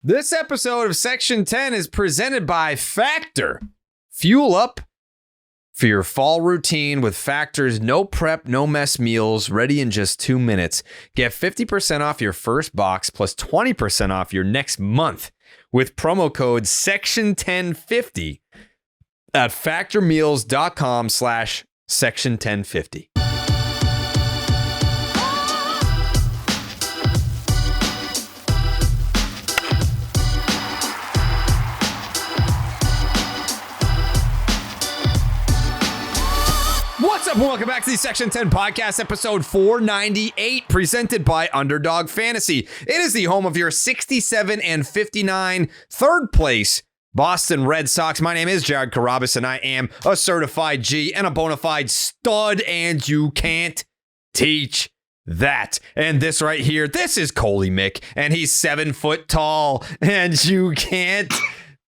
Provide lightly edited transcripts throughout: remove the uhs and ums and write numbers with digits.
This episode of Section 10 is presented by Factor. Fuel up for your fall routine with Factor's no prep, no mess meals ready in just 2 minutes. Get 50% off your first box plus 20% off your next month with promo code Section1050 at factormeals.com/Section1050. What's up and welcome back to the Section 10 podcast, episode 498, presented by Underdog Fantasy. It is the home of your 67-59 third place Boston Red Sox. My name is Jared Carabas, and I am a certified G and a bona fide stud, and you can't teach that. And this right here, this is Coley Mick, and he's 7 foot tall, and you can't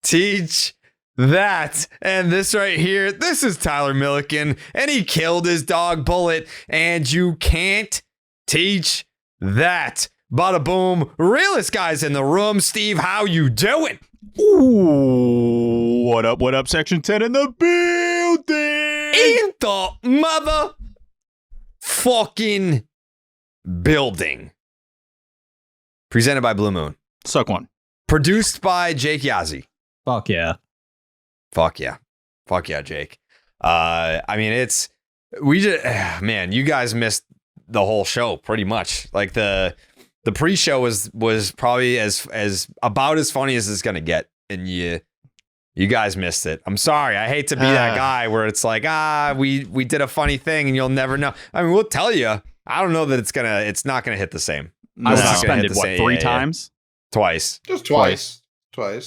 teach that. And this right here, this is Tyler Milliken, and he killed his dog Bullet, and you can't teach that. Bada boom, realest guys in the room. Steve, how you doing? Ooh, what up, Section 10 in the building? In the mother fucking building. Presented by Blue Moon. Suck one. Produced by Jake Yazzie. Fuck yeah. Fuck yeah. Fuck yeah, Jake. I mean, man, you guys missed the whole show pretty much. Like the pre-show was probably as about as funny as it's gonna get, and you guys missed it. I'm sorry. I hate to be that guy where it's like, we did a funny thing and you'll never know. I mean, we'll tell you. I don't know that it's not gonna hit the same. I was suspended three times? Twice. Just twice.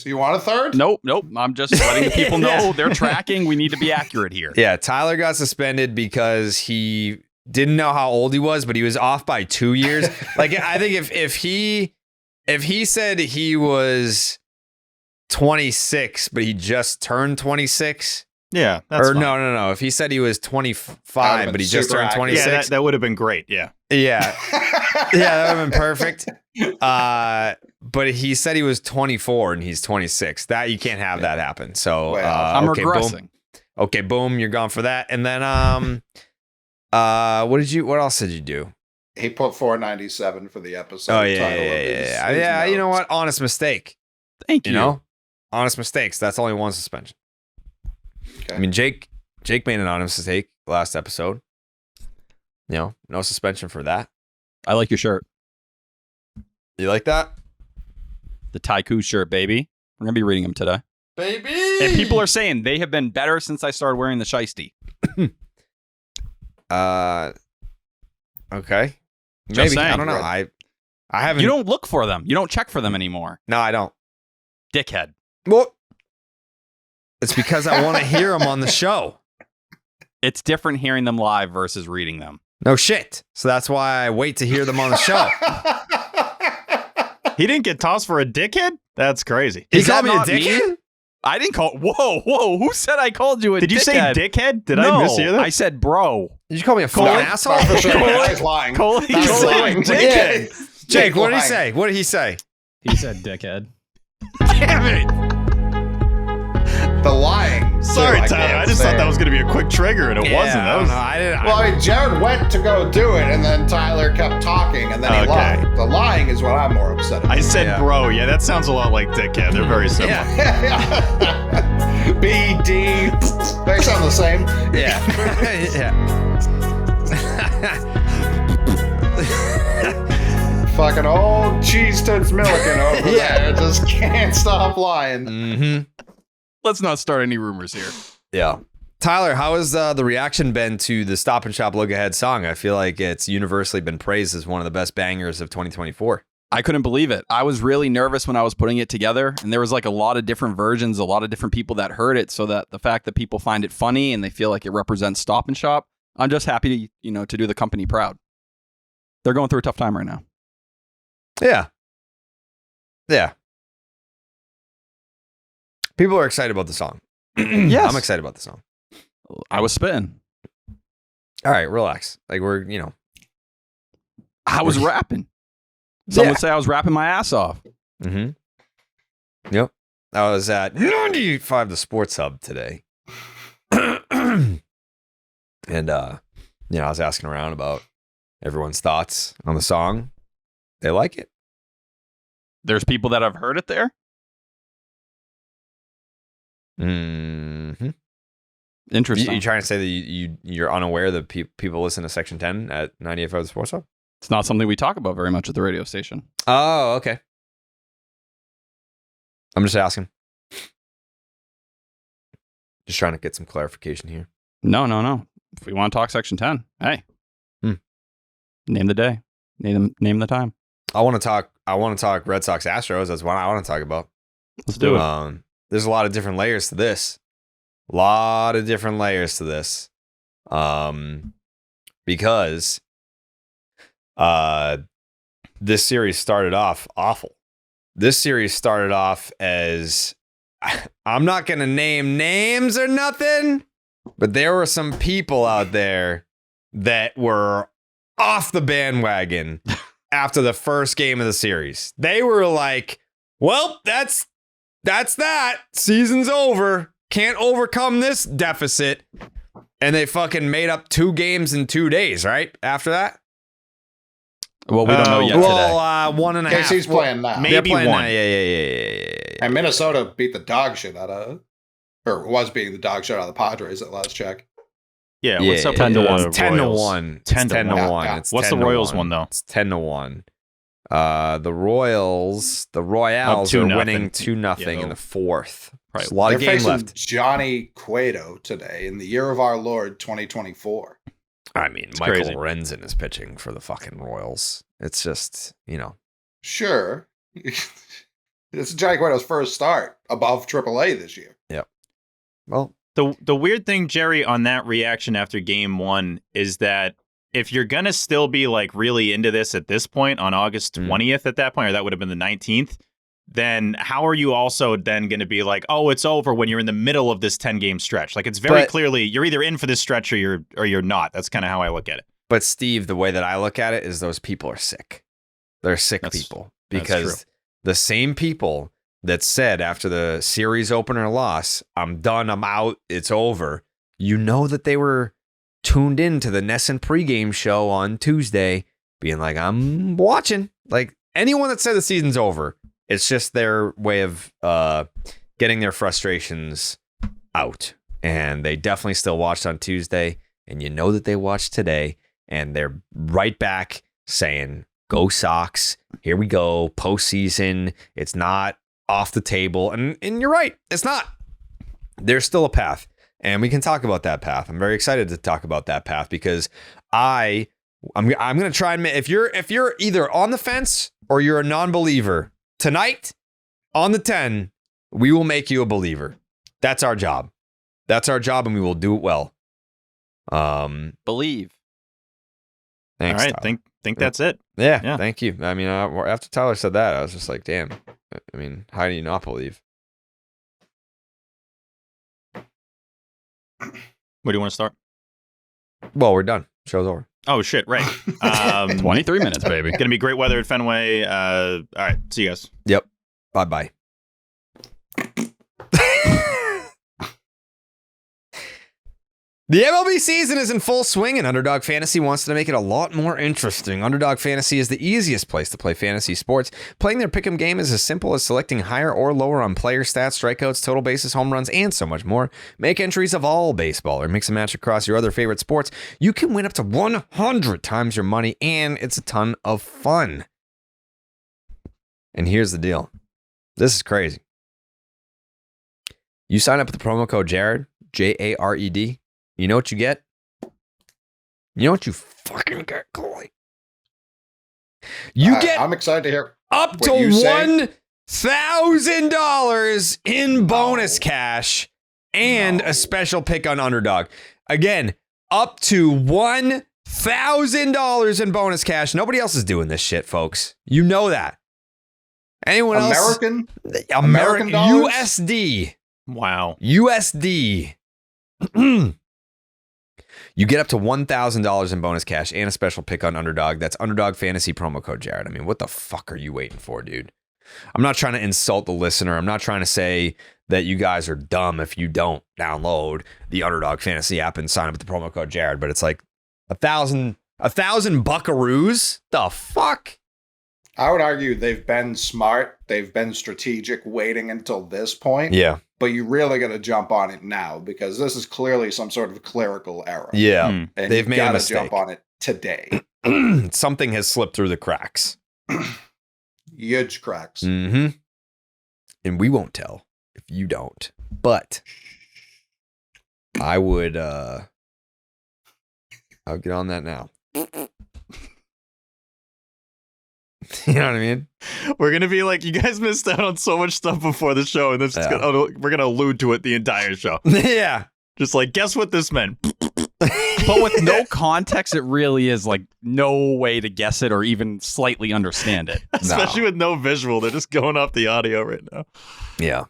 You want a third? Nope. I'm just letting the people know they're tracking. We need to be accurate here. Yeah, Tyler got suspended because he didn't know how old he was, but he was off by 2 years. Like, I think if he said he was 26, but he just turned 26. Yeah, that's fine. No. If he said he was 25, but he just turned 26. Yeah, that would have been great. Yeah. Yeah, that would have been perfect. But he said he was 24 and he's 26. That you can't have that happen. So I'm regressing. Boom. Okay, boom, you're gone for that. And then what else did you do? He put 497 for the episode. Oh yeah. You know what? Honest mistake. Thank you. You know, honest mistakes. That's only one suspension. Okay. I mean, Jake made an honest mistake last episode. You know, no suspension for that. I like your shirt. You like that? The Taikus shirt, baby. We're going to be reading them today. Baby! And people are saying they have been better since I started wearing the shiesty. Okay. Just maybe. saying. I don't know. I haven't. You don't look for them. You don't check for them anymore. No, I don't. Dickhead. Well, it's because I want to hear them on the show. It's different hearing them live versus reading them. No shit. So that's why I wait to hear them on the show. He didn't get tossed for a dickhead? That's crazy. He called me a dickhead? Me? I didn't call. Whoa. Who said I called you a dickhead? Did you say dickhead? Did I mishear that? I said bro. Did you call me a fucking asshole? He's lying. He's lying. Dickhead. Jake, what did he say? What did he say? He said dickhead. Damn it. The lying. Sorry, Tyler. I just thought that was going to be a quick trigger, and it wasn't. I mean, Jared went to go do it, and then Tyler kept talking, and then he lied. The lying is what I'm more upset about. I said bro. Yeah, that sounds a lot like dickhead. They're very similar. Yeah. B, D. They sound the same. Yeah. Fucking old cheese tits Milliken over there. Just can't stop lying. Mm-hmm. Let's not start any rumors here. Yeah. Tyler, how has the reaction been to the Stop and Shop Look Ahead song? I feel like it's universally been praised as one of the best bangers of 2024. I couldn't believe it. I was really nervous when I was putting it together, and there was like a lot of different versions, a lot of different people that heard it, so that the fact that people find it funny and they feel like it represents Stop and Shop, I'm just happy to do the company proud. They're going through a tough time right now. Yeah. People are excited about the song. Yes. I'm excited about the song. I was spitting. All right, relax. Like I was rapping. Some would say I was rapping my ass off. Mm-hmm. Yep. I was at 98.5 The Sports Hub today. And, I was asking around about everyone's thoughts on the song. They like it. There's people that have heard it there. Mm-hmm. Interesting. You trying to say that you're unaware that people listen to Section 10 at 98.5 The Sports Hub? It's not something we talk about very much at the radio station. Oh, okay. I'm just asking. Just trying to get some clarification here. No. If we want to talk Section 10, hey, name the day, name the time. I want to talk Red Sox Astros. That's what I want to talk about. Let's do it. There's a lot of different layers to this. Because this series started off awful. This series started off as, I'm not going to name names or nothing, but there were some people out there that were off the bandwagon after the first game of the series. They were like, well, that's that. Season's over. Can't overcome this deficit. And they fucking made up 2 games in 2 days, right? After that? Well, we don't know yet today. 1.5. Casey's playing now. Maybe playing one. now. Yeah. And Minnesota beat the dog shit out of, or was beating the dog shit out of the Padres at last check. Yeah, what's up? 10 with to the 1. 10 to Royals? 1. 10 to 1. Yeah. It's What's 10 the to Royals 1. one, though? It's 10 to 1. The Royals are 2-0. winning 2-0 in the fourth. Right. There's a lot They're of game facing left. Johnny Cueto today in the year of our Lord 2024. I mean, It's Michael crazy. Lorenzen is pitching for the fucking Royals. It's just, Sure. It's Johnny Cueto's first start above AAA this year. well, The weird thing, Jerry, on that reaction after game 1 is that if you're going to still be like really into this at this point on August 20th at that point, or that would have been the 19th, then how are you also then going to be like, oh, it's over when you're in the middle of this 10-game stretch? Like, it's very clearly you're either in for this stretch or you're not. That's kind of how I look at it. but Steve, the way that I look at it is those people are sick. They're sick people because the same people that said after the series opener loss, I'm done, I'm out, it's over. You know that they were tuned in to the Nesson pregame show on Tuesday being like, I'm watching. Like, anyone that said the season's over, it's just their way of getting their frustrations out. And they definitely still watched on Tuesday. And you know that they watched today. And they're right back saying, go Sox. Here we go. Postseason. It's not off the table. And you're right. It's not. There's still a path. And we can talk about that path. I'm very excited to talk about that path because I'm going to try and if you're either on the fence or you're a non-believer, tonight on the 10, we will make you a believer. That's our job. That's our job, and we will do it well. Believe. Thanks, All right, Tyler. think that's it. Yeah, thank you. I mean, after Tyler said that, I was just like, damn. I mean, how do you not believe? Where do you want to start? Well, we're done. Show's over. Oh, shit, right. 23 minutes, baby. Going to be great weather at Fenway. All right, see you guys. Yep. Bye-bye. The MLB season is in full swing, and Underdog Fantasy wants to make it a lot more interesting. Underdog Fantasy is the easiest place to play fantasy sports. Playing their pick'em game is as simple as selecting higher or lower on player stats, strikeouts, total bases, home runs, and so much more. Make entries of all baseball or mix and match across your other favorite sports. You can win up to 100 times your money, and it's a ton of fun. And here's the deal. This is crazy. You sign up with the promo code Jared, Jared. You know what you get? You know what you fucking get, Coley? You get I'm excited to hear up to $1,000 in bonus cash and a special pick on Underdog. Again, up to $1,000 in bonus cash. Nobody else is doing this shit, folks. You know that. Anyone else? American dollars? USD. Wow. USD. You get up to $1,000 in bonus cash and a special pick on Underdog. That's Underdog Fantasy promo code Jared. I mean, what the fuck are you waiting for, dude? I'm not trying to insult the listener. I'm not trying to say that you guys are dumb if you don't download the Underdog Fantasy app and sign up with the promo code Jared. But it's like 1,000 buckaroos. The fuck? I would argue they've been smart. They've been strategic waiting until this point. Yeah. But you really got to jump on it now because this is clearly some sort of clerical error. Yeah. And They've made a to mistake. jump on it today. Something has slipped through the cracks. Huge cracks. Mm-hmm. And we won't tell if you don't. But I would I'll get on that now. You know what I mean? We're going to be like, you guys missed out on so much stuff before the show, and this is we're going to allude to it the entire show. Yeah. Just like, guess what this meant? But with no context, it really is like no way to guess it or even slightly understand it. Especially with no visual. They're just going off the audio right now. Yeah.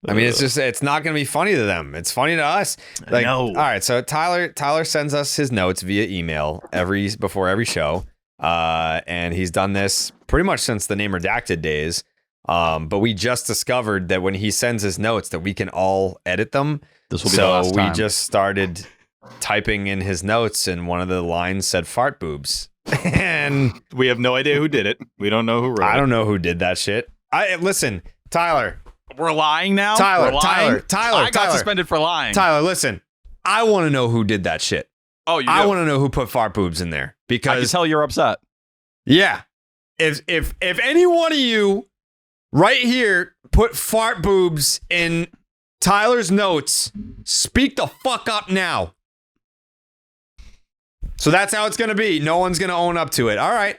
I mean, it's not going to be funny to them. It's funny to us. Like, no. All right. So Tyler sends us his notes via email before every show. And he's done this pretty much since the Name Redacted days. But we just discovered that when he sends his notes that we can all edit them. This will be the last time. We just started typing in his notes and one of the lines said fart boobs. And we have no idea who did it. We don't know who wrote it. I don't know who did that shit. Listen, Tyler. We're lying now? Tyler, We're lying? Tyler. I got suspended for lying. Tyler, listen. I want to know who did that shit. Oh, you do? I want to know who put fart boobs in there I can because tell you're upset. yeah, if any one of you right here put fart boobs in Tyler's notes, speak the fuck up now. So that's how it's gonna be. No one's gonna own up to it. All right,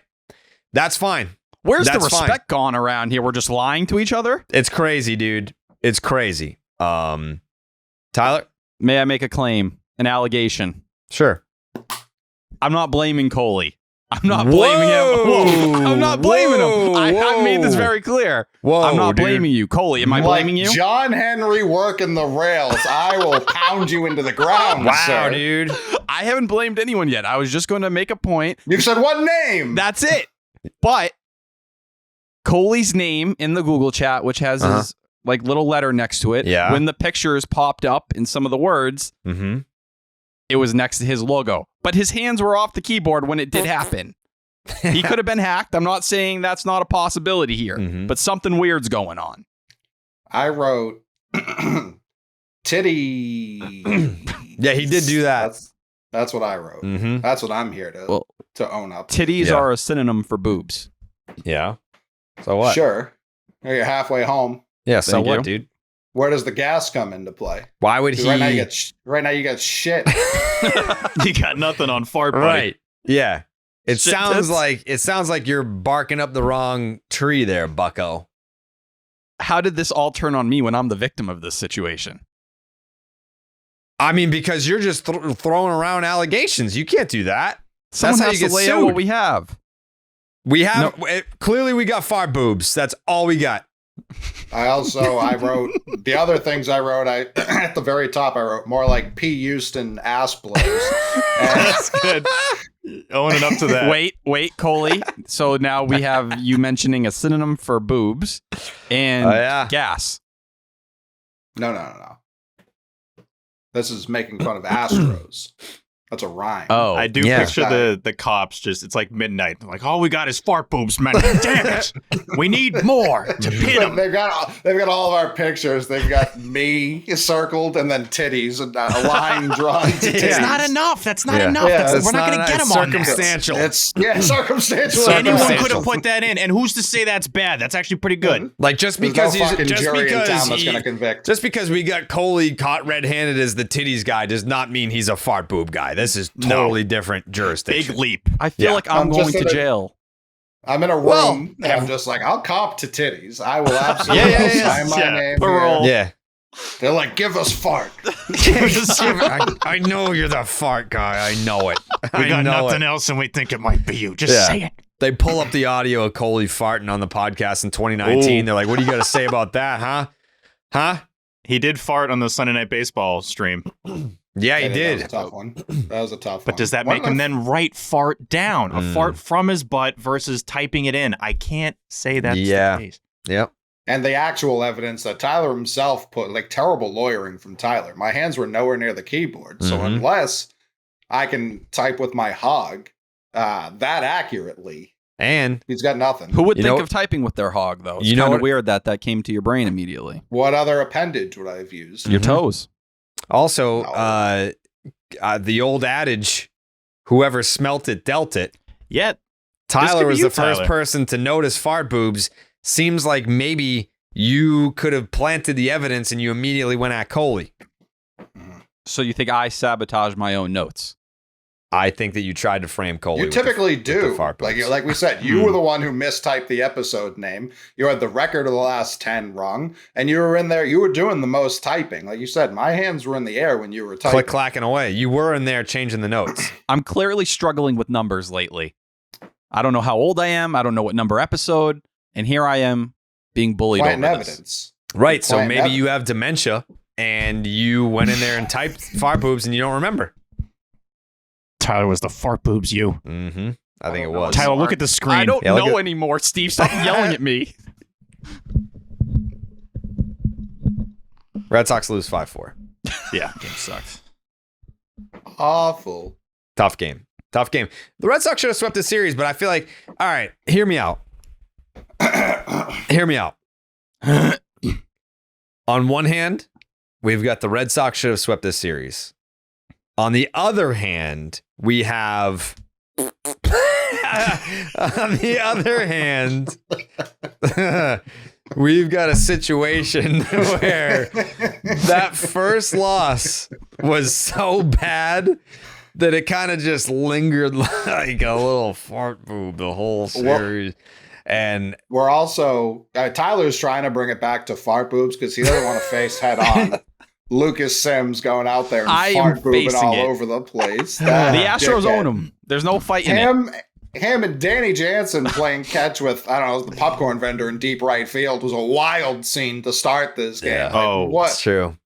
that's fine. Where's That's the respect gone around here? We're just lying to each other? It's crazy, dude. It's crazy. Tyler, May I make a claim? An allegation? sure. I'm not blaming Coley. I'm not blaming him. Whoa. I'm not blaming him. I made this very clear. Whoa, I'm not dude. blaming you. Coley, am I blaming you? John Henry working the rails. I will pound you into the ground, Wow, sir. dude. I haven't blamed anyone yet. I was just going to make a point. You said one name. That's it. But Coley's name in the Google chat, which has his like little letter next to it. Yeah. When the pictures popped up in some of the words, it was next to his logo. But his hands were off the keyboard when it did happen. He could have been hacked. I'm not saying that's not a possibility here, but something weird's going on. I wrote titty. Yeah, he did do that. That's what I wrote. That's what I'm here to own up to. Titties are a synonym for boobs. Yeah. So what? Sure. You're halfway home. Yeah. So Thank what, you. dude? Where does the gas come into play? Why would he? Right now you got shit. You got nothing on fart, buddy. Right. Yeah. It Shit sounds tits. like you're barking up the wrong tree there, bucko. How did this all turn on me when I'm the victim of this situation? I mean, because you're just throwing around allegations. You can't do that. Someone That's how has you to get lay out sued. what we have. We have clearly we got fart boobs. That's all we got. I wrote the other things I wrote. At the very top, I wrote more like P. Houston ass blows. That's good. Owning up to that. Wait, Coley. So now we have you mentioning a synonym for boobs and gas. No. This is making fun of Astros. That's a rhyme. Oh, I do picture the cops just, it's like midnight. They're like, all we got is fart boobs, man. Damn it. We need more to pin them. They've got all of our pictures. They've got me circled and then titties and a line drawn to titties. It's not enough. That's not enough. Yeah, We're not going to get them on that. Circumstantial. It's circumstantial. Anyone could have put that in. And who's to say that's bad? That's actually pretty good. Like just There's because no fucking just jury in because town that's going to convict. just because we got Coley caught red-handed as the titties guy does not mean he's a fart boob guy. This is totally different jurisdiction. Big leap. I feel like I'm going to jail. I'm in a room and I'm just like, I'll cop to titties. I will absolutely sign my name. Parole. Yeah. They're like, give us fart. I know you're the fart guy. I know it. We got know nothing it. else and we think it might be you. Just say it. They pull up the audio of Coley farting on the podcast in 2019. They're like, what do you got to say about that, huh? Huh? He did fart on the Sunday Night Baseball stream. Yeah, he That did. was a tough one. That was a tough one. But does that make him then write fart down? A fart from his butt versus typing it in. I can't say that's the case. Yep. And the actual evidence that Tyler himself put, like terrible lawyering from Tyler. My hands were nowhere near the keyboard. So unless I can type with my hog that accurately, and he's got nothing. Who would think of typing with their hog, though? It's kind of weird that came to your brain immediately. What other appendage would I have used? Your toes. Also, the old adage, whoever smelt it, dealt it. Yet, Tyler was the first person to notice fart boobs. Seems like maybe you could have planted the evidence and you immediately went at Coley. So you think I sabotaged my own notes? I think that you tried to frame Coley. You typically do. Like we said, you were the one who mistyped the episode name. You had the record of the last 10 wrong, and you were in there. You were doing the most typing. Like you said, my hands were in the air when you were typing. Click-clacking away. You were in there changing the notes. I'm clearly struggling with numbers lately. I don't know how old I am. I don't know what number episode. And here I am being bullied over evidence. Right, so maybe you have dementia, and you went in there and typed fart boobs, and you don't remember. Tyler was the fart boobs you. Mm-hmm. I think it was. Tyler, look at the screen. I don't know anymore, Steve. Stop yelling at me. Red Sox lose 5-4. Yeah, game sucks. Awful. Tough game. The Red Sox should have swept the series, but I feel like, all right, hear me out. On one hand, we've got the Red Sox should have swept this series. On the other hand, we have... On the other hand, we've got a situation where that first loss was so bad that it kind of just lingered like a little fart boob the whole series. And we're also Tyler's trying to bring it back to fart boobs because he doesn't want to face head on Lucas Sims going out there and fart boobing all over the place. The Astros own him. There's no fighting him and Danny Jansen playing catch with, I don't know, the popcorn vendor in deep right field was a wild scene to start this game. Yeah. Like, what? It's true.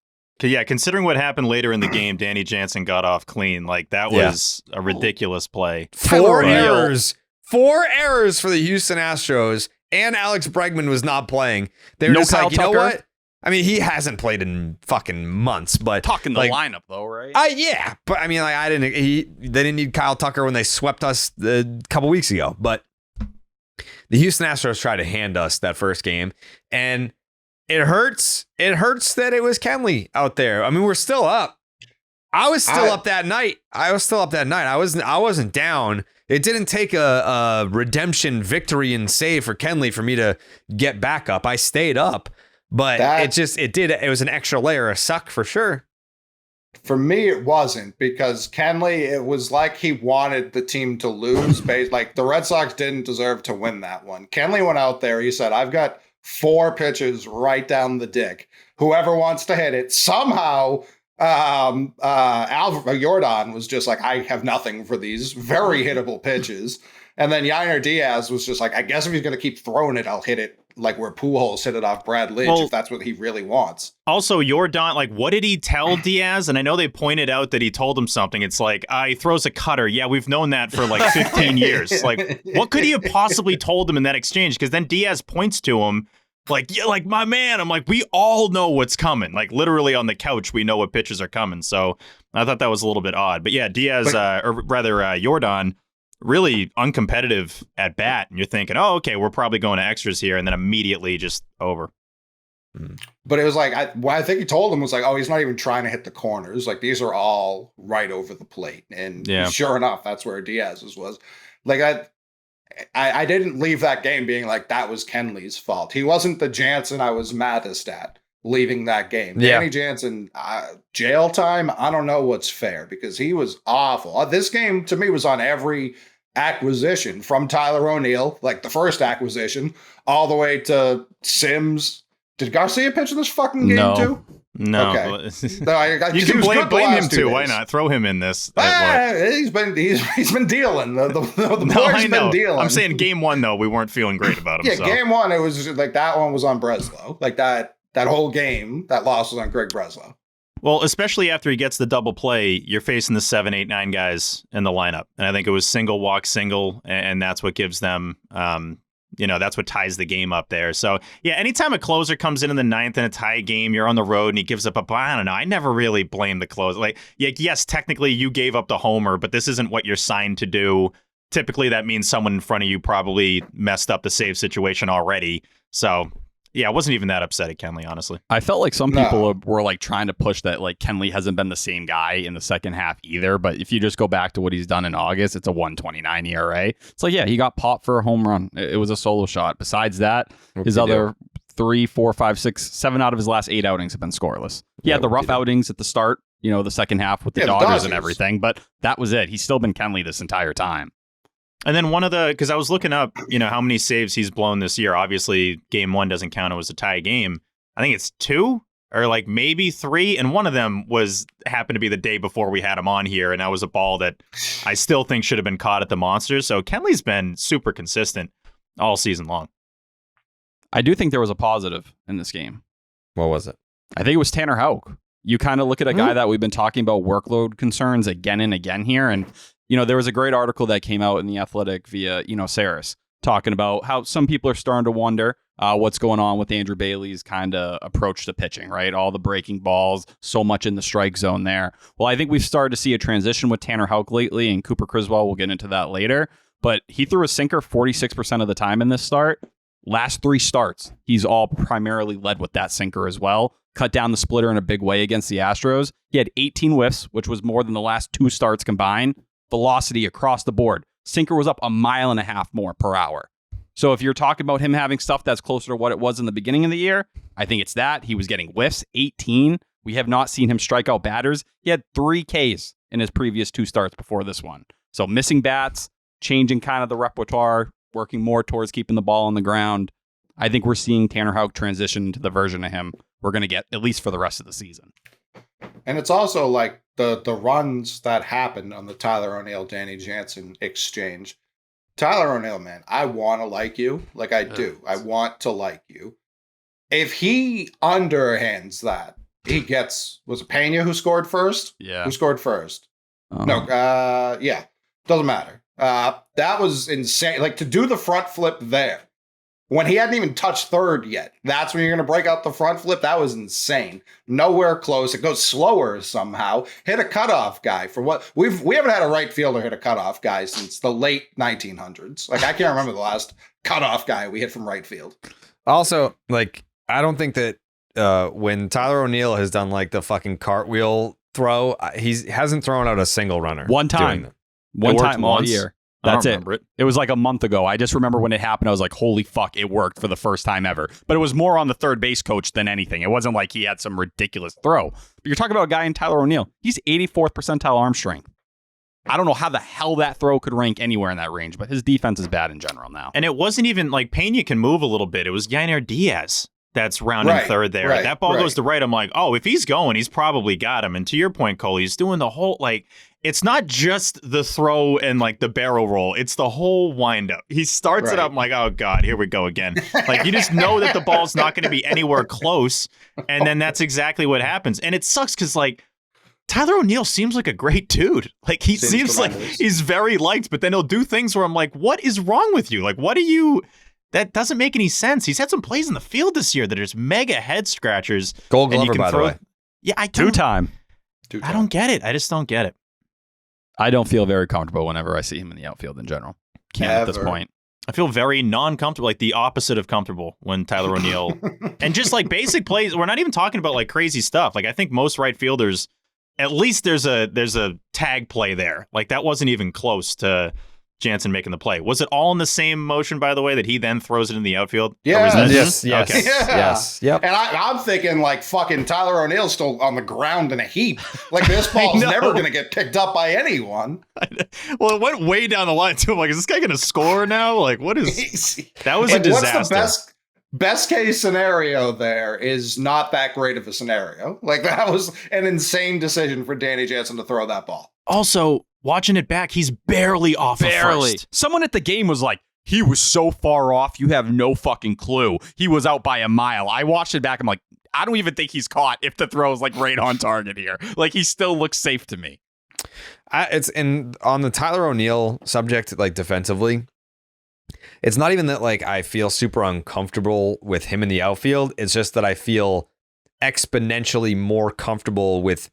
Yeah, considering what happened later in the game, Danny Jansen got off clean. Like, that was a ridiculous play. 4 errors. 4 errors for the Houston Astros, and Alex Bregman was not playing. They were just Kyle like, you know Tucker? what? I mean, he hasn't played in fucking months, but Talking the like, lineup though, right? Yeah, but I mean, like, they didn't need Kyle Tucker when they swept us a couple weeks ago. But the Houston Astros tried to hand us that first game, and it hurts. It hurts that it was Kenley out there. I mean, we're still up. I was still up that night. I wasn't down. It didn't take a redemption victory and save for Kenley for me to get back up. I stayed up, but it was an extra layer of suck for sure. For me, it wasn't, because Kenley, it was like he wanted the team to lose. Like, the Red Sox didn't deserve to win that one. Kenley went out there. He said, I've got 4 pitches right down the dick. Whoever wants to hit it. Somehow, Jordan was just like, I have nothing for these very hittable pitches. And then Yainer Diaz was just like, I guess if he's going to keep throwing it, I'll hit it like where Pujols hit it off Brad Lynch, if that's what he really wants. Also, Jordan, like, what did he tell Diaz? And I know they pointed out that he told him something. It's like, he throws a cutter. Yeah, we've known that for like 15 years. Like, what could he have possibly told him in that exchange? Because then Diaz points to him like, yeah, like, my man. I'm like, we all know what's coming. Like, literally on the couch, we know what pitches are coming. So I thought that was a little bit odd. But yeah, Diaz, Jordan, really uncompetitive at bat. And you're thinking, oh, okay, we're probably going to extras here. And then immediately just over. But it was like, what I think he told him was like, oh, he's not even trying to hit the corners. Like, these are all right over the plate. And sure enough, that's where Diaz's was. Like, I didn't leave that game being like, that was Kenley's fault. He wasn't the Jansen I was maddest at leaving that game. Yeah. Danny Jansen, jail time, I don't know what's fair, because he was awful. This game, to me, was on every acquisition from Tyler O'Neill, like the first acquisition, all the way to Sims. Did García pitch in this fucking game too? No. Okay. You can blame him too. Why not? Throw him in this. He's been dealing. The boy's been dealing. I'm saying game 1 though, we weren't feeling great about him. Yeah, so. Game 1, it was like that one was on Breslow. Like that whole game, that loss was on Greg Breslow. Well, especially after he gets the double play, you're facing the 7, 8, 9 guys in the lineup, and I think it was single walk single, and that's what gives them That's what ties the game up there. So, yeah, anytime a closer comes in the ninth in a tie game, you're on the road and he gives up I don't know. I never really blame the closer. Like, yes, technically you gave up the homer, but this isn't what you're signed to do. Typically, that means someone in front of you probably messed up the save situation already. So, yeah, I wasn't even that upset at Kenley, honestly. I felt like some people were like trying to push that like Kenley hasn't been the same guy in the second half either. But if you just go back to what he's done in August, it's a 1.29 ERA. It's like, yeah, he got popped for a home run. It was a solo shot. Besides that, his other 3, 4, 5, 6, 7 out of his last 8 outings have been scoreless. He had the rough outings at the start, the second half with the Dodgers and everything. But that was it. He's still been Kenley this entire time. And then because I was looking up, how many saves he's blown this year. Obviously, game 1 doesn't count. It was a tie game. I think it's 2 or like maybe 3. And one of them happened to be the day before we had him on here. And that was a ball that I still think should have been caught at the Monsters. So Kenley's been super consistent all season long. I do think there was a positive in this game. What was it? I think it was Tanner Houck. You kind of look at a guy that we've been talking about workload concerns again and again here. And there was a great article that came out in The Athletic via, Saris, talking about how some people are starting to wonder what's going on with Andrew Bailey's kind of approach to pitching, right? All the breaking balls, so much in the strike zone there. Well, I think we've started to see a transition with Tanner Houck lately, and Cooper Criswell, we'll get into that later. But he threw a sinker 46% of the time in this start. Last 3 starts, he's all primarily led with that sinker as well. Cut down the splitter in a big way against the Astros. He had 18 whiffs, which was more than the last 2 starts combined. Velocity across the board. Sinker was up 1.5 miles more per hour. So if you're talking about him having stuff that's closer to what it was in the beginning of the year, I think it's that. He was getting whiffs, 18. We have not seen him strike out batters. He had 3 Ks in his previous 2 starts before this one. So missing bats, changing kind of the repertoire, working more towards keeping the ball on the ground. I think we're seeing Tanner Houck transition to the version of him we're going to get at least for the rest of the season. And it's also like the runs that happened on the Tyler O'Neill, Danny Jansen exchange. Tyler O'Neill, man, I want to like you. Like I do. I want to like you. If he underhands that, he gets, was it Pena who scored first? Yeah. Who scored first? Yeah. Doesn't matter. That was insane. Like to do the front flip there when he hadn't even touched third yet. That's when you're going to break out the front flip. That was insane. Nowhere close. It goes slower somehow. Hit a cutoff guy for what we haven't had a right fielder hit a cutoff guy since the late 1900s. Like I can't remember the last cutoff guy we hit from right field. Also, like I don't think that when Tyler O'Neill has done like the fucking cartwheel throw, he hasn't thrown out a single runner. One time all year. That's it. It was like a month ago. I just remember when it happened, I was like, holy fuck, it worked for the first time ever. But it was more on the third base coach than anything. It wasn't like he had some ridiculous throw. But you're talking about a guy in Tyler O'Neill. He's 84th percentile arm strength. I don't know how the hell that throw could rank anywhere in that range, but his defense is bad in general now. And it wasn't even like Pena can move a little bit. It was Yainer Diaz that's rounding third there. That ball goes to right. I'm like, oh, if he's going, he's probably got him. And to your point, Cole, he's doing the whole, like, it's not just the throw and like the barrel roll. It's the whole windup. He starts it up. I'm like, oh God, here we go again. Like you just know that the ball's not going to be anywhere close. And then that's exactly what happens. And it sucks because like Tyler O'Neill seems like a great dude. Like he seems like he's very liked, but then he'll do things where I'm like, what is wrong with you? Like, what are you? That doesn't make any sense. He's had some plays in the field this year that are just mega head scratchers. Gold Glover, by the way. Yeah, I don't. Two-time. I don't get it. I just don't get it. I don't feel very comfortable whenever I see him in the outfield in general. Can't at this point. I feel very non-comfortable, like the opposite of comfortable when Tyler O'Neill and just like basic plays. We're not even talking about like crazy stuff. Like I think most right fielders, at least there's a tag play there. Like that wasn't even close to Jansen making the play. Was it all in the same motion, by the way, that he then throws it in the outfield? Yeah. Yes. Okay. Yes. Yep. And I'm thinking like fucking Tyler O'Neill's still on the ground in a heap. Like this ball's never going to get picked up by anyone. Well, it went way down the line too. I'm like, is this guy going to score now? Like, what is that? Was like, a disaster. What's the best case scenario there is not that great of a scenario. Like that was an insane decision for Danny Jansen to throw that ball. Also, watching it back, he's barely off of first. Someone at the game was like, he was so far off, you have no fucking clue. He was out by a mile. I watched it back. I'm like, I don't even think he's caught if the throw is like right on target here. Like he still looks safe to me. It's on the Tyler O'Neill subject, like defensively. it's not even that like I feel super uncomfortable with him in the outfield. It's just that I feel exponentially more comfortable with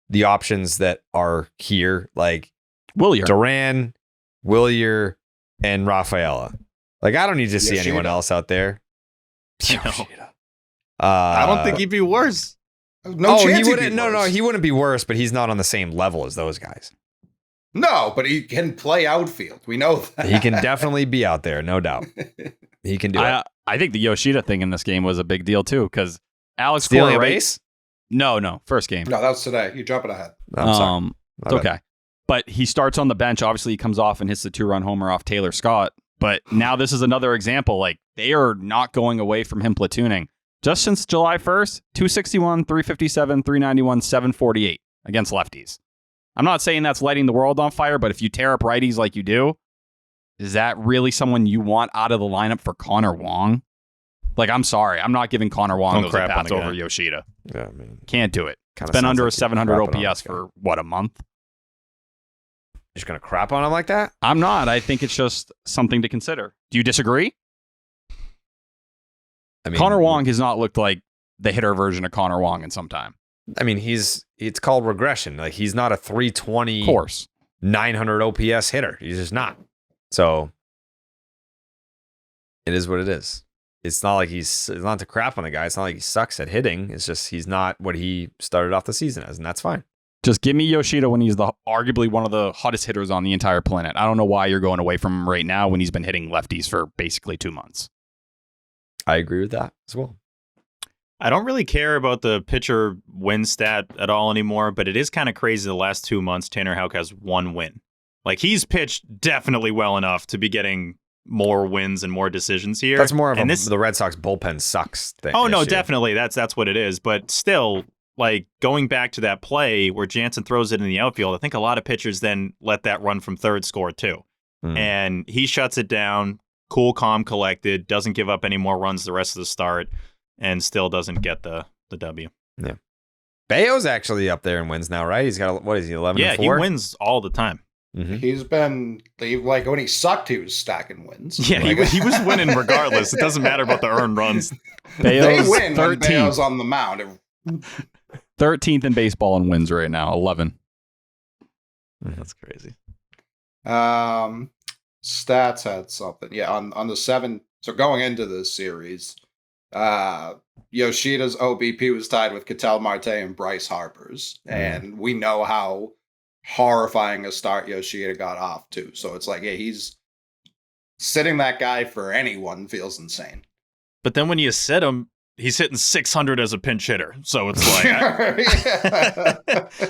the options that are here, like Willier. Duran, Willier, and Rafaela. Like, I don't need to see Yoshida. anyone else out there. Yoshida. I don't think he'd be worse. No chance he he'd wouldn't. be No, worse. he wouldn't be worse, but he's not on the same level as those guys. No, but he can play outfield. We know that. He can definitely be out there, no doubt. He can do it. I think the Yoshida thing in this game was a big deal too, because Alex Stealing Cora, a right? base? No, first game. No, that was today. You're jumping ahead. I'm sorry. It's My bad. okay. But he starts on the bench. Obviously, he comes off and hits the 2-run homer off Taylor Scott. But now this is another example. Like, they are not going away from him platooning. Just since July 1st, 261, 357, 391, 748 against lefties. I'm not saying that's lighting the world on fire, but if you tear up righties like you do, is that really someone you want out of the lineup for Connor Wong? Like, I'm sorry. I'm not giving Connor Wong Don't those crap on at-bats the over guy. Yoshida. Yeah, I mean, Can't do it. kinda It's been sounds under like a you're 700 crapping on OPS this guy. for, what, a month? You're just going to crap on him like that? I'm not. I think it's just something to consider. Do you disagree? I mean, Connor Wong has not looked like the hitter version of Connor Wong in some time. I mean, it's called regression. Like, he's not a 320, Of course. 900 OPS hitter. He's just not. So it is what it is. It's not like it's not to crap on the guy. It's not like he sucks at hitting. It's just he's not what he started off the season as, and that's fine. Just give me Yoshida when he's arguably one of the hottest hitters on the entire planet. I don't know why you're going away from him right now when he's been hitting lefties for basically 2 months. I agree with that as well. I don't really care about the pitcher win stat at all anymore, but it is kind of crazy the last 2 months Tanner Houck has 1 win. Like, he's pitched definitely well enough to be getting more wins and more decisions here. That's more of and the Red Sox bullpen sucks thing. Oh, no, issue. definitely. That's what it is. But still, like, going back to that play where Jansen throws it in the outfield, I think a lot of pitchers then let that run from third score too. And he shuts it down, cool, calm, collected, doesn't give up any more runs the rest of the start, and still doesn't get the W. Yeah. Bayo's actually up there in wins now, right? He's got, what is he, 11 Yeah, and he 4? wins all the time. Mm-hmm. He's been, like, when he sucked, he was stacking wins. Yeah, Like, he was winning regardless. It doesn't matter about the earned runs. they Bayo's win when 13th. Bayo's on the mound. 13th in baseball in wins right now, 11. That's crazy. Stats had something. Yeah, on the 7. So going into this series, Yoshida's OBP was tied with Ketel Marte and Bryce Harper's. And we know how horrifying a start Yoshida got off to. So it's like, yeah, he's sitting that guy for anyone feels insane. But then when you sit him, he's hitting 600 as a pinch hitter. So it's like,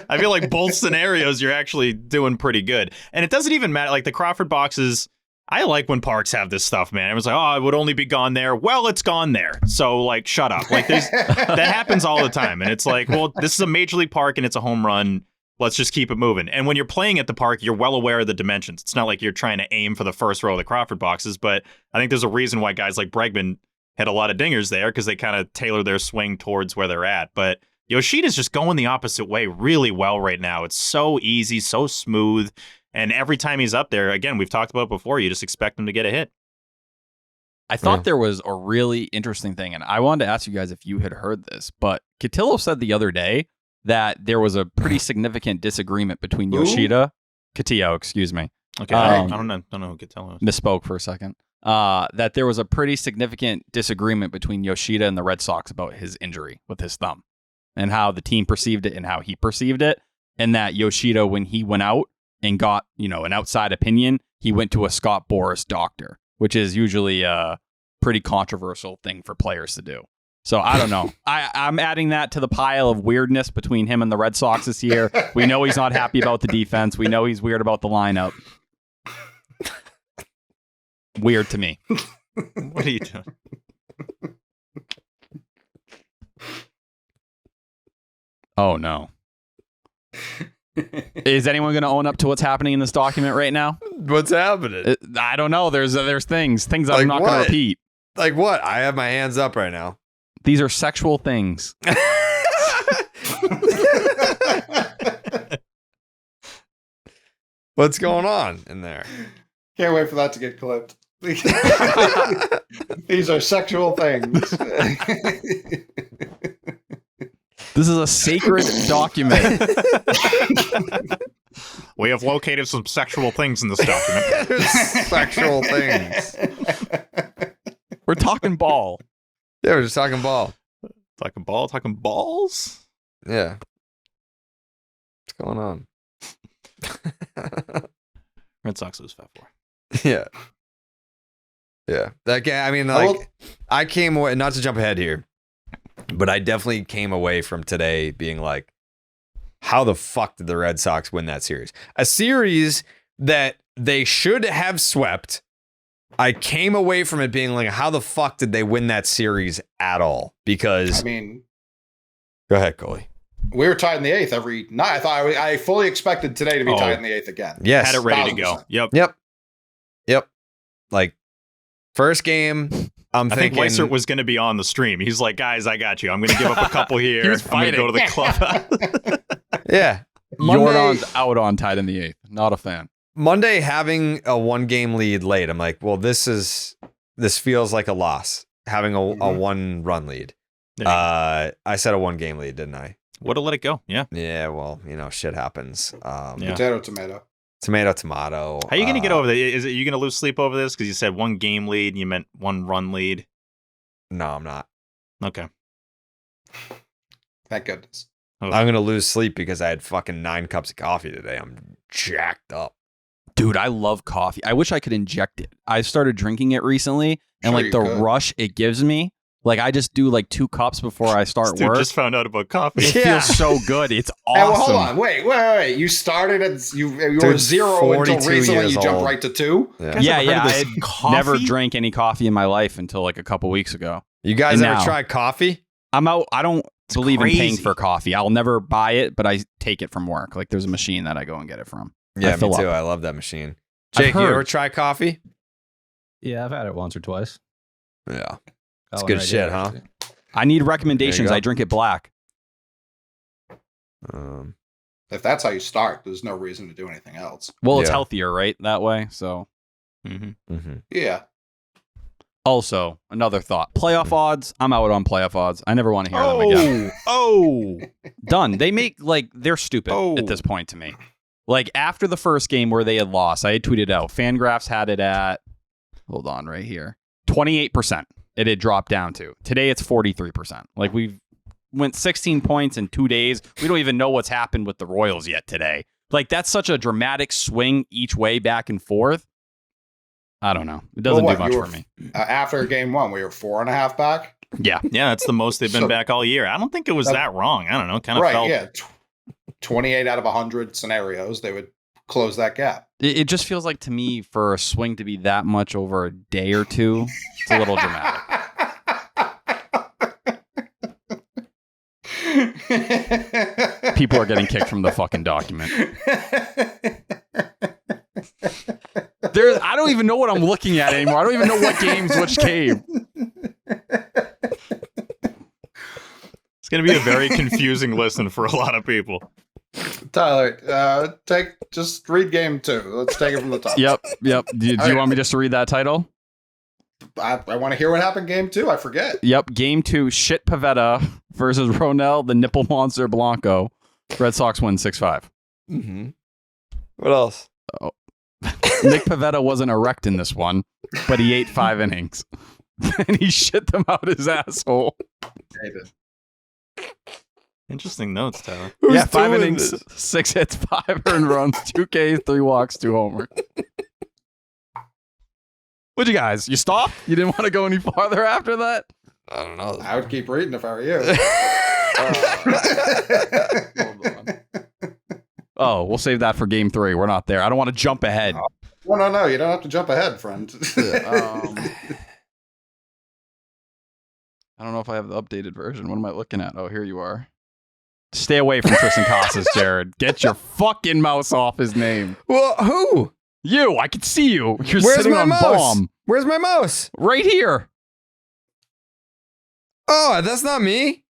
I feel like both scenarios, you're actually doing pretty good. And it doesn't even matter. Like the Crawford boxes, I like when parks have this stuff, man. It was like, oh, it would only be gone there. Well, it's gone there. So like, shut up. Like that happens all the time. And it's like, well, this is a major league park and it's a home run. Let's just keep it moving. And when you're playing at the park, you're well aware of the dimensions. It's not like you're trying to aim for the first row of the Crawford boxes, but I think there's a reason why guys like Bregman had a lot of dingers there because they kind of tailor their swing towards where they're at. But Yoshida's just going the opposite way really well right now. It's so easy, so smooth. And every time he's up there, again, we've talked about it before, you just expect him to get a hit. I thought there was a really interesting thing, and I wanted to ask you guys if you had heard this, but Cotillo said the other day that there was a pretty significant disagreement between Yoshida, Cotillo, excuse me. Okay, I don't know who could tell us. Misspoke for a second. That there was a pretty significant disagreement between Yoshida and the Red Sox about his injury with his thumb and how the team perceived it and how he perceived it. And that Yoshida, when he went out and got, an outside opinion, he went to a Scott Boras doctor, which is usually a pretty controversial thing for players to do. So I don't know. I'm adding that to the pile of weirdness between him and the Red Sox this year. We know he's not happy about the defense. We know he's weird about the lineup. Weird to me. What are you doing? Oh, no. Is anyone going to own up to what's happening in this document right now? What's happening? I don't know. There's things Like I'm not going to what? repeat. Like what? I have my hands up right now. These are sexual things. What's going on in there? Can't wait for that to get clipped. These are sexual things. This is a sacred document. We have located some sexual things in this document. Sexual things. We're talking ball. Yeah, we're just talking ball. Talking ball, talking balls? Yeah. What's going on? Red Sox lose 5-4. Yeah. Yeah. That game, I mean, like, I came away, not to jump ahead here, but I definitely came away from today being like, how the fuck did the Red Sox win that series? A series that they should have swept. I came away from it being like, how the fuck did they win that series at all? Because, I mean, go ahead, Coley. We were tied in the 8th every night. I fully expected today to be tied in the 8th again. Yes. Had it ready to go. 1000%. Yep. Like, first game, I think Weiser was going to be on the stream. He's like, guys, I got you. I'm going to give up a couple here. He was I'm going to go to the club. Yeah. Jordan's out on tied in the 8th. Not a fan. Monday having a 1-game lead late, I'm like, well, this feels like a loss, having a 1-run lead. I said a 1-game lead, didn't I? Would have let it go. Yeah. Yeah, well, shit happens. Potato, tomato. Tomato. How are you going to get over that? Are you going to lose sleep over this? Because you said 1-game lead and you meant 1-run lead. No, I'm not. Okay. Thank goodness. I'm going to lose sleep because I had fucking 9 cups of coffee today. I'm jacked up. Dude, I love coffee. I wish I could inject it. I started drinking it recently, and like the rush it gives me, like I just do like 2 cups before I start work. Just found out about coffee. It feels so good. It's awesome. Hey, well, hold on. Wait. You started at you were 0 until recently. You jumped right to 2. Yeah. I had never drank any coffee in my life until like a couple weeks ago. You guys ever tried coffee? I'm out. I don't believe in paying for coffee. I'll never buy it, but I take it from work. Like there's a machine that I go and get it from. Yeah, me too. I love that machine. Jake, you ever try coffee? Yeah, I've had it once or twice. Yeah. It's good shit, huh? I need recommendations. I drink it black. If that's how you start, there's no reason to do anything else. Well, it's healthier, right? That way. So, Yeah. Also, another thought. Playoff odds. I'm out on playoff odds. I never want to hear them again. Done. They make, like, they're stupid at this point to me. Like, after the first game where they had lost, I had tweeted out, Fangraphs had it at, hold on, right here, 28%. It had dropped down to. Today, it's 43%. Like, we've went 16 points in 2 days. We don't even know what's happened with the Royals yet today. Like, that's such a dramatic swing each way back and forth. I don't know. It doesn't do much for me. After game 1, we were 4.5 back. Yeah. Yeah, that's the most they've been back all year. I don't think it was that wrong. I don't know. Kind of felt. Yeah. 28 out of 100 scenarios, they would close that gap. It just feels like to me for a swing to be that much over a day or two, it's a little dramatic. People are getting kicked from the fucking document. I don't even know what I'm looking at anymore. I don't even know what games which came. It's going to be a very confusing listen for a lot of people. Tyler, just read game 2. Let's take it from the top. Yep. Do you want me just to read that title? I want to hear what happened game 2. I forget. Yep. Game 2, Shit Pavetta versus Ronel, the Nipple Monster Blanco. Red Sox win 6-5. Mm-hmm. What else? Oh. Nick Pavetta wasn't erect in this one, but he ate 5 innings. And he shit them out his asshole. David. Interesting notes, Tyler. Yeah, 5 innings, 6 hits, 5 earned runs, 2 Ks, 3 walks, 2 homers. What'd you guys? You stopped? You didn't want to go any farther after that? I don't know. I would keep reading if I were you. Hold on. Oh, we'll save that for game 3. We're not there. I don't want to jump ahead. No. You don't have to jump ahead, friend. I don't know if I have the updated version. What am I looking at? Oh, here you are. Stay away from Tristan Casas, Jared. Get your fucking mouse off his name. Well, who? You. I can see you. You're Where's sitting my on mouse? bomb. Where's my mouse? Right here. Oh, that's not me.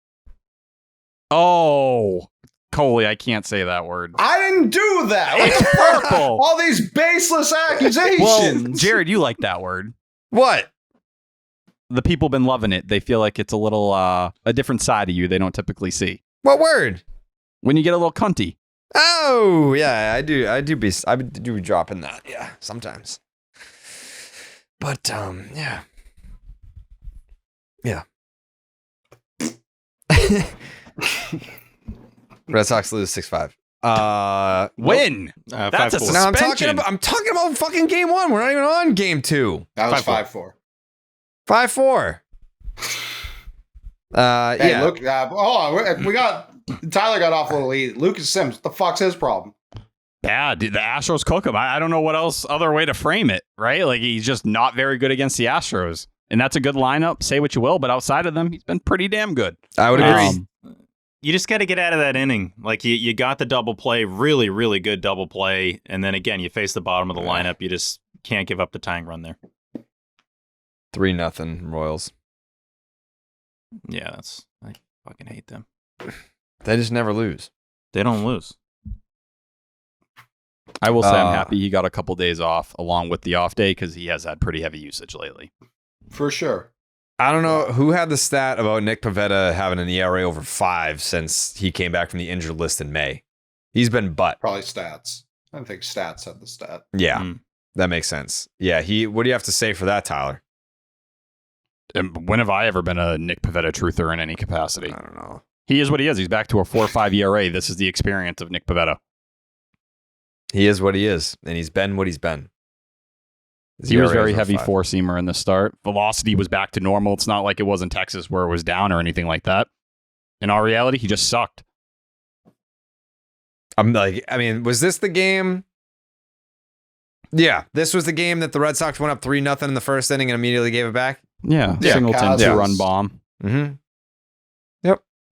Oh, Coley, I can't say that word. I didn't do that. It's purple. All these baseless accusations. Well, Jared, you like that word. What? The people been loving it. They feel like it's a little a different side of you they don't typically see. What word? When you get a little cunty. Oh, yeah, I do be dropping that. Yeah, sometimes. But yeah. Yeah. Red Sox lose 6-5. Win. That's a 5-4. No, suspension. I'm talking about fucking game 1. We're not even on game 2. That was 5-4. 5-4. 5-4. Hey, Yeah. look, hold on. We got Tyler got off a little lead. Lucas Sims, what the fuck's his problem? Yeah, dude, the Astros cook him. I don't know what other way to frame it, right? Like, he's just not very good against the Astros. And that's a good lineup. Say what you will, but outside of them, he's been pretty damn good. I would agree. You just got to get out of that inning. Like, you got the double play, really, really good double play. And then again, you face the bottom of the lineup. You just can't give up the tying run there. 3-0 Royals. Yeah, I fucking hate them. They just never lose. They don't lose. I will say I'm happy he got a couple days off along with the off day because he has had pretty heavy usage lately. For sure. I don't know who had the stat about Nick Pivetta having an ERA over 5 since he came back from the injured list in May. He's been butt. Probably stats. I think stats had the stat. Yeah, that makes sense. Yeah, what do you have to say for that, Tyler? And when have I ever been a Nick Pivetta truther in any capacity? I don't know. He is what he is. He's back to a 4.5 ERA. This is the experience of Nick Pivetta. He is what he is, and he's been what he's been. He was very ERA is heavy 5. four-seamer in the start. Velocity was back to normal. It's not like it was in Texas where it was down or anything like that. In all reality, he just sucked. Was this the game? Yeah, this was the game that the Red Sox went up 3-0 in the first inning and immediately gave it back. Yeah, Yeah, Singleton Casas. 2-run bomb. Mm-hmm.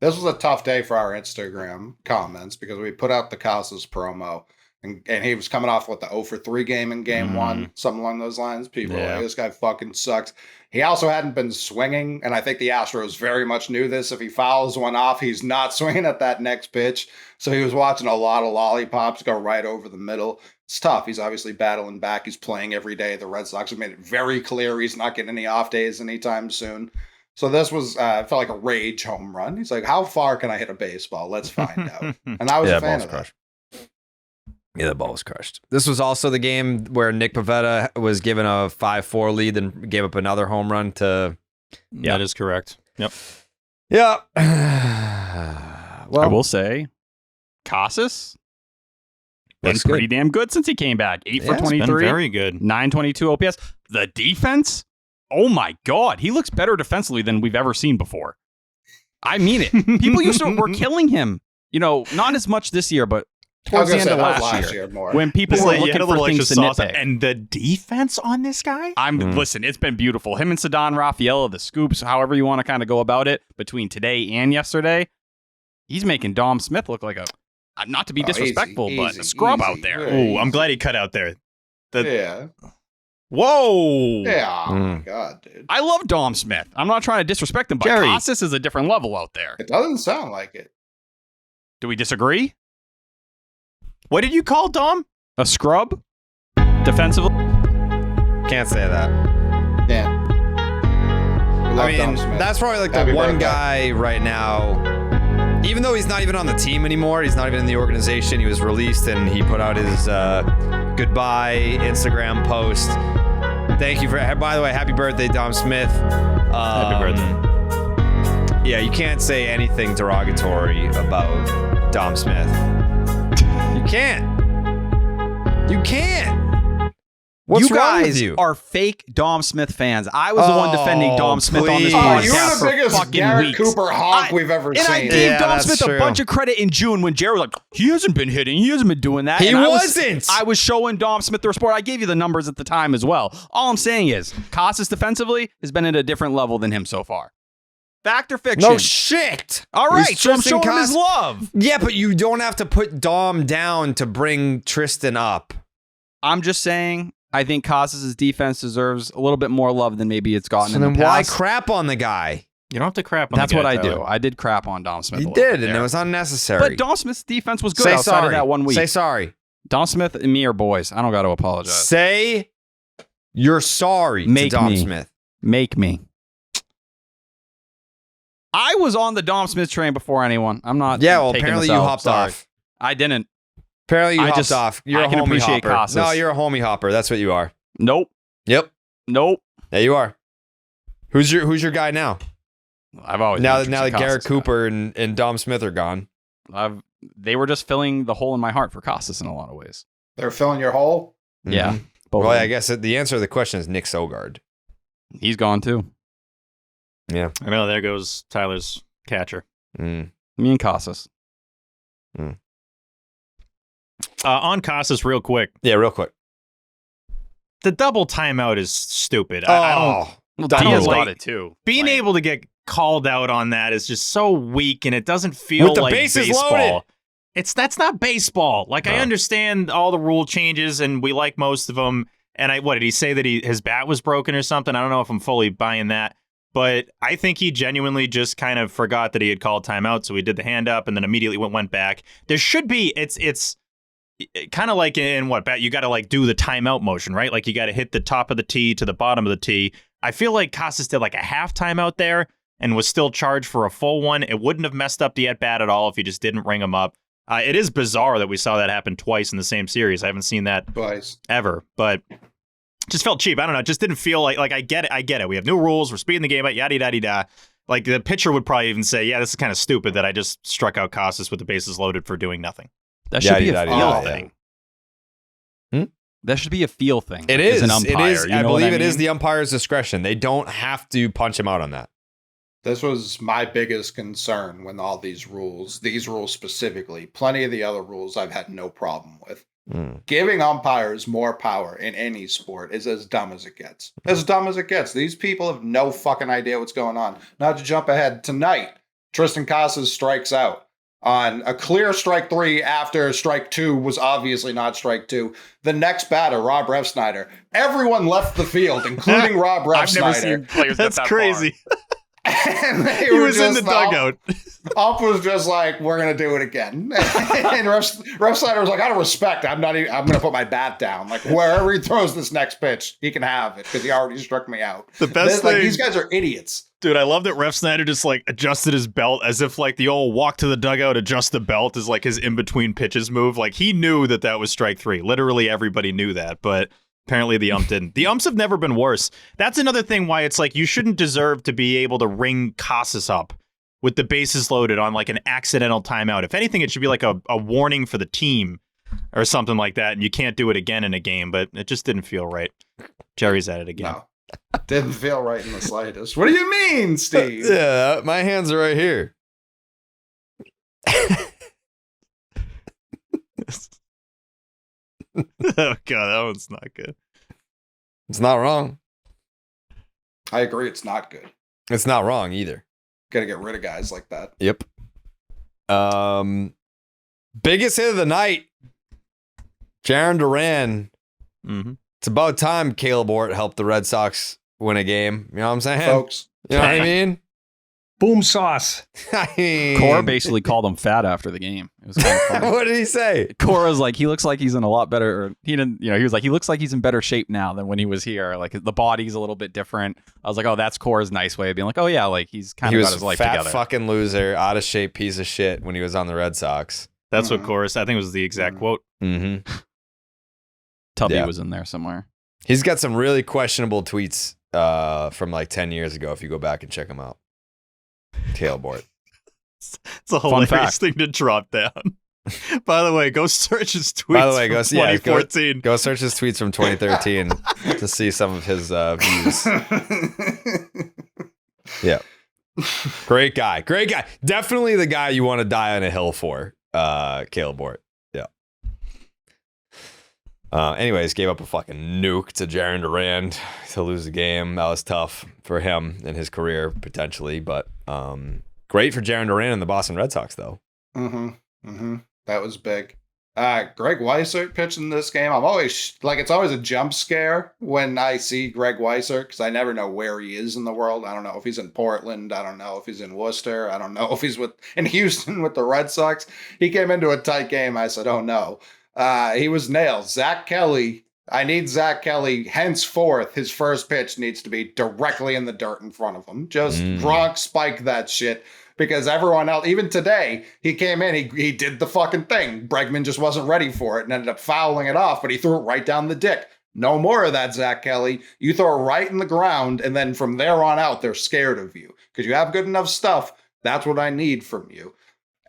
This was a tough day for our Instagram comments because we put out the Casas promo and he was coming off with the 0-for-3 game in game 1, something along those lines. People were like, this guy fucking sucks. He also hadn't been swinging, and I think the Astros very much knew this. If he fouls one off, he's not swinging at that next pitch. So he was watching a lot of lollipops go right over the middle. It's tough. He's obviously battling back. He's playing every day. The Red Sox have made it very clear he's not getting any off days anytime soon. So this was felt like a rage home run. He's like, how far can I hit a baseball? Let's find out. And I was a fan of that. Yeah, the ball was crushed. This was also the game where Nick Pivetta was given a 5-4 lead and gave up another home run to... Yeah, that is correct. Yep. Yeah. Well, I will say, Casas been Looks pretty good. damn good since he came back. 8 for It's been 23. very good. 922 OPS. The defense? Oh my God. He looks better defensively than we've ever seen before. I mean it. People were killing him. Not as much this year, but towards the end of last year more. when people This were you had looking a for little things to extra sauce. nitpick. And the defense on this guy? Listen, it's been beautiful. Him and Ceddanne Rafaela, the scoops, however you want to kind of go about it, between today and yesterday, he's making Dom Smith look like not to be disrespectful, but a scrub out there. Oh, I'm glad he cut out there. Yeah. Whoa. Yeah. Oh my God, dude. I love Dom Smith. I'm not trying to disrespect him, but Jerry. Casas is a different level out there. It doesn't sound like it. Do we disagree? What did you call Dom? A scrub? Defensively? Can't say that. Yeah. I mean, that's probably like the Happy one birthday. guy right now, even though he's not even on the team anymore, he's not even in the organization, he was released and he put out his goodbye Instagram post. Thank you by the way, happy birthday, Dom Smith. Happy birthday. Yeah, you can't say anything derogatory about Dom Smith. You can't. You can't. What's you wrong guys with you? are fake Dom Smith fans. I was the one defending Dom Smith on this please. podcast You're the for biggest fucking Garrett weeks. Cooper honk we've ever And seen. I gave Yeah, Dom that's Smith true. a bunch of credit in June when Jared was like, he hasn't been hitting. He hasn't been doing that. He And wasn't. I was showing Dom Smith the report. I gave you the numbers at the time as well. All I'm saying is, Casas defensively has been at a different level than him so far. Fact or fiction? No shit. All right, He's so I'm Tristan showing him his Cas- love. Yeah, but you don't have to put Dom down to bring Tristan up. I'm just saying, I think Casas' defense deserves a little bit more love than maybe it's gotten So in then the why past. crap on the guy? You don't have to crap on That's the guy, what I Tyler. do. I did crap on Dom Smith. He a little did, bit and there. it was unnecessary. But Dom Smith's defense was good Say outside sorry. of that 1 week. Say sorry. Dom Smith and me are boys. I don't got to apologize. Say You're sorry to Dom Smith. Make me. I was on the Dom Smith train before anyone. I'm not. Yeah, well, taking apparently this you out. hopped Sorry. off. I didn't. Apparently you hopped off. You're I a can homie appreciate hopper. Casas. No, you're a homie hopper. That's what you are. Nope. Yep. Nope. Yeah, you are. Who's your guy now? I've always now been that Casas Garrett guy. Cooper and Dom Smith are gone. They were just filling the hole in my heart for Casas in a lot of ways. They're filling your hole. Yeah. Mhm. Both Well, of I them. guess the answer to the question is Nick Sogard. He's gone too. Yeah. I know. There goes Tyler's catcher. Mm. Me and Casas. On Casas, real quick. Yeah, real quick. The double timeout is stupid. I don't. Well, I don't Diaz like- got it too. Being Like, able to get called out on that is just so weak, and it doesn't feel With the like bases baseball. loaded. That's not baseball. Like I No. understand all the rule changes, and we like most of them. And what did he say that his bat was broken or something? I don't know if I'm fully buying that, but I think he genuinely just kind of forgot that he had called timeout, so he did the hand up and then immediately went back. There should be it's kind of like in what bat you got to like do the timeout motion, right? Like you got to hit the top of the tee to the bottom of the tee. I feel like Casas did like a half timeout there and was still charged for a full one. It wouldn't have messed up the at bat at all if he just didn't ring him up. It is bizarre that we saw that happen twice in the same series. I haven't seen that Twice. ever, but just felt cheap. I don't know. It just didn't feel like I get it. We have new rules. We're speeding the game up. Yada yada yada. Like the pitcher would probably even say, "Yeah, this is kind of stupid that I just struck out Casas with the bases loaded for doing nothing." That should be a Yada, feel yada, thing. Hmm? That should be a feel thing. It like, is. as an umpire, It is. you I know believe what it is mean? the umpire's discretion. They don't have to punch him out on that. This was my biggest concern when all these rules specifically, plenty of the other rules I've had no problem with. Giving umpires more power in any sport is as dumb as it gets. As dumb as it gets. These people have no fucking idea what's going on. Not to jump ahead, tonight, Tristan Casas strikes out on a clear strike 3 after strike 2 was obviously not strike 2. The next batter, Rob Refsnyder. Everyone left the field, including Rob Refsnyder. I've never seen players get That's that crazy. And they He were was in just the dugout. Ump was just like, we're gonna do it again. And Ref Snyder was like, out of respect, I'm gonna put my bat down. Like wherever he throws this next pitch, he can have it because he already struck me out. The best Like thing- these guys are idiots. Dude, I love that Ref Snyder just like adjusted his belt as if like the old walk to the dugout, adjust the belt is like his in between pitches move. Like he knew that was strike 3. Literally everybody knew that, but apparently the ump didn't. The umps have never been worse. That's another thing why it's like you shouldn't deserve to be able to ring Casas up with the bases loaded on like an accidental timeout. If anything, it should be like a warning for the team or something like that, and you can't do it again in a game, but it just didn't feel right. Jerry's at it again. No. Didn't feel right in the slightest. What do you mean, Steve? Yeah, my hands are right here. Oh, God, that one's not good. It's not wrong. I agree, it's not good. It's not wrong either. Gotta get rid of guys like that. Yep. Biggest hit of the night. Jaron Duran. Mm-hmm. It's about time Caleb Ort helped the Red Sox win a game. You know what I'm saying? Folks. You know what I mean? Boom sauce. I mean, Cora basically called him fat after the game. It was kind of funny. what did he say? Cora's like, he looks like he's in a lot better. Or he didn't, he was like, he looks like he's in better shape now than when he was here. Like the body's a little bit different. I was like, oh, that's Cora's nice way of being like, oh yeah, like he's kind He of was got his life fat together. fucking loser, out of shape piece of shit when he was on the Red Sox. That's what Mhm. chorus, I think was the exact quote. Mm-hmm. Tubby Yeah. was in there somewhere. He's got some really questionable tweets from like 10 years ago if you go back and check them out. Caleb Ort. It's a Fun hilarious fact. thing to drop down. By the way, go search his tweets. By the way, from go 2014. Go search his tweets from 2013 to see some of his views. Yeah. Great guy. Great guy. Definitely the guy you want to die on a hill for, Caleb Ort. Yeah. Anyways, gave up a fucking nuke to Jaron Duran to lose the game. That was tough for him in his career, potentially. But great for Jaron Duran and the Boston Red Sox, though. That was big. Greg Weissert pitching this game. I'm always it's always a jump scare when I see Greg Weissert because I never know where he is in the world. I don't know if he's in Portland. I don't know if he's in Worcester. I don't know if he's in Houston with the Red Sox. He came into a tight game. I said, oh no. He was nailed. Zach Kelly I need Zach Kelly, henceforth, his first pitch needs to be directly in the dirt in front of him. Just Gronk spike that shit. Because everyone else, even today, he came in, he did the fucking thing. Bregman just wasn't ready for it and ended up fouling it off, but he threw it right down the dick. No more of that, Zach Kelly. You throw it right in the ground, and then from there on out, they're scared of you. Because you have good enough stuff. That's what I need from you.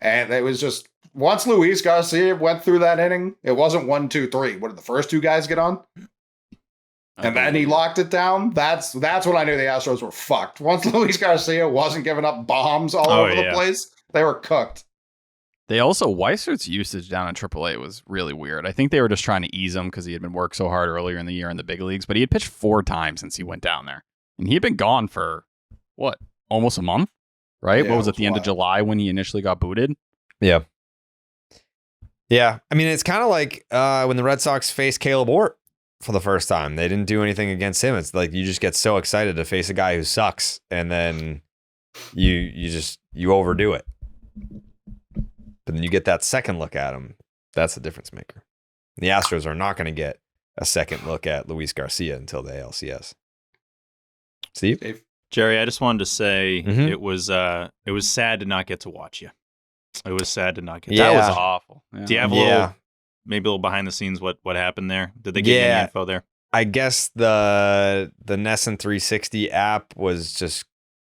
And it was just, once Luis Garcia went through that inning, it wasn't 1, 2, 3. What did the first two guys get on? And then he locked it down. That's when I knew the Astros were fucked. Once Luis Garcia wasn't giving up bombs all over the place, they were cooked. They also, Weisert's usage down in AAA was really weird. I think they were just trying to ease him because he had been worked so hard earlier in the year in the big leagues, but he had pitched 4 times since he went down there. And he had been gone for, what, almost a month? Right? Yeah, What was it, the end of July when he initially got booted? Yeah. Yeah. I mean, it's kind of like when the Red Sox faced Caleb Ort for the first time. They didn't do anything against him. It's like you just get so excited to face a guy who sucks, and then you overdo it. But then you get that second look at him. That's the difference maker. The Astros are not going to get a second look at Luis Garcia until the ALCS. Steve? Jerry, I just wanted to say it was sad to not get to watch you. It was sad to not get to That was awful. Yeah. Do you have maybe a little behind the scenes what happened there? Did they give you any info there? I guess the Nesson 360 app was just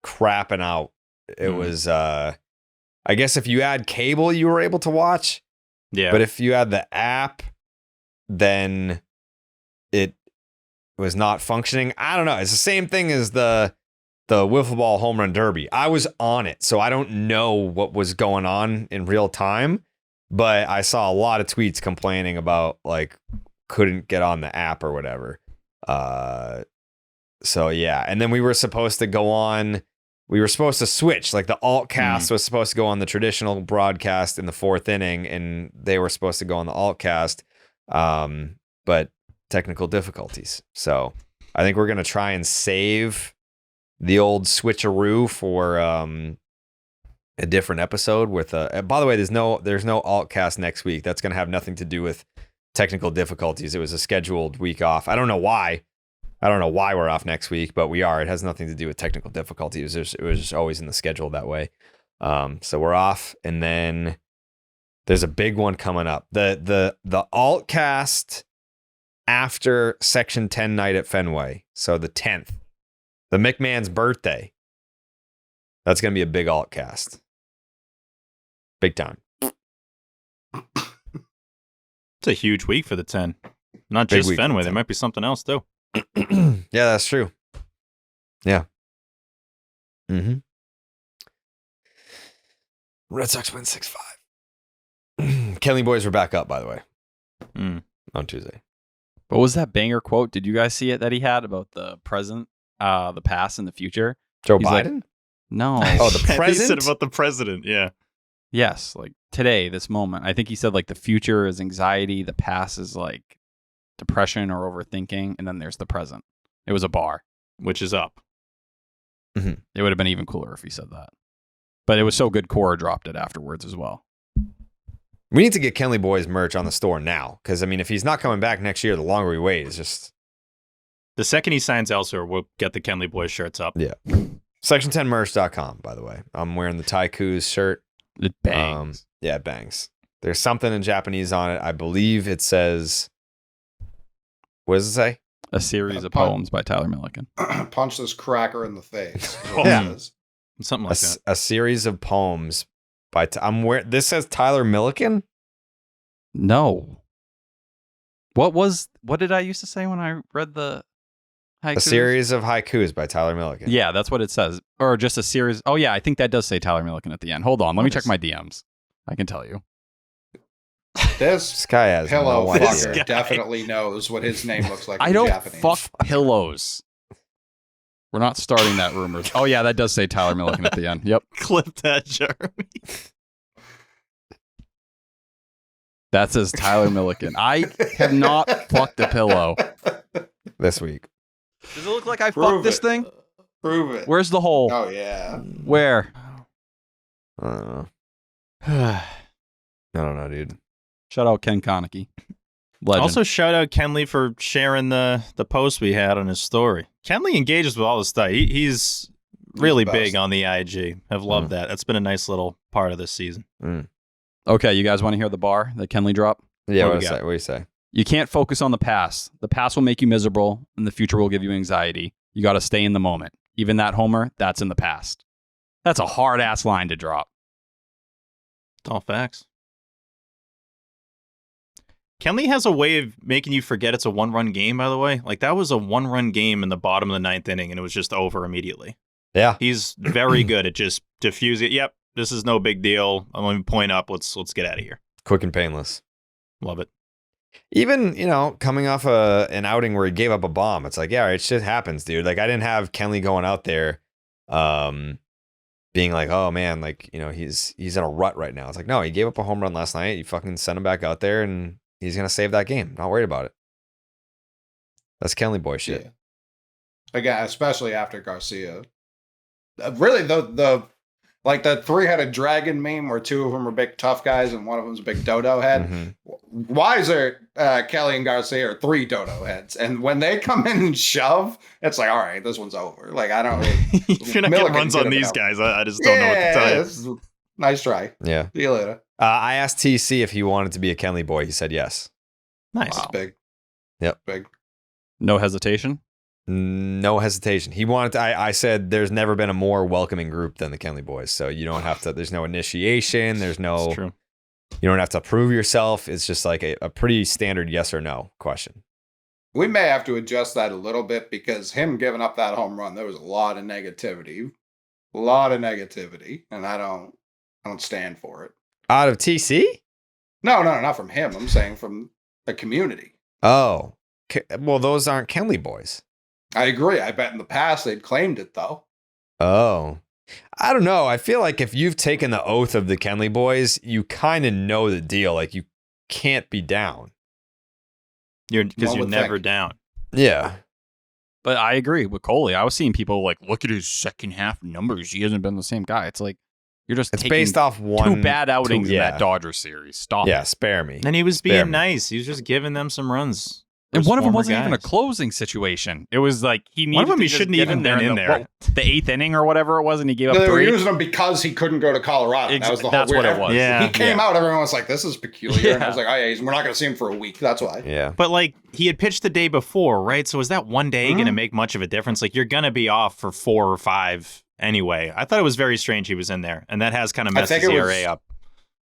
crapping out. It was I guess if you had cable you were able to watch. Yeah. But if you had the app, then it was not functioning. I don't know. It's the same thing as the wiffle ball home run derby. I was on it, so I don't know what was going on in real time, but I saw a lot of tweets complaining about like couldn't get on the app or whatever. So yeah, and then we were supposed to switch, like the alt cast was supposed to go on the traditional broadcast in the 4th inning, and they were supposed to go on the alt cast, but technical difficulties. So I think we're going to try and save the old switcheroo for a different episode with by the way, there's no alt cast next week. That's going to have nothing to do with technical difficulties. It was a scheduled week off. I don't know why we're off next week, but we are. It has nothing to do with technical difficulties. It was just always in the schedule that way. So we're off, and then there's a big one coming up. The alt cast after Section 10 night at Fenway. So the 10th, the McMahon's birthday. That's going to be a big alt cast. Big time. It's a huge week for the 10. Not just Fenway. There might be something else too. Yeah, that's true. Yeah. Red Sox win 6-5. Kenley Boys were back up, by the way, on Tuesday. What was that banger quote? Did you guys see it that he had about the present, the past, and the future? Joe Biden? Like, no. Oh, the present? He said about the president, yeah. Yes, like today, this moment. I think he said like the future is anxiety, the past is like depression or overthinking, and then there's the present. It was a bar. Which is up. It would have been even cooler if he said that. But it was so good, Cora dropped it afterwards as well. We need to get Kenley Boys merch on the store now, because, I mean, if he's not coming back next year, the longer we wait, it's just... The second he signs elsewhere, we'll get the Kenley Boys shirts up. Yeah. Section10merch.com, by the way. I'm wearing the Taikus shirt. It bangs. Yeah, it bangs. There's something in Japanese on it. I believe it says... What does it say? A series of poems by Tyler Milliken. Punch this cracker in the face. Yeah. Something like that. A series of poems by... This says Tyler Milliken? No. What did I used to say when I read the haikus? A series of haikus by Tyler Milliken. Yeah, that's what it says. Or just a series. Oh, yeah, I think that does say Tyler Milliken at the end. Hold on. Let me check my DMs. I can tell you. This guy has pillow no fucker definitely knows what his name looks like I in don't Japanese. fuck pillows. We're not starting that rumor. Oh, yeah, that does say Tyler Milliken at the end. Yep. Clip that, Jeremy. That says Tyler Milliken. I have not fucked a pillow this week. Does it look like I fucked this thing? Prove it. Where's the hole? Oh, yeah. Where? I don't know. I don't know, dude. Shout out Ken Konecki. Legend. Also, shout out Kenley for sharing the post we had on his story. Kenley engages with all this stuff. He's really big on the IG. I've loved that. That's been a nice little part of this season. Okay, you guys want to hear the bar that Kenley dropped? Yeah, what do you say? You can't focus on the past. The past will make you miserable, and the future will give you anxiety. You got to stay in the moment. Even that homer, that's in the past. That's a hard-ass line to drop. It's all facts. Kenley has a way of making you forget it's a one-run game, by the way. Like, that was a one-run game in the bottom of the ninth inning, and it was just over immediately. Yeah. He's very good at just diffusing it. Yep, this is no big deal. I'm going to point up. Let's get out of here. Quick and painless. Love it. Even, coming off an outing where he gave up a bomb, it's like, yeah, all right, shit happens, dude. Like, I didn't have Kenley going out there being like, oh, man, like, he's in a rut right now. It's like, no, he gave up a home run last night. You fucking send him back out there, and he's going to save that game. Not worried about it. That's Kenley boy shit. Yeah. Again, especially after García. Really, the three-headed dragon meme where two of them are big tough guys and one of them's a big dodo head. Mm-hmm. Why is there Kelly and García are three dodo heads? And when they come in and shove, it's like, all right, this one's over. Like, I don't if you're not getting runs on these guys, I just don't know what to tell you. Nice try. Yeah. See you later. I asked TC if he wanted to be a Kenley boy. He said yes. Nice. Wow. Big. Yep. Big. No hesitation? No hesitation. He wanted to, I said there's never been a more welcoming group than the Kenley boys. So you don't have to, there's no initiation. There's no, true. You don't have to prove yourself. It's just like a pretty standard yes or no question. We may have to adjust that a little bit because him giving up that home run, there was a lot of negativity. And I don't stand for it. Out of TC? No, not from him. I'm saying from the community. Oh, well, those aren't Kenley boys. I agree. I bet in the past they'd claimed it, though. Oh, I don't know. I feel like if you've taken the oath of the Kenley boys, you kind of know the deal. Like, you can't be down. Because you're never down. Yeah. But I agree with Coley. I was seeing people like, look at his second half numbers. He hasn't been the same guy. It's like, you're just taking based off two bad outings in that Dodgers series. Stop. Yeah, it. spare me. And he was being nice. He was just giving them some runs. And one of them wasn't even a closing situation. It was like he needed. One of them to he just shouldn't get even been in there. The eighth inning or whatever it was, and he gave up They were 3. using him because he couldn't go to Colorado. That was the whole That's weird. what it was. Yeah. He came out, everyone was like, this is peculiar. Yeah. And I was like, oh yeah, we're not going to see him for a week. That's why. Yeah. But like he had pitched the day before, right? So is that one day going to make much of a difference? Like you're going to be off for 4 or 5 anyway. I thought it was very strange he was in there, and that has kind of messed his ERA up.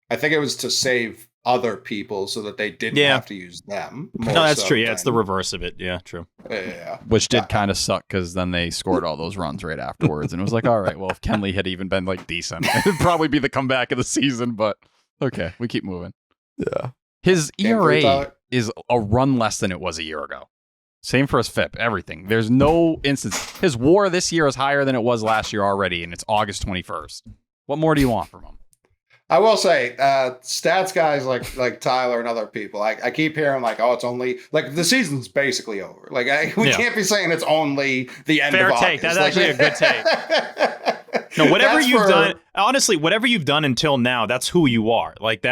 I think it was to save other people so that they didn't have to use them. No, that's true. Yeah, it's the reverse of it. Yeah, true. Yeah. Which did kind of suck because then they scored all those runs right afterwards. And it was like, all right, well, if Kenley had even been like decent, it'd probably be the comeback of the season. But okay, we keep moving. Yeah. His ERA is a run less than it was a year ago. Same for his FIP, everything. There's no instance. His WAR this year is higher than it was last year already, and it's August 21st. What more do you want from him? I will say, stats guys like Tyler and other people, I keep hearing like, oh, it's only like the season's basically over. Like we can't be saying it's only the end of August. Fair take. That's actually a good take. No, whatever you've done, honestly, whatever you've done until now, that's who you are. Like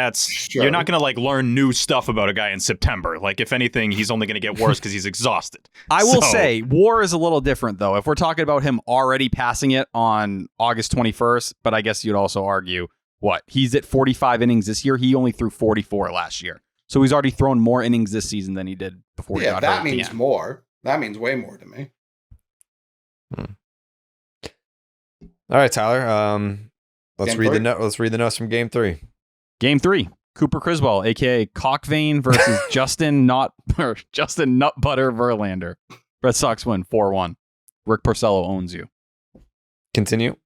you're not going to like learn new stuff about a guy in September. Like if anything, he's only going to get worse because he's exhausted. I will say WAR is a little different though. If we're talking about him already passing it on August 21st, but I guess you'd also argue, he's at 45 innings this year. He only threw 44 last year. So he's already thrown more innings this season than he did before he got hurt. Yeah, that means more. That means way more to me. All right, Tyler. Let's read the notes from Game 3. Game 3. Cooper Criswell, aka Cockvein versus Justin Nutbutter Verlander. Red Sox win 4-1. Rick Porcello owns you. Continue.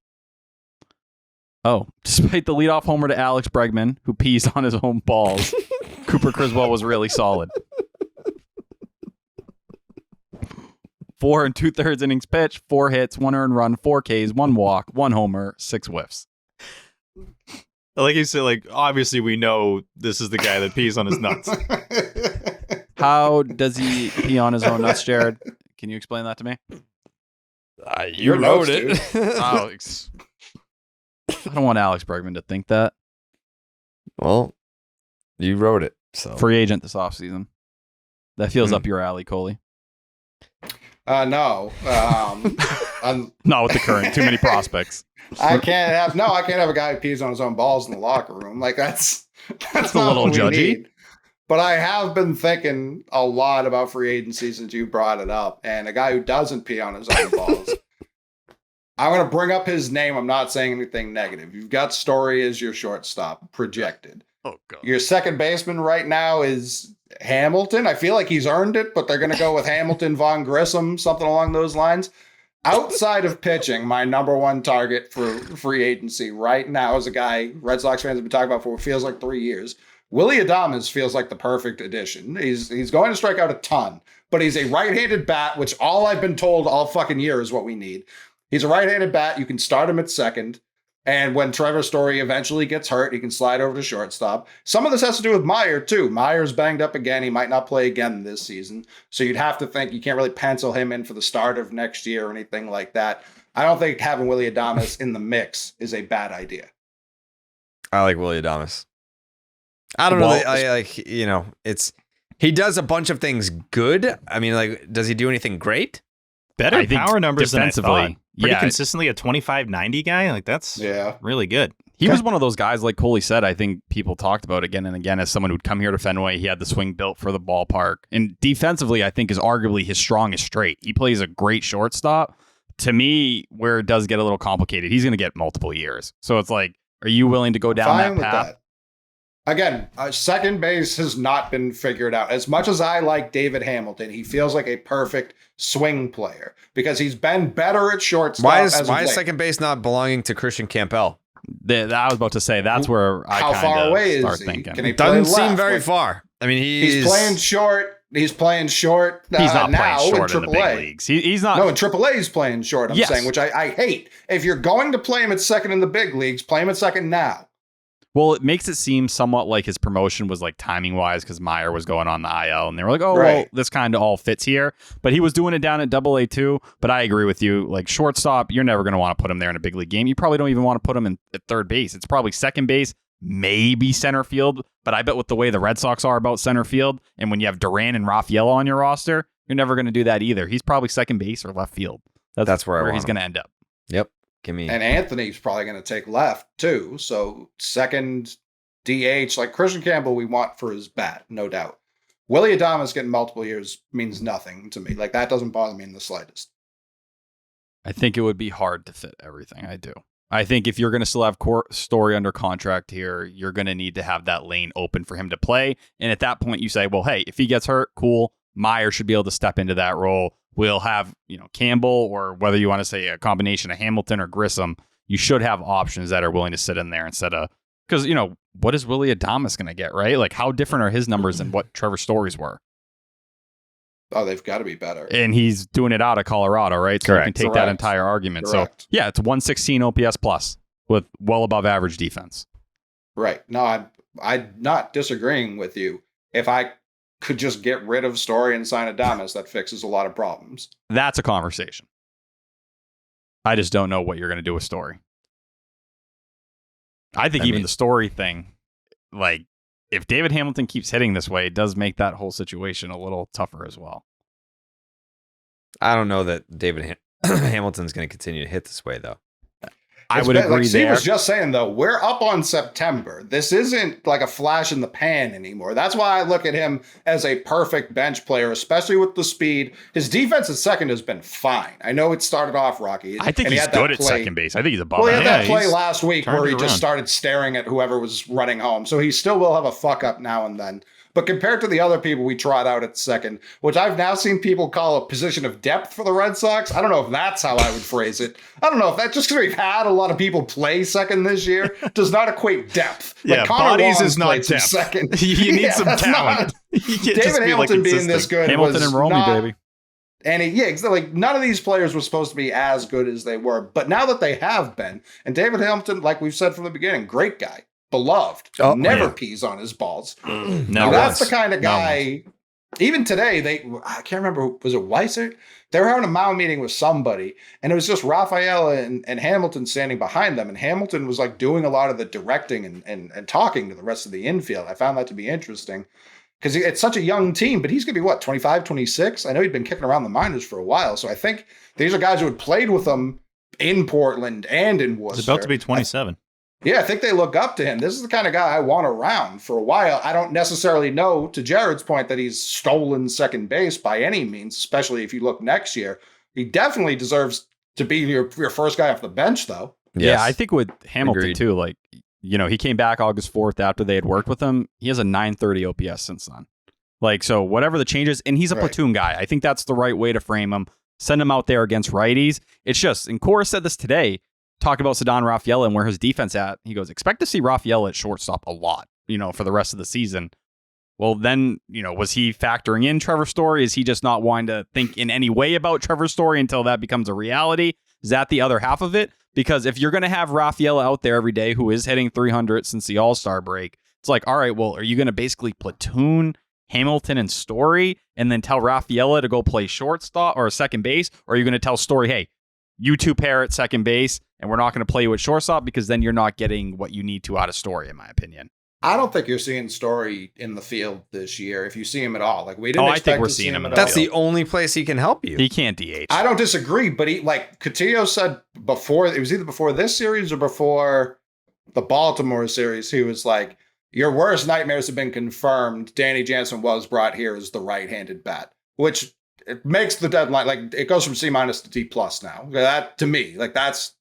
Oh, despite the leadoff homer to Alex Bregman, who pees on his own balls, Cooper Criswell was really solid. 4 2/3 innings pitched, 4 hits, 1 earned run, 4 Ks, 1 walk, 1 homer, 6 whiffs. Like you said, like obviously we know this is the guy that pees on his nuts. How does he pee on his own nuts, Jared? Can you explain that to me? You wrote it. I don't want Alex Bregman to think that. Well, you wrote it. So free agent this offseason. That feels up your alley, Coley. No. Not with the current. Too many prospects. I can't have a guy who pees on his own balls in the locker room. Like that's a not little what we judgy. need. But I have been thinking a lot about free agency since you brought it up. And a guy who doesn't pee on his own balls. I'm going to bring up his name. I'm not saying anything negative. You've got Story as your shortstop projected. Oh, God. Your second baseman right now is Hamilton. I feel like he's earned it, but they're going to go with Hamilton, Von Grissom, something along those lines. Outside of pitching, my number one target for free agency right now is a guy Red Sox fans have been talking about for what feels like 3 years. Willy Adames feels like the perfect addition. He's going to strike out a ton, but he's a right-handed bat, which all I've been told all fucking year is what we need. He's a right-handed bat. You can start him at second. And when Trevor Story eventually gets hurt, he can slide over to shortstop. Some of this has to do with Meyer, too. Meyer's banged up again. He might not play again this season. So you'd have to think you can't really pencil him in for the start of next year or anything like that. I don't think having Willy Adames in the mix is a bad idea. I like Willy Adames. I don't know. I like, he does a bunch of things good. I mean, like, does he do anything great? Better power numbers defensively. Than I thought. Pretty consistently a 25-90 guy. Like, that's really good. He was one of those guys, like Coley said, I think people talked about again and again as someone who'd come here to Fenway. He had the swing built for the ballpark. And defensively, I think is arguably his strongest trait. He plays a great shortstop. To me, where it does get a little complicated, he's going to get multiple years. So it's like, are you willing to go down that path? That. Again, second base has not been figured out. As much as I like David Hamilton, he feels like a perfect swing player because he's been better at shortstop. Why is second base not belonging to Christian Campbell? I was about to say that's where I how far away is he? Thinking. Can he doesn't seem very far. I mean, he's playing short. He's playing short. He's not now playing short in the big leagues. He's not. No, in AAA he's playing short. I'm saying, which I hate. If you're going to play him at second in the big leagues, play him at second now. Well, it makes it seem somewhat like his promotion was like timing wise because Meyer was going on the IL and they were like, well, this kind of all fits here. But he was doing it down at AA too. But I agree with you. Like shortstop, you're never going to want to put him there in a big league game. You probably don't even want to put him at third base. It's probably second base, maybe center field. But I bet with the way the Red Sox are about center field and when you have Duran and Rafaela on your roster, you're never going to do that either. He's probably second base or left field. That's where he's going to end up. Yep. Give me. And Anthony's probably going to take left too. So second DH, like Christian Campbell, we want for his bat, no doubt. Willy Adames getting multiple years means nothing to me. Like that doesn't bother me in the slightest. I think it would be hard to fit everything. I do. I think if you're going to still have Story under contract here, you're going to need to have that lane open for him to play. And at that point, you say, well, hey, if he gets hurt, cool. Meyer should be able to step into that role. We'll have, Campbell, or whether you want to say a combination of Hamilton or Grissom, you should have options that are willing to sit in there instead of, because, what is Willy Adames going to get, right? Like, how different are his numbers than what Trevor Story's were? Oh, they've got to be better. And he's doing it out of Colorado, right? So you can take that entire argument. Correct. So, yeah, it's 116 OPS plus with well above average defense. Right. No, I'm not disagreeing with you. If I could just get rid of Story and sign Adames, that fixes a lot of problems. That's a conversation. I just don't know what you're going to do with Story. I think even the Story thing, like, if David Hamilton keeps hitting this way, it does make that whole situation a little tougher as well. I don't know that David Hamilton's going to continue to hit this way, though. I would agree. Like Steve was just saying, though, we're up on September. This isn't like a flash in the pan anymore. That's why I look at him as a perfect bench player, especially with the speed. His defense at second has been fine. I know it started off rocky. I think he's good at second base. I think he's above. Well, he had that play last week where he just started staring at whoever was running home. So he still will have a fuck up now and then. But compared to the other people we trot out at second, which I've now seen people call a position of depth for the Red Sox, I don't know if that's how I would phrase it. I don't know if that, just because we've had a lot of people play second this year, does not equate depth. Yeah, bodies is not depth. Second. You need some talent. David Hamilton being this good Hamilton and Romy, baby. And like none of these players were supposed to be as good as they were. But now that they have been, and David Hamilton, like we've said from the beginning, great guy. Beloved, never pees on his balls. No, that's the kind of guy. Even today, I can't remember, was it Weiser? They were having a mound meeting with somebody, and it was just Rafaela and Hamilton standing behind them, and Hamilton was like doing a lot of the directing and talking to the rest of the infield. I found that to be interesting. because it's such a young team, but he's going to be what, 25, 26? I know he'd been kicking around the minors for a while. So I think these are guys who had played with him in Portland and in Worcester. He's about to be 27. I think they look up to him. This is the kind of guy I want around for a while. I don't necessarily know, to Jared's point, that he's stolen second base by any means, especially if you look next year. He definitely deserves to be your first guy off the bench, though. Yes. Yeah, I think with Hamilton, Agreed. too, like, he came back August 4th after they had worked with him. He has a 930 OPS since then. Like, so whatever the changes, and he's a platoon guy. I think that's the right way to frame him. Send him out there against righties. It's just, and Cora said this today, talking about Ceddanne Rafaela and where his defense at. He goes, expect to see Rafaela at shortstop a lot, for the rest of the season. Well, then, was he factoring in Trevor Story? Is he just not wanting to think in any way about Trevor Story until that becomes a reality? Is that the other half of it? Because if you're going to have Rafaela out there every day, who is hitting 300 since the All-Star break, it's like, all right, well, are you going to basically platoon Hamilton and Story and then tell Rafaela to go play shortstop or second base? Or are you going to tell Story, hey, you two pair at second base and we're not going to play you at shortstop, because then you're not getting what you need to out of Story, in my opinion. I don't think you're seeing Story in the field this year, if you see him at all. Like, we didn't expect I think we're to seeing him in at the all. That's the only place he can help you. He can't DH. I don't disagree, but he, like Cotillo said before, it was either before this series or before the Baltimore series, he was like, your worst nightmares have been confirmed. Danny Jansen was brought here as the right-handed bat, which it makes the deadline, like, it goes from C- to D+ now. That, to me, like, that's,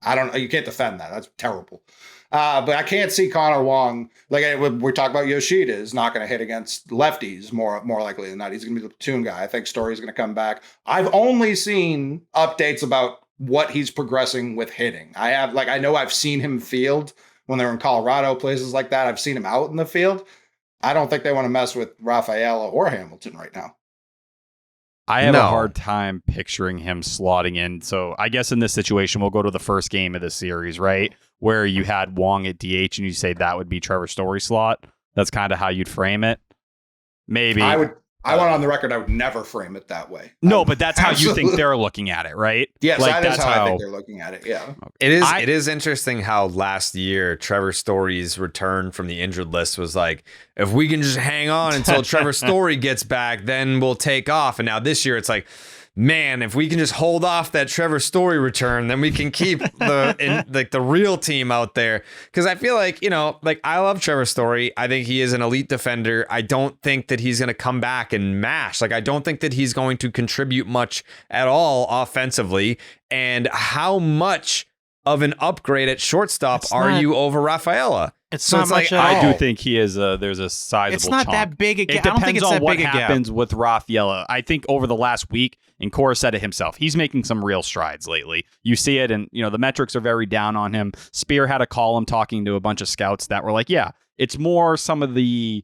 I don't know, you can't defend that. That's terrible. But I can't see Connor Wong, like we talk about Yoshida, is not going to hit against lefties more likely than not. He's going to be the platoon guy. I think Story's going to come back. I've only seen updates about what he's progressing with hitting. I know I've seen him field when they're in Colorado, places like that. I've seen him out in the field. I don't think they want to mess with Rafaela or Hamilton right now. I have a hard time picturing him slotting in. So I guess in this situation, we'll go to the first game of the series, right? Where you had Wong at DH and you say that would be Trevor Story slot. That's kind of how you'd frame it. Maybe. I went on the record, I would never frame it that way. No, but that's how you think they're looking at it, right? Yes, like, that's how I think they're looking at it, yeah. It is interesting how last year Trevor Story's return from the injured list was like, if we can just hang on until Trevor Story gets back, then we'll take off. And now this year it's like, man, if we can just hold off that Trevor Story return, then we can keep the real team out there. Because I feel like, I love Trevor Story. I think he is an elite defender. I don't think that he's going to come back and mash. Like, I don't think that he's going to contribute much at all offensively. And how much of an upgrade at shortstop you over Rafaela? It's not much at all. I do think he is. There's a sizable. It's not chunk. that big a gap. It depends I don't think it's on that what big a happens gap. with Rafaela. I think over the last week, and Cora said it himself, he's making some real strides lately. You see it, and the metrics are very down on him. Spear had a column talking to a bunch of scouts that were like, yeah, it's more some of the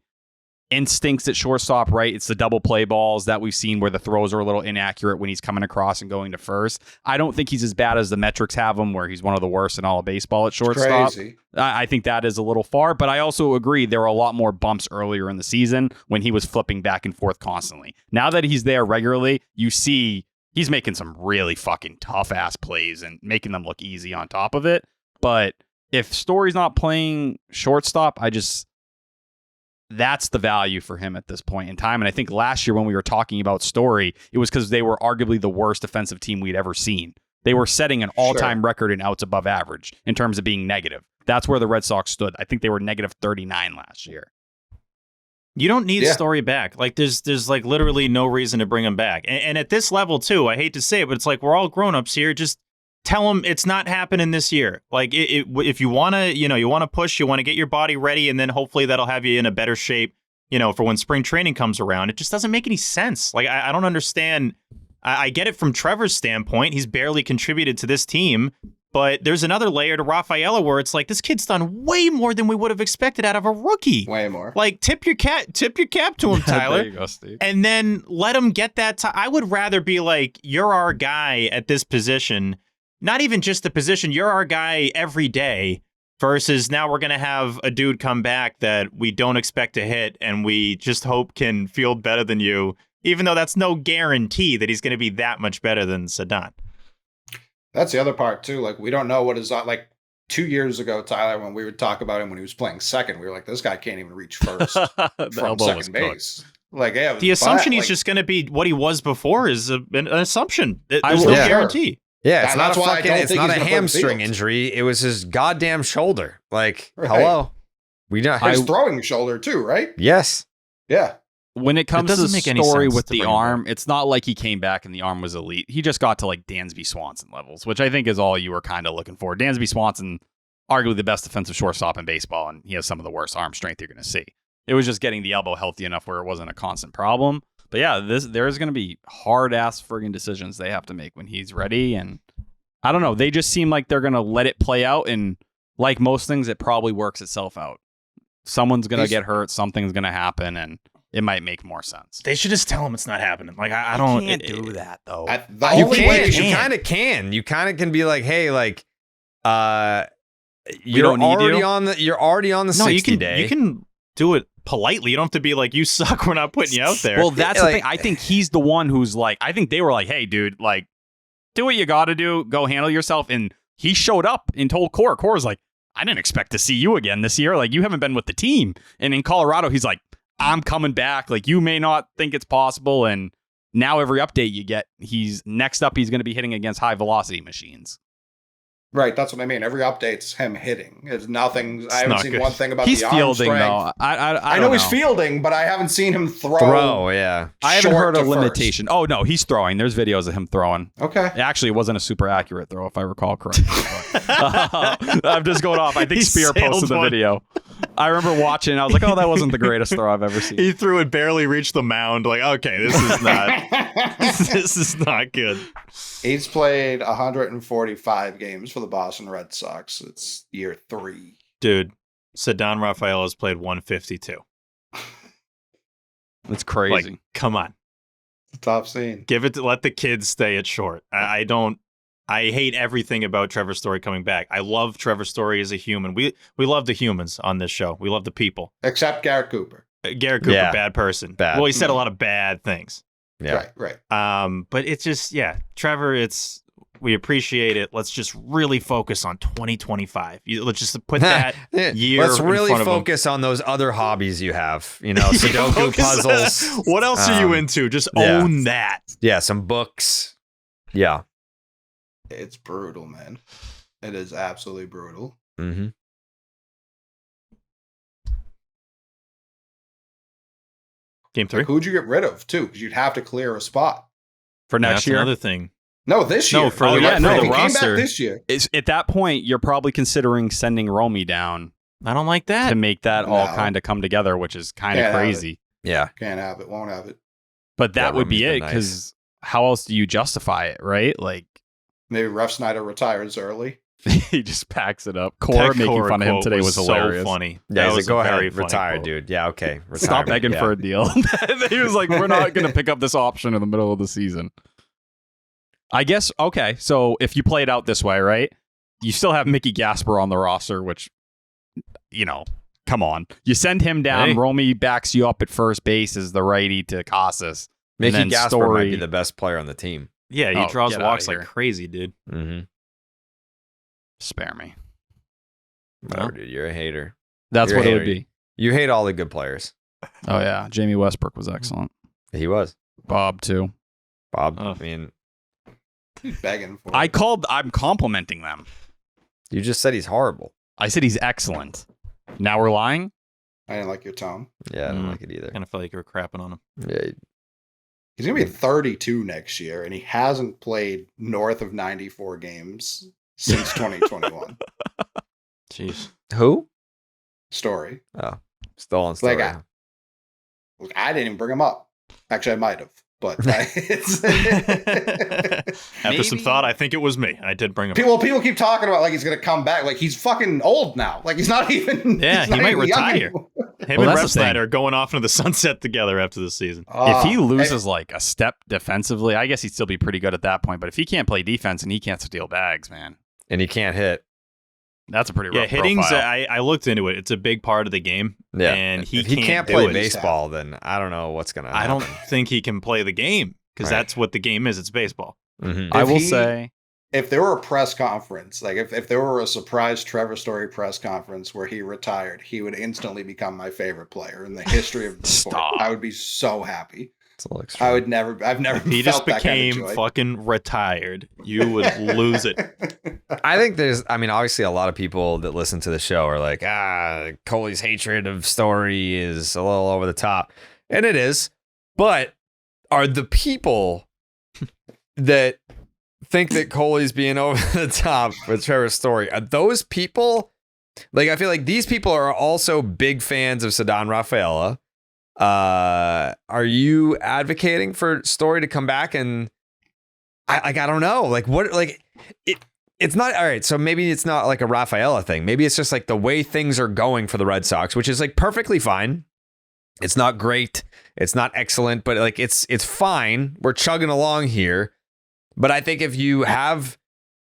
instincts at shortstop, right? It's the double play balls that we've seen where the throws are a little inaccurate when he's coming across and going to first. I don't think he's as bad as the metrics have him, where he's one of the worst in all of baseball at shortstop. Crazy. I think that is a little far, but I also agree there were a lot more bumps earlier in the season when he was flipping back and forth constantly. Now that he's there regularly, you see he's making some really fucking tough ass plays and making them look easy on top of it. But if Story's not playing shortstop, that's the value for him at this point in time. And I think last year when we were talking about Story, it was because they were arguably the worst defensive team we'd ever seen. They were setting an all-time record in outs above average in terms of being negative. That's where the Red Sox stood. I think they were negative 39 last year. You don't need Story back. Like, there's like literally no reason to bring him back. And at this level too, I hate to say it, but it's like, we're all grown-ups here. Just tell him it's not happening this year. Like, if you want to, you want to push, you want to get your body ready, and then hopefully that'll have you in a better shape, for when spring training comes around. It just doesn't make any sense. Like, I don't understand. I get it from Trevor's standpoint. He's barely contributed to this team, but there's another layer to Rafaela where it's like, this kid's done way more than we would have expected out of a rookie. Way more. Like, tip your cap to him, Tyler. There you go, Steve. And then let him get that time. I would rather be like, you're our guy at this position. Not even just the position, you're our guy every day, versus now we're going to have a dude come back that we don't expect to hit and we just hope can field better than you, even though that's no guarantee that he's going to be that much better than Ceddanne. That's the other part too. Like, we don't know what is like. 2 years ago, Tyler, when we would talk about him when he was playing second, we were like, this guy can't even reach first from second base. Like, yeah, the assumption he's just going to be what he was before is an assumption. There's no guarantee. Yeah, it's not a hamstring injury. It was his goddamn shoulder. Like, hello. We know his throwing shoulder too, right? Yes. Yeah. When it comes to the story with the arm, it's not like he came back and the arm was elite. He just got to like Dansby Swanson levels, which I think is all you were kind of looking for. Dansby Swanson, arguably the best defensive shortstop in baseball, and he has some of the worst arm strength you're going to see. It was just getting the elbow healthy enough where it wasn't a constant problem. But yeah, there's going to be hard-ass friggin' decisions they have to make when he's ready. And I don't know. They just seem like they're going to let it play out. And like most things, it probably works itself out. Someone's going to get hurt. Something's going to happen. And it might make more sense. They should just tell him it's not happening. Like, I don't... You can't do that, though. You kind of can. You kind of can be like, hey, like, you're already on the 60 day. You can do it politely. You don't have to be like, you suck, we're not putting you out there. Well, that's the thing. I think he's the one who's like, I think they were like, hey, dude, like, do what you got to do. Go handle yourself. And he showed up and told Core. Core's like, I didn't expect to see you again this year. Like, you haven't been with the team. And in Colorado, he's like, I'm coming back. Like, you may not think it's possible. And now every update you get, he's going to be hitting against high velocity machines. Right, that's what I mean. Every update's him hitting. It's nothing. I haven't seen good. One thing about he's the arm fielding strength. though. I know he's fielding, but I haven't seen him throw. Yeah, I haven't heard a limitation. Oh no, he's throwing. There's videos of him throwing. Okay. Actually, it wasn't a super accurate throw, if I recall correctly. I'm just going off. I think Spear posted the video. I remember watching. And I was like, oh, that wasn't the greatest throw I've ever seen. He threw it, barely reached the mound. Like, okay, this is not. This is not good. He's played 145 games for the Boston Red Sox. It's year 3. Dude, Ceddanne Rafaela has played 152. That's crazy. Like, come on. It's a tough scene. Let the kids stay at short. I hate everything about Trevor Story coming back. I love Trevor Story as a human. We love the humans on this show. We love the people. Except Garrett Cooper. Garrett Cooper, bad person. Bad. Well, he said a lot of bad things. Yeah. Right. But it's just, Trevor, we appreciate it. Let's just really focus on 2025. Let's just put that year. Let's really in front focus on those other hobbies you have. You know, Sudoku puzzles. What else are you into? Just own that. Yeah, some books. Yeah. It's brutal, man. It is absolutely brutal. Mm-hmm. Game 3. Like, who'd you get rid of too? Because you'd have to clear a spot for next year. Another thing. No, this year. No, for the roster. Came back this year. At that point, you're probably considering sending Romy down. I don't like that. To make that all kind of come together, which is kind of crazy. Yeah. Can't have it. Won't have it. But that would be it, because how else do you justify it, right? Like, maybe Ref Snyder retires early. He just packs it up. Core making fun of him today was hilarious. So funny. Yeah, that was go ahead, retire, quote. Dude. Yeah, okay. Retire. Stop begging for a deal. He was like, we're not going to pick up this option in the middle of the season. I guess, okay, so if you play it out this way, right, you still have Mickey Gasper on the roster, which, come on. You send him down, hey. Romy backs you up at first base as the righty to Casas. Mickey Gasper might be the best player on the team. Yeah, he draws walks like crazy, dude. Mm-hmm. Spare me. No, dude, you're a hater. That's what it would be. You hate all the good players. Oh, yeah. Jamie Westbrook was excellent. He was. Bob, too. I mean... He's begging for I'm complimenting them. You just said he's horrible. I said he's excellent. Now we're lying? I didn't like your tone. Yeah, I didn't like it either. Kind of felt like you were crapping on him. Yeah. He's going to be 32 next year, and he hasn't played north of 94 games since 2021. Jeez. Who? Story. Oh, still on Story. I didn't even bring him up. Actually, I might have. But after some thought, I think it was me. I did bring him. People keep talking about like he's going to come back. Like he's fucking old now. Like he's not even. Yeah, he might retire. Him and Ref Snyder are going off into the sunset together after this season. If he loses like a step defensively, I guess he'd still be pretty good at that point. But if he can't play defense and he can't steal bags, man, and he can't hit, that's a pretty rough hitting's. profile. I looked into it. It's a big part of the game. Yeah, and if he can't play baseball, then I don't know what's gonna happen. I don't think he can play the game because that's what the game is. It's baseball. Mm-hmm. I will say, if there were a press conference, like if there were a surprise Trevor Story press conference where he retired, he would instantly become my favorite player in the history of the sport. I would be so happy. I've never if he just became fucking retired, you would lose it. I think obviously a lot of people that listen to the show are like, Coley's hatred of Story is a little over the top. And it is. But are the people that think that Coley's being over the top with Trevor Story, are those people, like, I feel like these people are also big fans of Ceddanne Rafaela. Are you advocating for Story to come back? And I don't know, like, what, like, it's not all right. So maybe it's not like a Rafaela thing. Maybe it's just like the way things are going for the Red Sox, which is like perfectly fine. It's not great. It's not excellent, but like it's fine. We're chugging along here. But I think if you have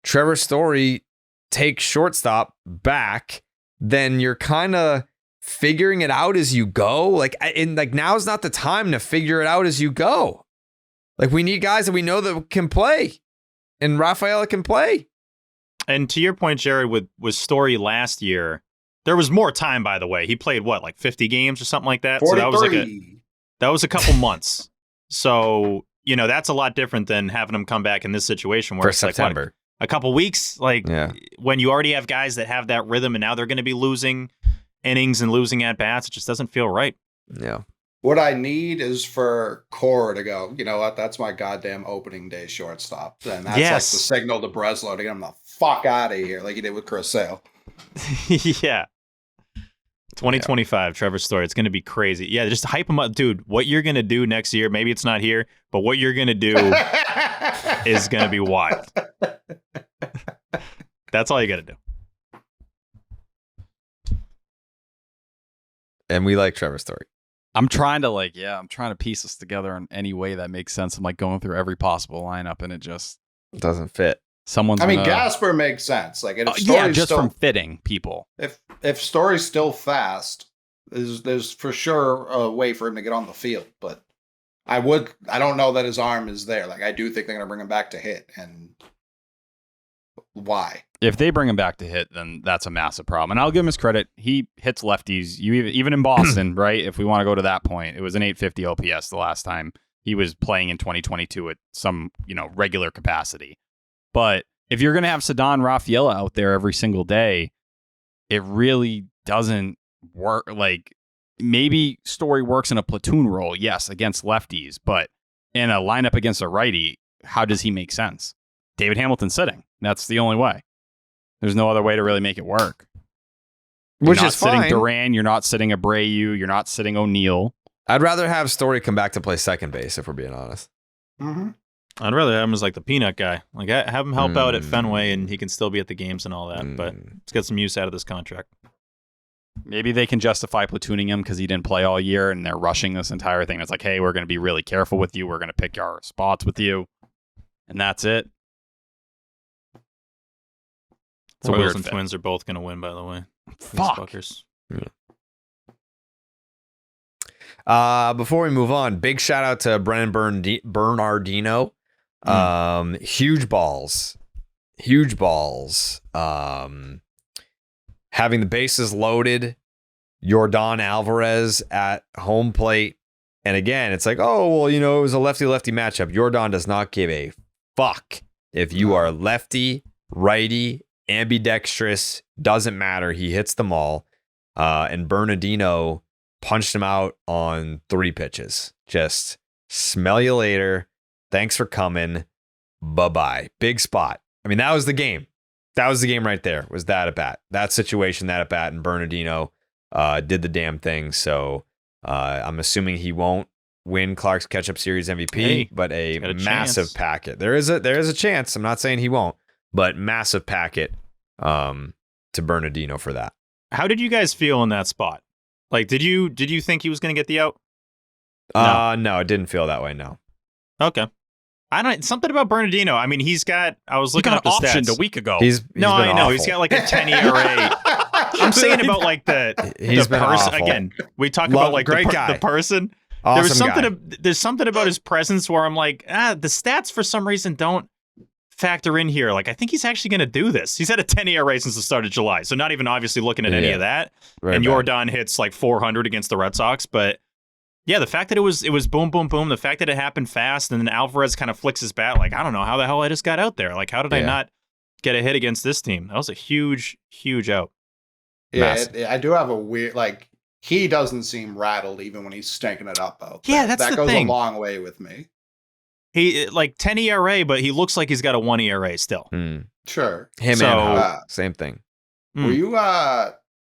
Trevor Story take shortstop back, then you're kind of figuring it out as you go. Like now's not the time to figure it out as you go. Like, we need guys that we know that can play, and Rafaela can play. And to your point, Jared, with Story last year, there was more time, by the way. He played what, like 50 games or something like that? 43. So that was a couple months. So, that's a lot different than having him come back in this situation where for it's September. like a couple weeks, when you already have guys that have that rhythm and now they're going to be losing innings and losing at bats. It just doesn't feel right. Yeah. What I need is for Cora to go, you know what, that's my goddamn opening day shortstop. And that's like the signal to Breslow to get him the fuck out of here, like he did with Chris Sale. Yeah. 2025, Trevor Story. It's going to be crazy. Yeah, just hype him up. Dude, what you're going to do next year, maybe it's not here, but what you're going to do is going to be wild. That's all you got to do. And we like Trevor Story. I'm trying to piece this together in any way that makes sense. I'm like going through every possible lineup, and it just doesn't fit. Gasper makes sense. Like, from fitting people. If Story's still fast, there's for sure a way for him to get on the field. But I don't know that his arm is there. Like, I do think they're gonna bring him back to hit, and why? If they bring him back to hit, then that's a massive problem. And I'll give him his credit. He hits lefties. Even in Boston, right? If we want to go to that point, it was an 850 OPS the last time he was playing in 2022 at some, regular capacity. But if you're going to have Ceddanne Rafaela out there every single day, it really doesn't work. Like, maybe Story works in a platoon role, yes, against lefties, but in a lineup against a righty, how does he make sense? David Hamilton's sitting. That's the only way. There's no other way to really make it work. Which you're not is fine. sitting Duran, you're not sitting Abreu, you're not sitting O'Neill. I'd rather have Story come back to play second base, if we're being honest. Mm-hmm. I'd rather have him as like the peanut guy. Like, have him help out at Fenway, and he can still be at the games and all that. But let's get some use out of this contract. Maybe they can justify platooning him because he didn't play all year, and they're rushing this entire thing. It's like, hey, we're going to be really careful with you. We're going to pick our spots with you, and that's it. Royals and Twins are both going to win, by the way. Fuck. Before we move on, big shout out to Brennan Bernardino. Huge balls. Having the bases loaded, Yordan Alvarez at home plate. And again, it's like, oh, well, it was a lefty-lefty matchup. Yordan does not give a fuck if you are lefty, righty, ambidextrous, doesn't matter. He hits them all. And Bernardino punched him out on 3 pitches. Just smell you later. Thanks for coming. Bye-bye. Big spot. I mean, that was the game. That was the game right there, was that at bat. That situation, that at bat, and Bernardino did the damn thing. So I'm assuming he won't win Clark's Ketchup Series MVP, but a massive chance. packet. There is a chance. I'm not saying he won't, but massive packet to Bernardino for that. How did you guys feel in that spot? Like, did you think he was going to get the out? No, it didn't feel that way. No. Okay. Something about Bernardino. I mean, I was looking up the optioned stats a week ago. He's I know. awful. He's got like a 10 ERA. I'm saying about like the been person. awful. Again, we talk about like great guy. the person. Awesome There's something about his presence where I'm like, the stats for some reason don't factor in here. Like, I think he's actually going to do this. He's had a 10 ERA since the start of July, so not even obviously looking at any of that. Right, and Jordan hits like 400 against the Red Sox, but yeah, the fact that it was boom, boom, boom, the fact that it happened fast, and then Alvarez kind of flicks his bat, like, I don't know how the hell I just got out there. Like, how did I not get a hit against this team? That was a huge, huge out. Yeah, I do have a weird, like, he doesn't seem rattled even when he's stinking it up out there. Yeah, that's that the goes thing. a long way with me. He, like, 10 ERA, but he looks like he's got a 1 ERA still. Sure. Him So- and Houck, same thing. Were you,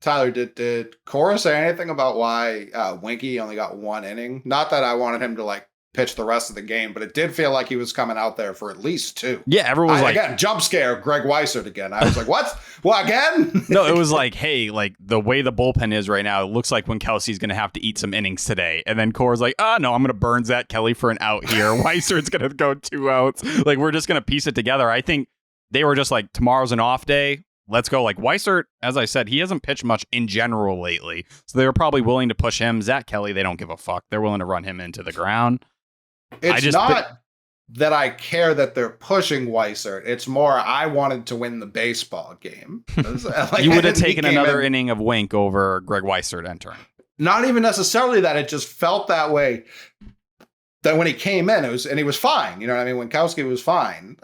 Tyler, did Cora say anything about why Winky only got 1 inning? Not that I wanted him to, like, pitch the rest of the game, but it did feel like he was coming out there for at least 2. Yeah, everyone was like, again, jump scare, Greg Weissert again. I was like, what? What, again? no, it was like, hey, like the way the bullpen is right now, it looks like when Kelsey's going to have to eat some innings today. And then Cora's like, no, I'm going to burn Zach Kelly for an out here. Weissert's going to go 2 outs. Like, we're just going to piece it together. I think they were just like, tomorrow's an off day. Let's go. Like, Weissert, as I said, he hasn't pitched much in general lately. So they were probably willing to push him. Zach Kelly, they don't give a fuck. They're willing to run him into the ground. It's not that I care that they're pushing Weissert. It's more I wanted to win the baseball game. Like, You would have taken another inning of Wink over Greg Weissert entering. Not even necessarily that. It just felt that way. That when he came in, he was fine. You know what I mean? When Kowski was fine.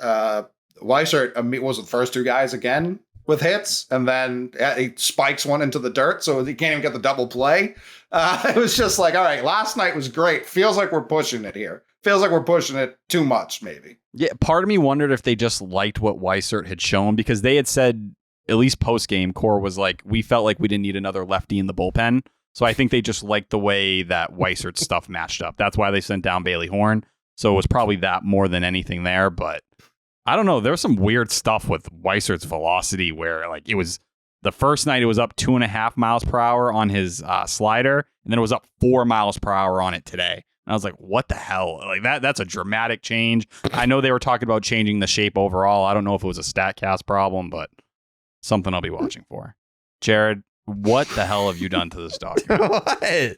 Weissert was the first 2 guys again with hits, and then he spikes one into the dirt, so he can't even get the double play. It was just like, all right, last night was great. Feels like we're pushing it here. Feels like we're pushing it too much, maybe. Yeah, part of me wondered if they just liked what Weissert had shown, because they had said, at least post-game, Core was like, we felt like we didn't need another lefty in the bullpen. So I think they just liked the way that Weissert's stuff matched up. That's why they sent down Bailey Horn. So it was probably that more than anything there. But I don't know. There was some weird stuff with Weissert's velocity where, like, it was the first night it was up 2.5 miles per hour on his slider, and then it was up 4 miles per hour on it today. And I was like, what the hell? Like, that's a dramatic change. I know they were talking about changing the shape overall. I don't know if it was a StatCast problem, but something I'll be watching for. Jared, what the hell have you done to this document? What?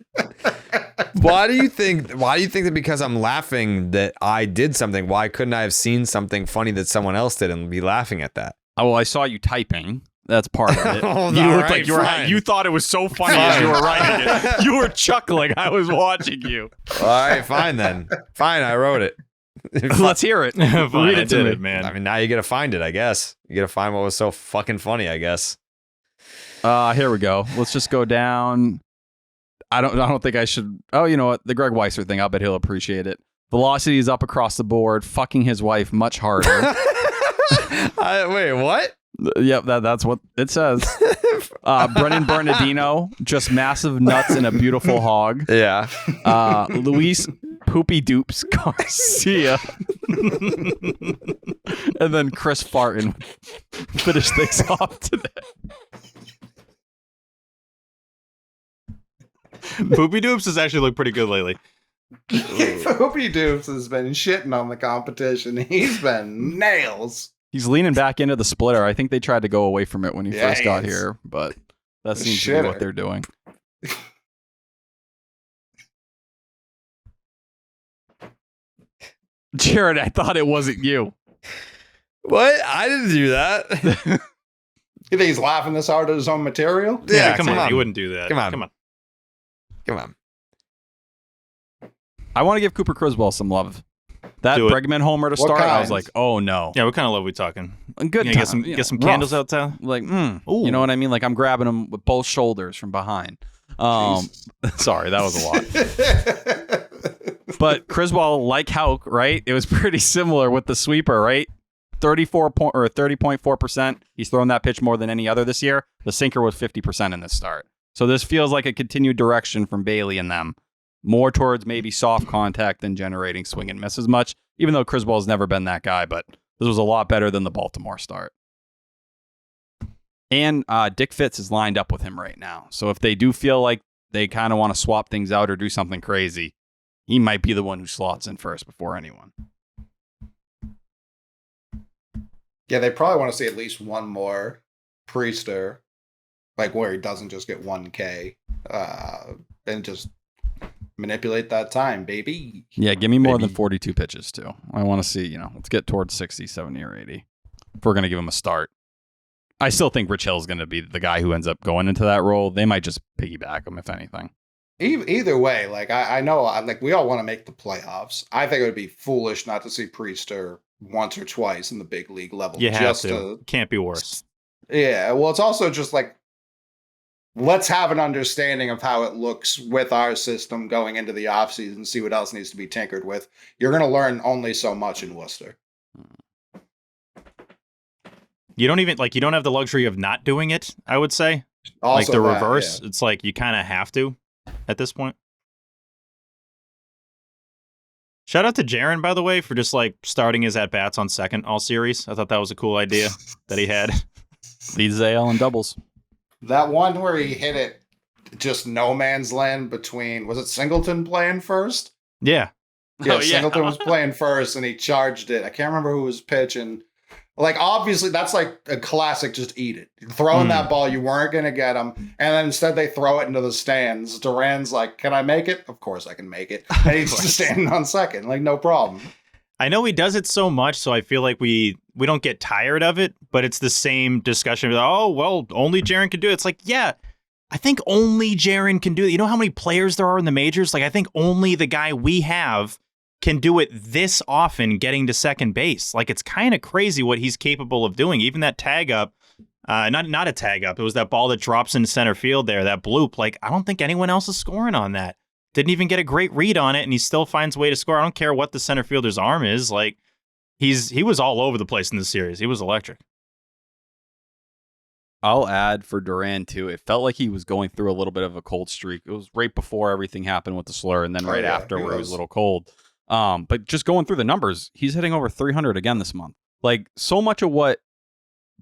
Why do you think that because I'm laughing that I did something? Why couldn't I have seen something funny that someone else did and be laughing at that? Oh, well, I saw you typing. That's part of it. Oh, You all looked right, like you were. fine. You thought it was so funny as you were writing it. You were chuckling. I was watching you. All right, fine then. Fine, I wrote it. Let's hear it. Fine, Read I it to did me. it, man. I mean, now you got to find it, I guess. You got to find what was so fucking funny, I guess. Here we go. Let's just go down. I don't think I should. Oh, you know what? The Greg Weissert thing. I bet he'll appreciate it. Velocity is up across the board. Fucking his wife much harder. Wait, what? Yep, that's what it says. Brennan Bernardino, just massive nuts and a beautiful hog. Yeah. Luis Poopy Dupes Garcia. And then Chris Farton finish things off today. Poopy Doops has actually looked pretty good lately. Poopy Doops has been shitting on the competition. He's been nails. He's leaning back into the splitter. I think they tried to go away from it when he Yeah, first got he is. here, but that seems to be Shitter. what they're doing. Jared, I thought it wasn't you. What? I didn't do that. You think he's laughing this hard at his own material? Yeah, come on. You wouldn't do that. Come on. Come on. Come on. I want to give Cooper Criswell some love. That Do it. Bregman homer to What start, I was kind? like, oh no. Yeah, what kind of love are we talking? Good Yeah, time. get some Rough. candles out, Tyler. Like, you know what I mean? Like, I'm grabbing him with both shoulders from behind. Sorry, that was a lot. But Criswell, like Houck, right? It was pretty similar with the sweeper, right? 30.4%. He's thrown that pitch more than any other this year. The sinker was 50% in this start. So this feels like a continued direction from Bailey and them. More towards maybe soft contact than generating swing and miss as much, even though Criswell's never been that guy, but this was a lot better than the Baltimore start. And Dick Fitz is lined up with him right now. So if they do feel like they kind of want to swap things out or do something crazy, he might be the one who slots in first before anyone. Yeah, they probably want to see at least one more Priester, like where he doesn't just get 1K and just manipulate that time, baby. Yeah, give me more than 42 pitches, too. I want to see, let's get towards 60, 70, or 80 if we're going to give him a start. I still think Rich Hill's going to be the guy who ends up going into that role. They might just piggyback him, if anything. Either way, like I know, like we all want to make the playoffs. I think it would be foolish not to see Priester once or twice in the big league level. You have to. Can't be worse. Yeah, well, it's also just like, let's have an understanding of how it looks with our system going into the offseason and see what else needs to be tinkered with. You're going to learn only so much in Worcester. You don't have the luxury of not doing it, I would say. Also like the that, reverse. yeah. It's like you kind of have to at this point. Shout out to Jaron, by the way, for just like starting his at-bats on second all series. I thought that was a cool idea that he had. Leads AL in doubles. That one where he hit it just no man's land between, was it Singleton playing first? Yeah. Yeah, Singleton was playing first and he charged it. I can't remember who was pitching. Like, obviously, that's like a classic, just eat it. Throwing that ball, you weren't going to get him. And then instead they throw it into the stands. Duran's like, can I make it? Of course I can make it. And he's just standing on second. Like, no problem. I know he does it so much, so I feel like we don't get tired of it, but it's the same discussion. Oh, well, only Jaron can do it. It's like, yeah, I think only Jaron can do it. You know how many players there are in the majors? Like, I think only the guy we have can do it this often, getting to second base. Like, it's kind of crazy what he's capable of doing. Even that tag up, not a tag up. It was that ball that drops into center field there, that bloop. Like, I don't think anyone else is scoring on that. Didn't even get a great read on it, and he still finds a way to score. I don't care what the center fielder's arm is. Like, he was all over the place in this series. He was electric. I'll add for Duran, too. It felt like he was going through a little bit of a cold streak. It was right before everything happened with the slur, and then after where he was a little cold. But just going through the numbers, he's hitting over 300 again this month. Like, so much of what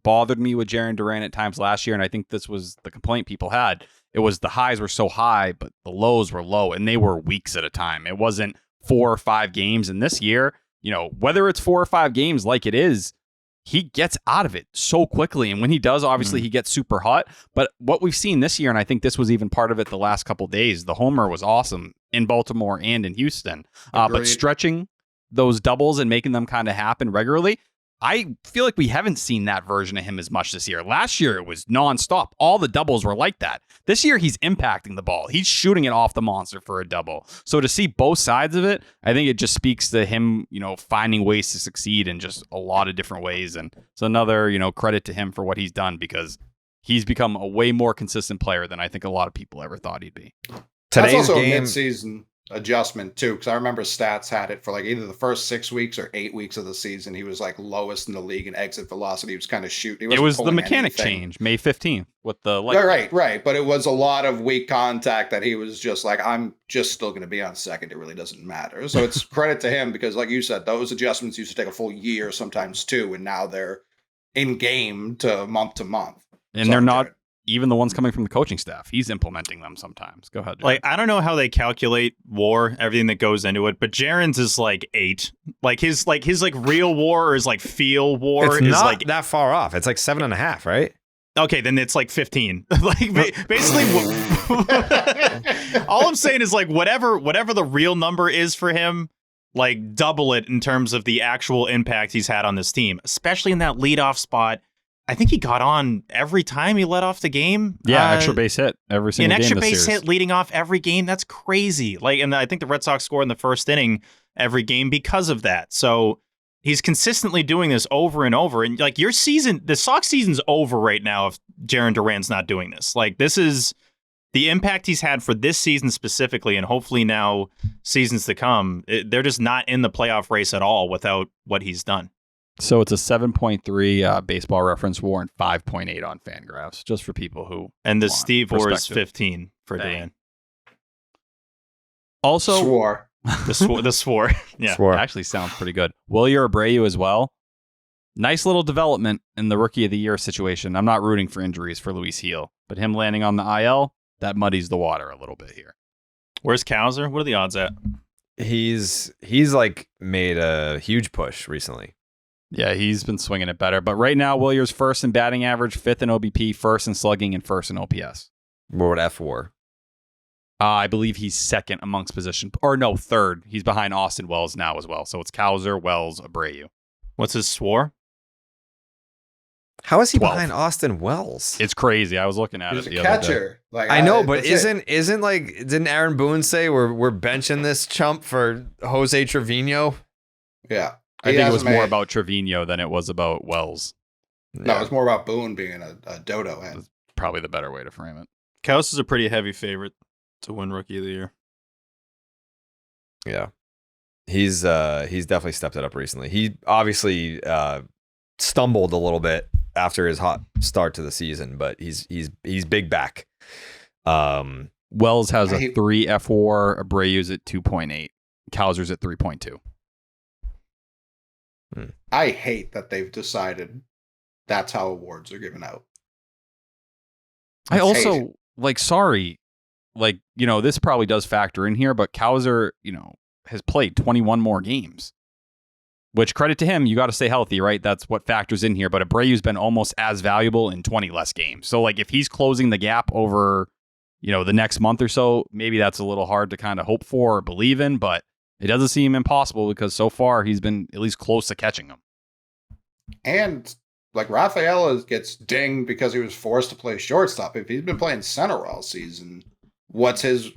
bothered me with Jarren Duran at times last year, and I think this was the complaint people had, it was the highs were so high, but the lows were low, and they were weeks at a time. It wasn't 4 or 5 games. And this year, whether it's 4 or 5 games like it is, he gets out of it so quickly. And when he does, obviously he gets super hot. But what we've seen this year, and I think this was even part of it the last couple of days, the homer was awesome in Baltimore and in Houston. But stretching those doubles and making them kind of happen regularly, I feel like we haven't seen that version of him as much this year. Last year, it was nonstop. All the doubles were like that. This year, he's impacting the ball. He's shooting it off the monster for a double. So to see both sides of it, I think it just speaks to him, finding ways to succeed in just a lot of different ways. And it's another, credit to him for what he's done, because he's become a way more consistent player than I think a lot of people ever thought he'd be. That's also a mid-season adjustment too, because I remember Stats had it for like either the first 6 weeks or 8 weeks of the season. He was like lowest in the league in exit velocity. He was kind of shooting. It was the mechanic change May 15th with the right. But it was a lot of weak contact that he was just like, I'm just still going to be on second. It really doesn't matter. So it's credit to him, because like you said, those adjustments used to take a full year, sometimes 2, and now they're in game to month, and they're not even the ones coming from the coaching staff. He's implementing them sometimes. Go ahead, Jared. Like, I don't know how they calculate WAR, everything that goes into it, but Jaren's is like 8. Like his real WAR or his like feel WAR it's is not like that far off. It's like 7.5, right? Okay, then it's like 15. Like basically, all I'm saying is like whatever the real number is for him, like double it in terms of the actual impact he's had on this team, especially in that leadoff spot. I think he got on every time he led off the game. Yeah, extra base hit every single game. An extra base hit leading off every game. That's crazy. Like, and I think the Red Sox scored in the first inning every game because of that. So he's consistently doing this over and over. And like the Sox season's over right now if Jarren Duran's not doing this. Like, this is the impact he's had for this season specifically, and hopefully now seasons to come. They're just not in the playoff race at all without what he's done. So it's a 7.3 baseball reference WAR and 5.8 on Fangraphs, just for people who and the Steve WAR is 15 for Duran. Also, swore. The swore. Yeah, swore. Actually sounds pretty good. Wilyer Abreu as well. Nice little development in the Rookie of the Year situation. I'm not rooting for injuries for Luis Heel, but him landing on the IL, that muddies the water a little bit here. Where's Kowser? What are the odds at? He's like made a huge push recently. Yeah, he's been swinging it better. But right now, Wilyer's first in batting average, 5th in OBP, first in slugging, and first in OPS. What would F4? I believe he's second amongst third. He's behind Austin Wells now as well. So it's Cowser, Wells, Abreu. What's his SWAR? How is he 12. behind Austin Wells? It's crazy. I was looking at He's it a the other day. catcher. Like I know, but that's isn't like, didn't Aaron Boone say we're benching this chump for Jose Trevino? Yeah. I think it was more about Trevino than it was about Wells. No, it's more about Boone being a dodo head. That's probably the better way to frame it. Casas is a pretty heavy favorite to win Rookie of the Year. Yeah. He's definitely stepped it up recently. He obviously stumbled a little bit after his hot start to the season, but he's big back. Wells has a 3 F4, Abreu's at 2.8, Cowser's at 3.2. I hate that they've decided that's how awards are given out. I hate also it. this probably does factor in here, but Cowser, has played 21 more games. Which, credit to him, you got to stay healthy, right? That's what factors in here. But Abreu's been almost as valuable in 20 less games. So, if he's closing the gap over, the next month or so, maybe that's a little hard to kind of hope for or believe in. But it doesn't seem impossible because so far he's been at least close to catching him. And Rafaela gets dinged because he was forced to play shortstop. If he's been playing center all season, what's his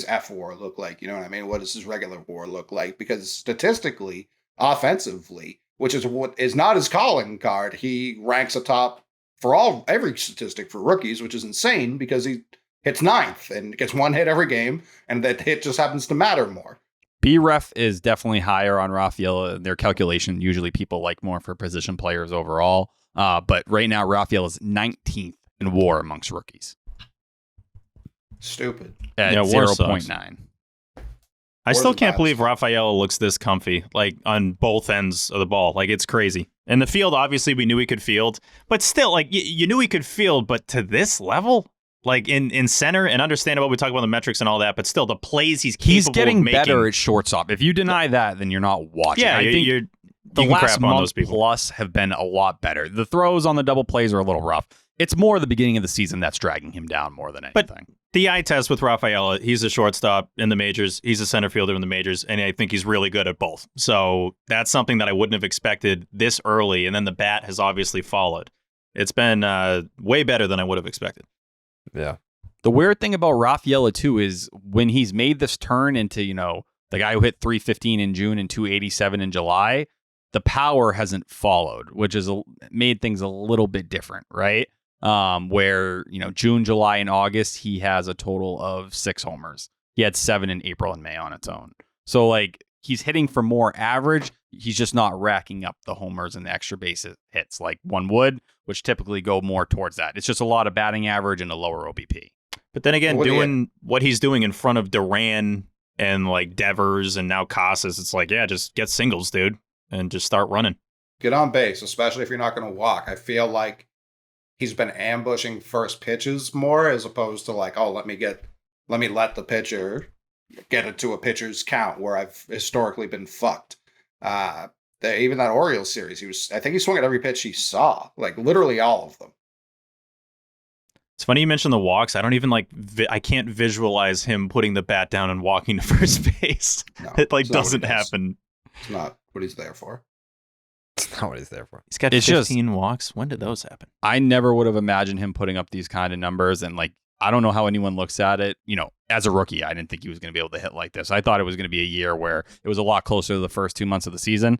F WAR look like? You know what I mean? What does his regular WAR look like? Because statistically, offensively, which is what is not his calling card, he ranks atop for every statistic for rookies, which is insane because he hits 9th and gets 1 hit every game, and that hit just happens to matter more. BREF is definitely higher on Rafaela. Their calculation, usually people like more for position players overall. But right now, Rafaela is 19th in WAR amongst rookies. Stupid. At WAR sucks. 0.9. I still can't believe Rafaela looks this comfy, on both ends of the ball. It's crazy. In the field, obviously, we knew he could field, but still, you knew he could field, but to this level, in center, and understandable, we talk about the metrics and all that, but still, the plays he's getting of making, better at shortstop. If you deny that, then you're not watching. Yeah, I think you the can last crap on month those people. plus have been a lot better. The throws on the double plays are a little rough. It's more the beginning of the season that's dragging him down more than anything. But the eye test with Rafaela, he's a shortstop in the majors. He's a center fielder in the majors, and I think he's really good at both. So that's something that I wouldn't have expected this early, and then the bat has obviously followed. It's been way better than I would have expected. Yeah. The weird thing about Rafaela, too, is when he's made this turn into, the guy who hit 315 in June and 287 in July, the power hasn't followed, which has made things a little bit different, right? Where, June, July, and August, he has a total of 6 homers. He had 7 in April and May on its own. So, he's hitting for more average. He's just not racking up the homers and the extra base hits like one would, which typically go more towards that. It's just a lot of batting average and a lower OBP. But then again, doing what he's doing in front of Duran and Devers and now Casas, it's just get singles, dude, and just start running. Get on base, especially if you're not going to walk. I feel like he's been ambushing first pitches more as opposed to let me let the pitcher get it to a pitcher's count where I've historically been fucked. Even that Orioles series, I think he swung at every pitch he saw, literally all of them. It's funny you mentioned the walks. I don't even I can't visualize him putting the bat down and walking to first base. No, it doesn't happen. It's not what he's there for. It's not what he's there for. He's got 15 walks. When did those happen? I never would have imagined him putting up these kind of numbers. And I don't know how anyone looks at it. As a rookie, I didn't think he was going to be able to hit like this. I thought it was going to be a year where it was a lot closer to the first 2 months of the season.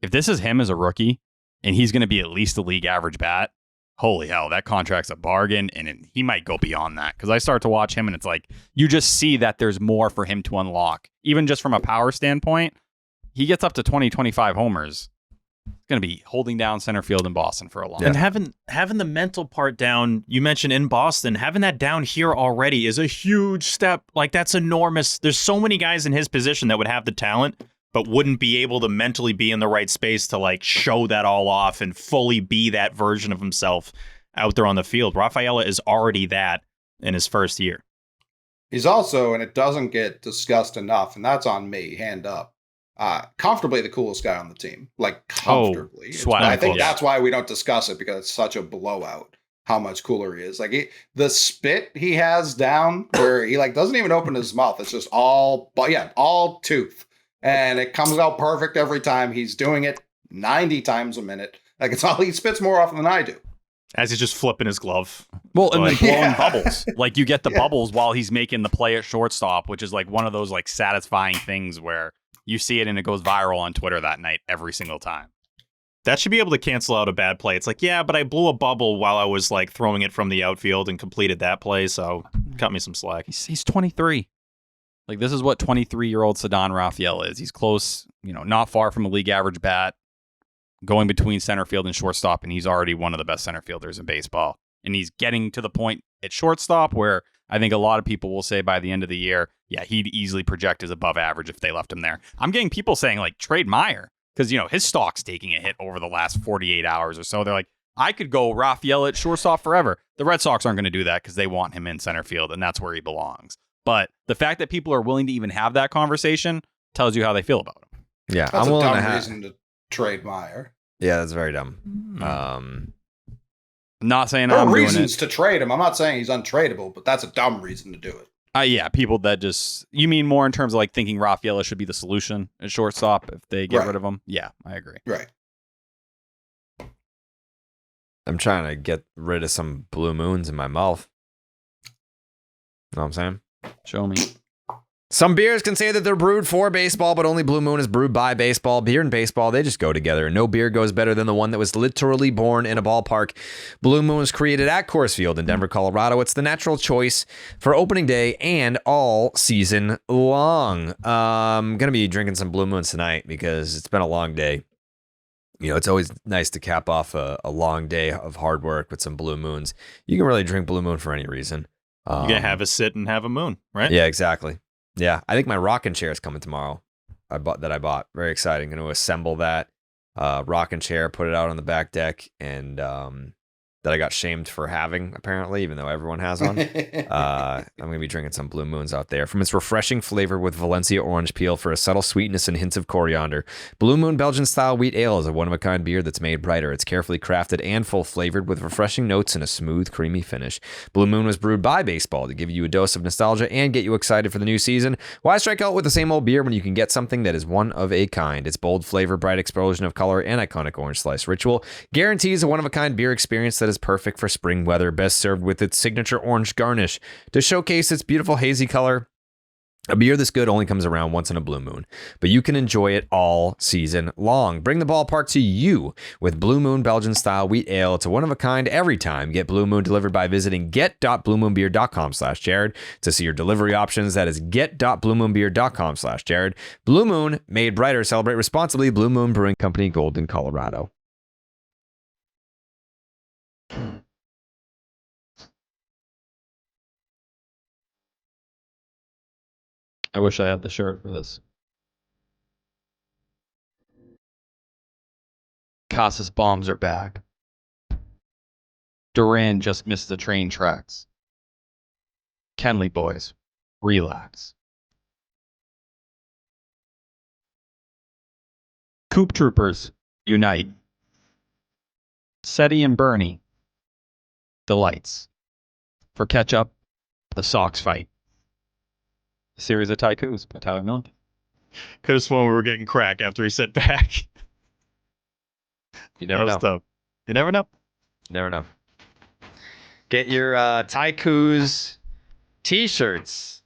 If this is him as a rookie and he's going to be at least a league average bat, holy hell, that contract's a bargain, and he might go beyond that. Because I start to watch him, and it's you just see that there's more for him to unlock. Even just from a power standpoint, he gets up to 20, 25 homers. He's going to be holding down center field in Boston for a long time. And having the mental part down, you mentioned in Boston, having that down here already is a huge step. That's enormous. There's so many guys in his position that would have the talent, but wouldn't be able to mentally be in the right space to show that all off and fully be that version of himself out there on the field. Rafaela is already that in his first year. He's also, and it doesn't get discussed enough, and that's on me, hand up, comfortably the coolest guy on the team. Comfortably. Swag. I think that's why we don't discuss it, because it's such a blowout. how much cooler he is. Like the spit he has down where he like doesn't even open his mouth. It's just all tooth. And it comes out perfect every time. He's doing it 90 times a minute. Like he spits more often than I do. As he's just flipping his glove. Well, and then blowing Yeah. bubbles. Like you get the bubbles while he's making the play at shortstop, which is like one of those like satisfying things where you see it and it goes viral on Twitter that night every single time. That should be able to cancel out a bad play. It's like, yeah, but I blew a bubble while I was like throwing it from the outfield and completed that play, so cut me some slack. He's 23. Like this is what 23-year-old Ceddanne Raphael is. He's close, not far from a league average bat, going between center field and shortstop, and he's already one of the best center fielders in baseball. And he's getting to the point at shortstop where I think a lot of people will say by the end of the year, yeah, he'd easily project as above average if they left him there. I'm getting people saying like trade Meyer because, his stock's taking a hit over the last 48 hours or so. They're like, I could go Rafaela at shortstop forever. The Red Sox aren't going to do that because they want him in center field, and that's where he belongs. But the fact that people are willing to even have that conversation tells you how they feel about him. Yeah, That's I'm a willing dumb to reason to trade Meyer. Yeah, that's very dumb. Not saying There I'm are doing reasons it. to trade him. I'm not saying he's untradeable, but that's a dumb reason to do it. Yeah, people that just... You mean more in terms of like thinking Rafaela should be the solution at shortstop if they get rid of him? Yeah, I agree. Right. I'm trying to get rid of some blue moons in my mouth. Know what I'm saying? Show me. Some beers can say that they're brewed for baseball, but only Blue Moon is brewed by baseball. Beer and baseball, they just go together. No beer goes better than the one that was literally born in a ballpark. Blue Moon was created at Coors Field in Denver, Colorado. It's the natural choice for opening day and all season long. I'm going to be drinking some Blue Moons tonight because it's been a long day. It's always nice to cap off a long day of hard work with some Blue Moons. You can really drink Blue Moon for any reason. You're going to have a sit and have a moon, right? Yeah, exactly. Yeah, I think my rocking chair is coming tomorrow. I bought. Very exciting. Going to assemble that rocking chair, put it out on the back deck, and that I got shamed for having, apparently, even though everyone has one. I'm going to be drinking some Blue Moons out there. From its refreshing flavor with Valencia orange peel for a subtle sweetness and hints of coriander, Blue Moon Belgian-style wheat ale is a one-of-a-kind beer that's made brighter. It's carefully crafted and full-flavored with refreshing notes and a smooth, creamy finish. Blue Moon was brewed by baseball to give you a dose of nostalgia and get you excited for the new season. Why strike out with the same old beer when you can get something that is one of a kind? Its bold flavor, bright explosion of color, and iconic orange slice ritual guarantees a one-of-a-kind beer experience that is perfect for spring weather, best served with its signature orange garnish to showcase its beautiful hazy color. A beer this good only comes around once in a blue moon, but you can enjoy it all season long. Bring the ballpark to you with Blue Moon Belgian style wheat ale. It's a one of a kind every time. Get Blue Moon delivered by visiting get.bluemoonbeer.com/Jared to see your delivery options. That is get.bluemoonbeer.com/Jared. Blue Moon, made brighter. Celebrate responsibly. Blue Moon Brewing Company, Golden, Colorado. I wish I had the shirt for this. Casas bombs are back. Duran just missed the train tracks. Kenley Boys, relax. Coop Troopers, unite. Seti and Bernie, the lights. For Ketchup, the Sox fight. A series of Taikus by Tyler Milliken. Could have sworn we were getting crack after he sat back. You never know. Tough. You never know. Never know. Get your Taikus t-shirts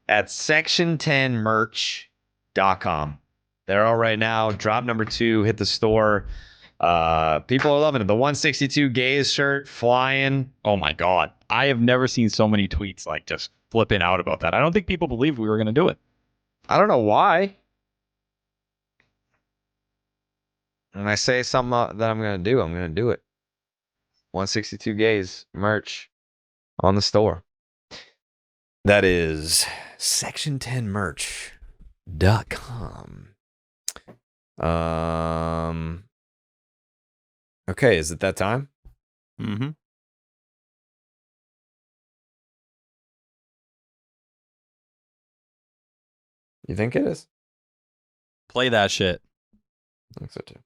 at section10merch.com. They're all right now. Drop number 2. Hit the store. People are loving it. The 162 Gaze shirt flying. Oh my God. I have never seen so many tweets like just flipping out about that. I don't think people believed we were going to do it. I don't know why. When I say something that I'm going to do, I'm going to do it. 162 Gaze merch on the store. That is section10merch.com. Okay, is it that time? Mm-hmm. You think it is? Play that shit. I think so too.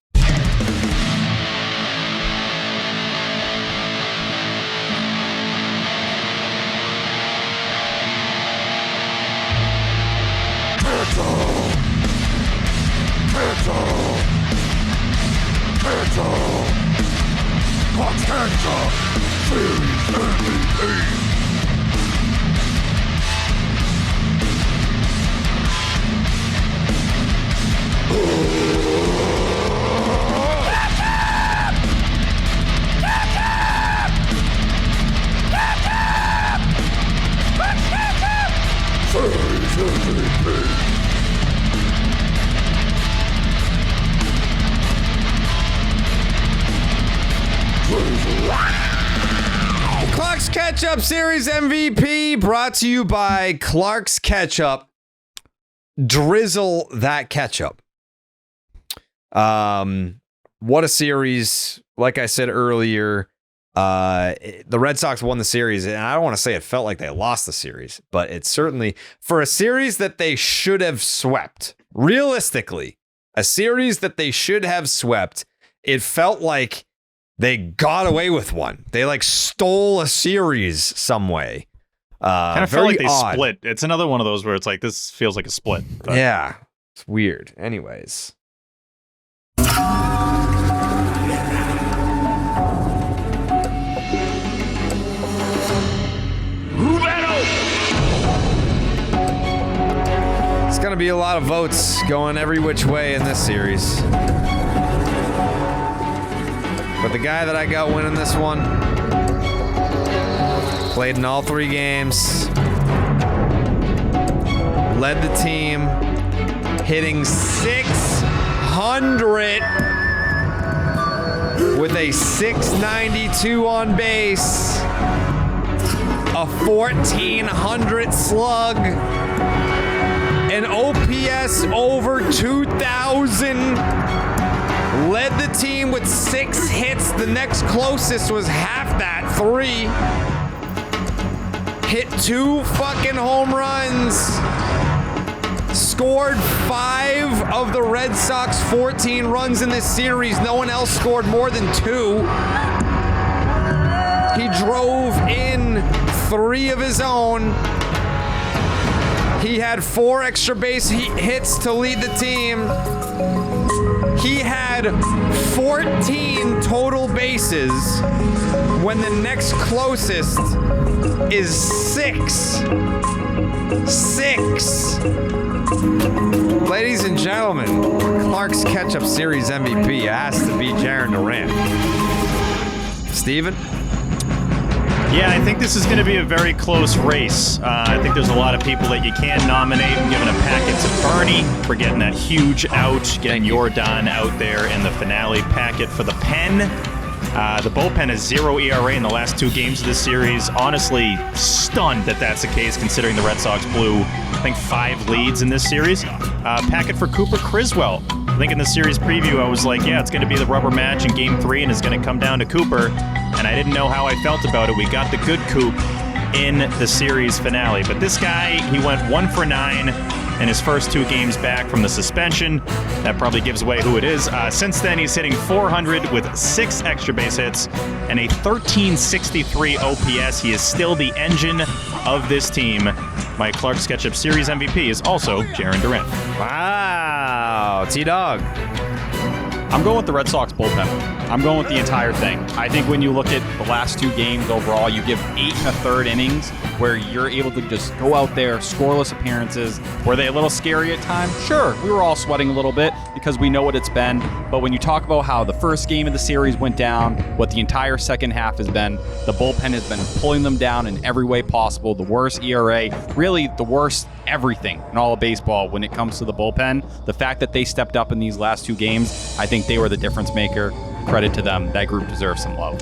Clark's Ketchup Series MVP brought to you by Clark's Ketchup. Drizzle that ketchup. What a series. Like I said earlier, the Red Sox won the series, and I don't want to say it felt like they lost the series, but it's certainly, for a series that they should have swept, realistically, a series that they should have swept, it felt like they got away with one. They like stole a series some way. Kind of felt like they split. It's another one of those where it's like, this feels like a split. But. Yeah, it's weird. Anyways. It's going to be a lot of votes going every which way in this series. But the guy that I got winning this one played in all 3 games, led the team, hitting .600 with a .692 on base, a 1,400 slug, an OPS over 2,000. Led the team with 6 hits. The next closest was half that, 3. Hit 2 fucking home runs. Scored 5 of the Red Sox 14 runs in this series. No one else scored more than 2. He drove in 3 of his own. He had 4 extra base hits to lead the team. He had 14 total bases when the next closest is 6. 6. Ladies and gentlemen, Clark's Ketchup Series MVP has to be Jarren Duran. Steven? Yeah, I think this is going to be a very close race. I think there's a lot of people that you can nominate. I'm giving a packet to Bernie for getting that huge out, getting Jordan out there in the finale packet for the pen. The bullpen has 0 ERA in the last 2 games of this series. Honestly, stunned that that's the case, considering the Red Sox blew, I think, 5 leads in this series. Packet for Cooper Criswell. I think in the series preview, I was like, yeah, it's going to be the rubber match in Game 3, and it's going to come down to Cooper. And I didn't know how I felt about it. We got the good Coop in the series finale. But this guy, he went 1 for 9 in his first 2 games back from the suspension. That probably gives away who it is. Since then, he's hitting .400 with 6 extra base hits and a 1,363 OPS. He is still the engine of this team. My Clark's Ketchup Series MVP is also Jarren Duran. Wow. T-Dog. I'm going with the Red Sox bullpen. I'm going with the entire thing. I think when you look at the last 2 games overall, you give 8 1/3 innings where you're able to just go out there, scoreless appearances. Were they a little scary at times? Sure, we were all sweating a little bit because we know what it's been. But when you talk about how the first game of the series went down, what the entire second half has been, the bullpen has been pulling them down in every way possible. The worst ERA, really the worst everything in all of baseball when it comes to the bullpen. The fact that they stepped up in these last 2 games, I think they were the difference maker. Credit to them. That group deserves some love.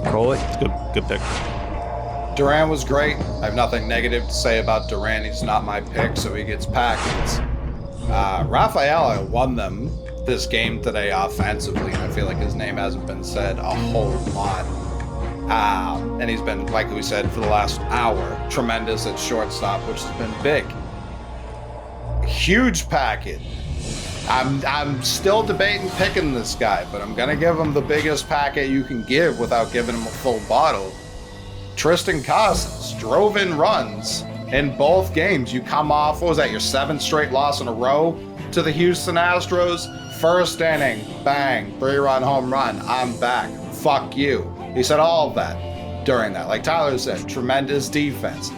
Coley? Good pick. Duran was great. I have nothing negative to say about Duran. He's not my pick, so he gets packets. Rafaela won them this game today offensively, and I feel like his name hasn't been said a whole lot. And he's been, like we said, for the last hour, tremendous at shortstop, which has been big. Huge packet. I'm still debating picking this guy, but I'm going to give him the biggest packet you can give without giving him a full bottle. Tristan Casas drove in runs in both games. You come off, what was that, your 7th straight loss in a row to the Houston Astros? First inning, bang, 3-run home run. I'm back. Fuck you. He said all of that during that. Like Tyler said, tremendous defense.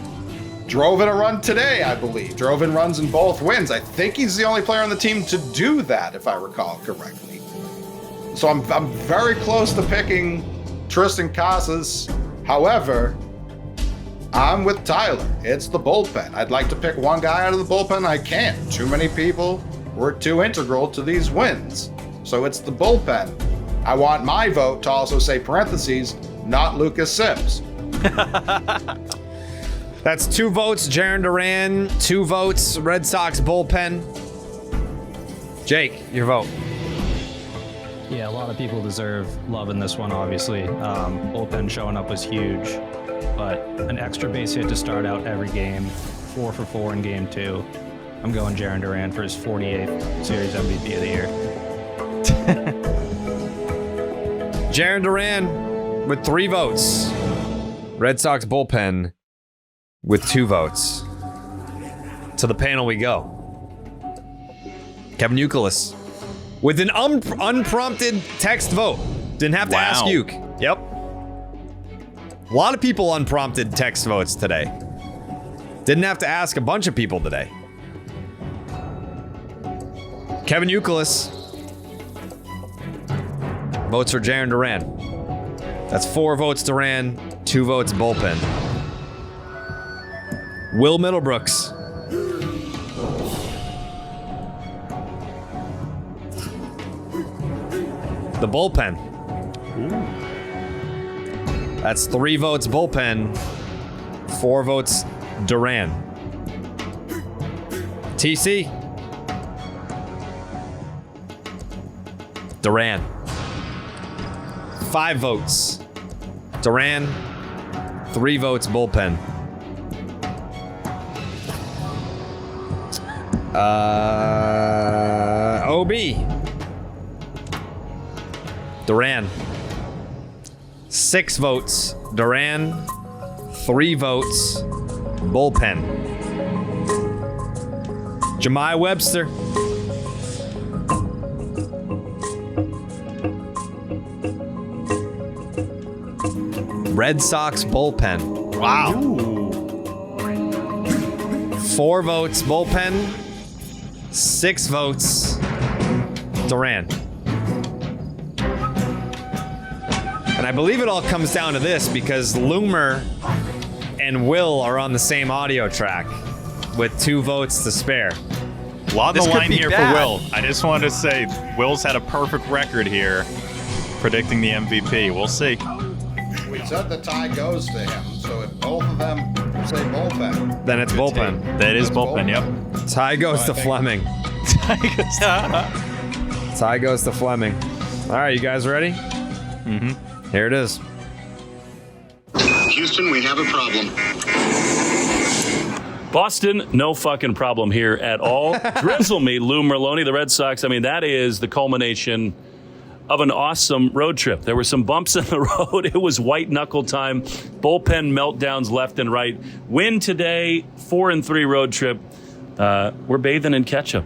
Drove in a run today, I believe. Drove in runs in both wins. I think he's the only player on the team to do that, if I recall correctly. So I'm very close to picking Tristan Casas. However, I'm with Tyler. It's the bullpen. I'd like to pick one guy out of the bullpen. I can't. Too many people were too integral to these wins. So it's the bullpen. I want my vote to also say parentheses, not Lucas Sims. That's 2 votes, Jarren Duran. 2 votes, Red Sox bullpen. Jake, your vote. Yeah, a lot of people deserve love in this one, obviously. Bullpen showing up was huge, but an extra base hit to start out every game, 4 for 4 in game 2. I'm going Jarren Duran for his 48th Series MVP of the year. Jarren Duran with 3 votes. Red Sox bullpen with 2 votes. To the panel we go. Kevin Youkilis with an unprompted text vote. Didn't have to ask Uke. Yep. A lot of people unprompted text votes today. Didn't have to ask a bunch of people today. Kevin Youkilis votes for Jarren Duran. That's 4 votes Duran, 2 votes bullpen. Will Middlebrooks. The bullpen. That's 3 votes bullpen, 4 votes Duran. TC. Duran. 5 votes. Duran. 3 votes bullpen. OB. Duran. 6 votes. Duran. 3 votes. Bullpen. Jemai Webster. Red Sox bullpen. Wow. 4 votes bullpen. 6 votes Duran. And I believe it all comes down to this because Loomer and Will are on the same audio track with 2 votes to spare. A lot on the line here for Will. I just wanted to say Will's had a perfect record here predicting the MVP. We'll see. We said the tie goes to him, so if both of them say bullpen, then it's bullpen. That is bullpen, yep. Tie goes to Fleming. Tie goes to Fleming. All right, you guys ready? Mm-hmm. Here it is. Houston, we have a problem. Boston, no fucking problem here at all. Drizzle me, Lou Merloni, the Red Sox. I mean, that is the culmination of an awesome road trip. There were some bumps in the road. It was white knuckle time. Bullpen meltdowns left and right. Win today, 4-3 road trip. We're bathing in ketchup.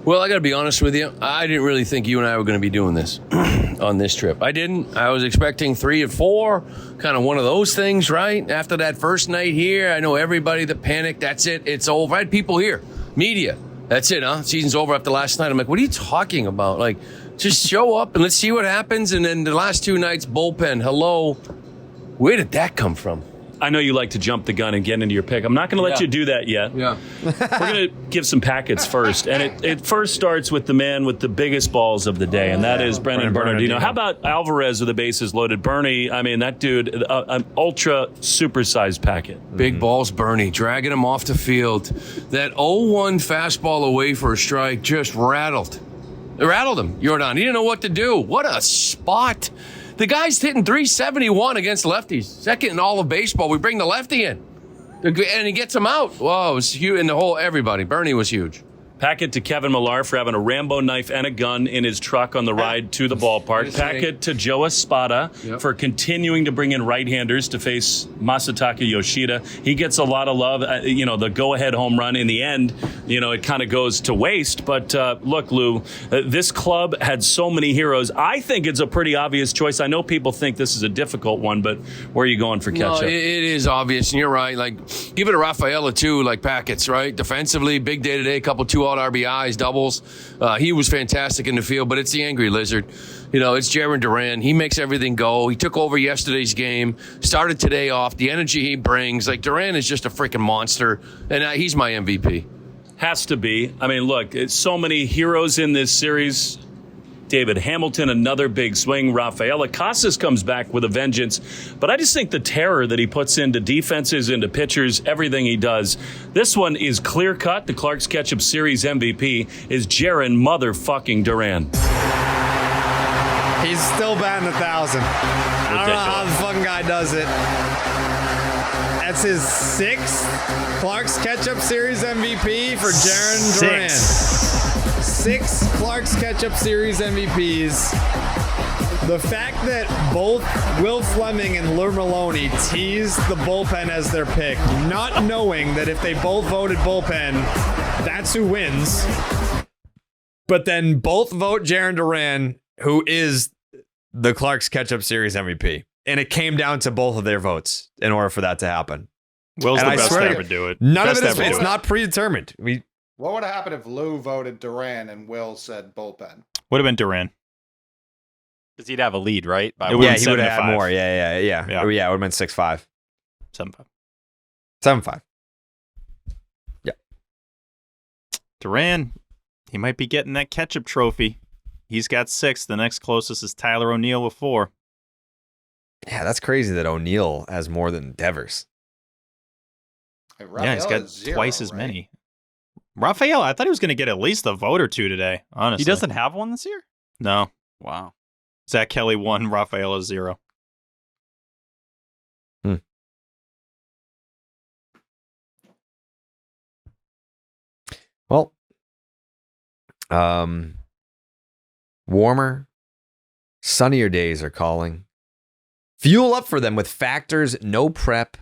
Well, I got to be honest with you. I didn't really think you and I were going to be doing this on this trip. I didn't. I was expecting 3 and 4, kind of one of those things, right? After that first night here, I know everybody that panicked. That's it. It's over. I had people here, media. That's it, huh? Season's over after last night. I'm like, what are you talking about? Like, just show up and let's see what happens. And then the last 2 nights, bullpen. Hello. Where did that come from? I know you like to jump the gun and get into your pick. I'm not going to let you do that yet. Yeah. We're going to give some packets first. And it first starts with the man with the biggest balls of the day, and that is Brennan Bernardino. How about Alvarez with the bases loaded? Bernie, I mean, that dude, an ultra supersized packet. Big balls, Bernie, dragging him off the field. That 0-1 fastball away for a strike just rattled. It rattled him, Jordan. He didn't know what to do. What a spot. The guy's hitting 371 against lefties. Second in all of baseball. We bring the lefty in. And he gets him out. Whoa, it was huge. And the whole, everybody. Bernie was huge. Pack it to Kevin Millar for having a Rambo knife and a gun in his truck on the ride to the ballpark. Pack it to Joe Espada for continuing to bring in right-handers to face Masataka Yoshida. He gets a lot of love. The go-ahead home run in the end, it kind of goes to waste. But look, Lou, this club had so many heroes. I think it's a pretty obvious choice. I know people think this is a difficult one, but where are you going for Ketchup? No, it is obvious, and you're right. Like, give it to Rafaela, too, like Packett's, right? Defensively, big day today, couple 2-out RBIs, doubles. He was fantastic in the field, but it's the Angry Lizard. It's Jarren Duran. He makes everything go. He took over yesterday's game, started today off. The energy he brings, like, Duran is just a freaking monster, and he's my MVP. Has to be. I mean, look, it's so many heroes in this series. David Hamilton, another big swing. Rafaela Casas comes back with a vengeance. But I just think the terror that he puts into defenses, into pitchers, everything he does. This one is clear-cut. The Clark's Ketchup Series MVP is Jarren motherfucking Duran. He's still batting 1,000. I don't know how the fucking guy does it. That's his 6th Clark's Ketchup Series MVP for Jarren Duran. 6 Clark's Ketchup Series MVPs. The fact that both Will Fleming and Lou Maloney teased the bullpen as their pick, not knowing that if they both voted bullpen, that's who wins. But then both vote Jarren Duran, who is the Clark's Ketchup Series MVP. And it came down to both of their votes in order for that to happen. Will's the best to ever do it. None of it is, it's not predetermined. What would have happened if Lou voted Duran and Will said bullpen? Would have been Duran. Because he'd have a lead, right? He would have had more. Yeah. Yeah, it would have been 6-5. 7-5. 7-5. Yeah. Duran, he might be getting that Ketchup trophy. He's got 6. The next closest is Tyler O'Neill with 4. Yeah, that's crazy that O'Neill has more than Devers. Yeah, he's got 0, twice as many. Rafaela, I thought he was going to get at least a vote or 2 today, honestly. He doesn't have one this year? No. Wow. Zach Kelly 1, Rafaela 0. Well, warmer, sunnier days are calling. Fuel up for them with Factor's no prep,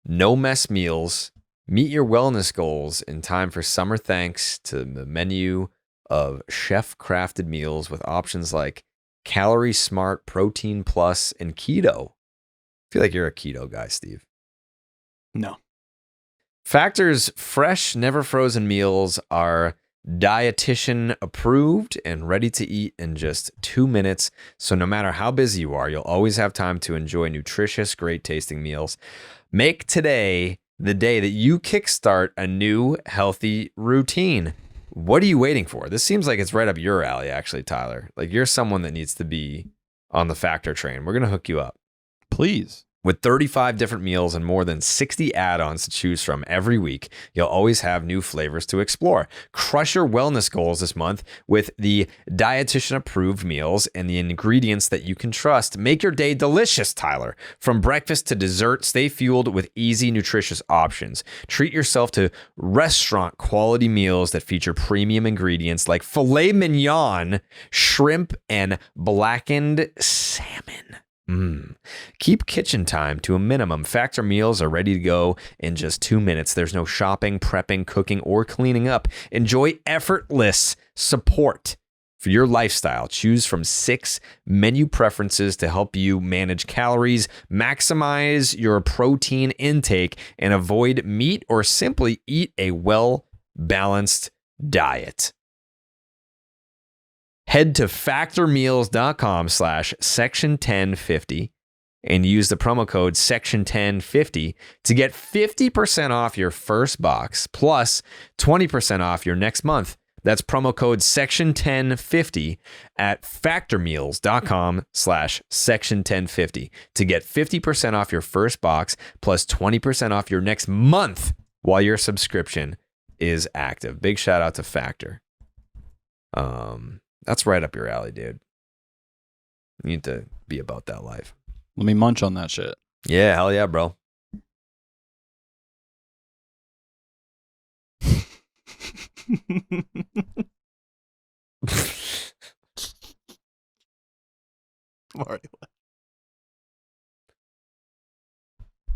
no mess meals. Meet your wellness goals in time for summer thanks to the menu of chef-crafted meals with options like Calorie Smart, Protein Plus, and Keto. I feel like you're a keto guy, Steve. No. Factor's fresh, never frozen meals are dietitian approved and ready to eat in just 2 minutes. So no matter how busy you are, you'll always have time to enjoy nutritious, great tasting meals. Make today the day that you kickstart a new healthy routine. What are you waiting for? This seems like it's right up your alley, actually, Tyler. Like you're someone that needs to be on the Factor train. We're going to hook you up. Please. With 35 different meals and more than 60 add-ons to choose from every week, you'll always have new flavors to explore. Crush your wellness goals this month with the dietitian-approved meals and the ingredients that you can trust. Make your day delicious, Tyler. From breakfast to dessert, stay fueled with easy, nutritious options. Treat yourself to restaurant-quality meals that feature premium ingredients like filet mignon, shrimp, and blackened salmon. Keep kitchen time to a minimum. Factor meals are ready to go in just 2 minutes. There's no shopping, prepping, cooking, or cleaning up. Enjoy effortless support for your lifestyle. Choose from 6 menu preferences to help you manage calories, maximize your protein intake, and avoid meat or simply eat a well-balanced diet. Head to factormeals.com/section1050 and use the promo code section1050 to get 50% off your first box plus 20% off your next month. That's promo code section1050 at factormeals.com/section1050 to get 50% off your first box plus 20% off your next month while your subscription is active. Big shout out to Factor. That's right up your alley, dude. You need to be about that life. Let me munch on that shit. Yeah, hell yeah, bro.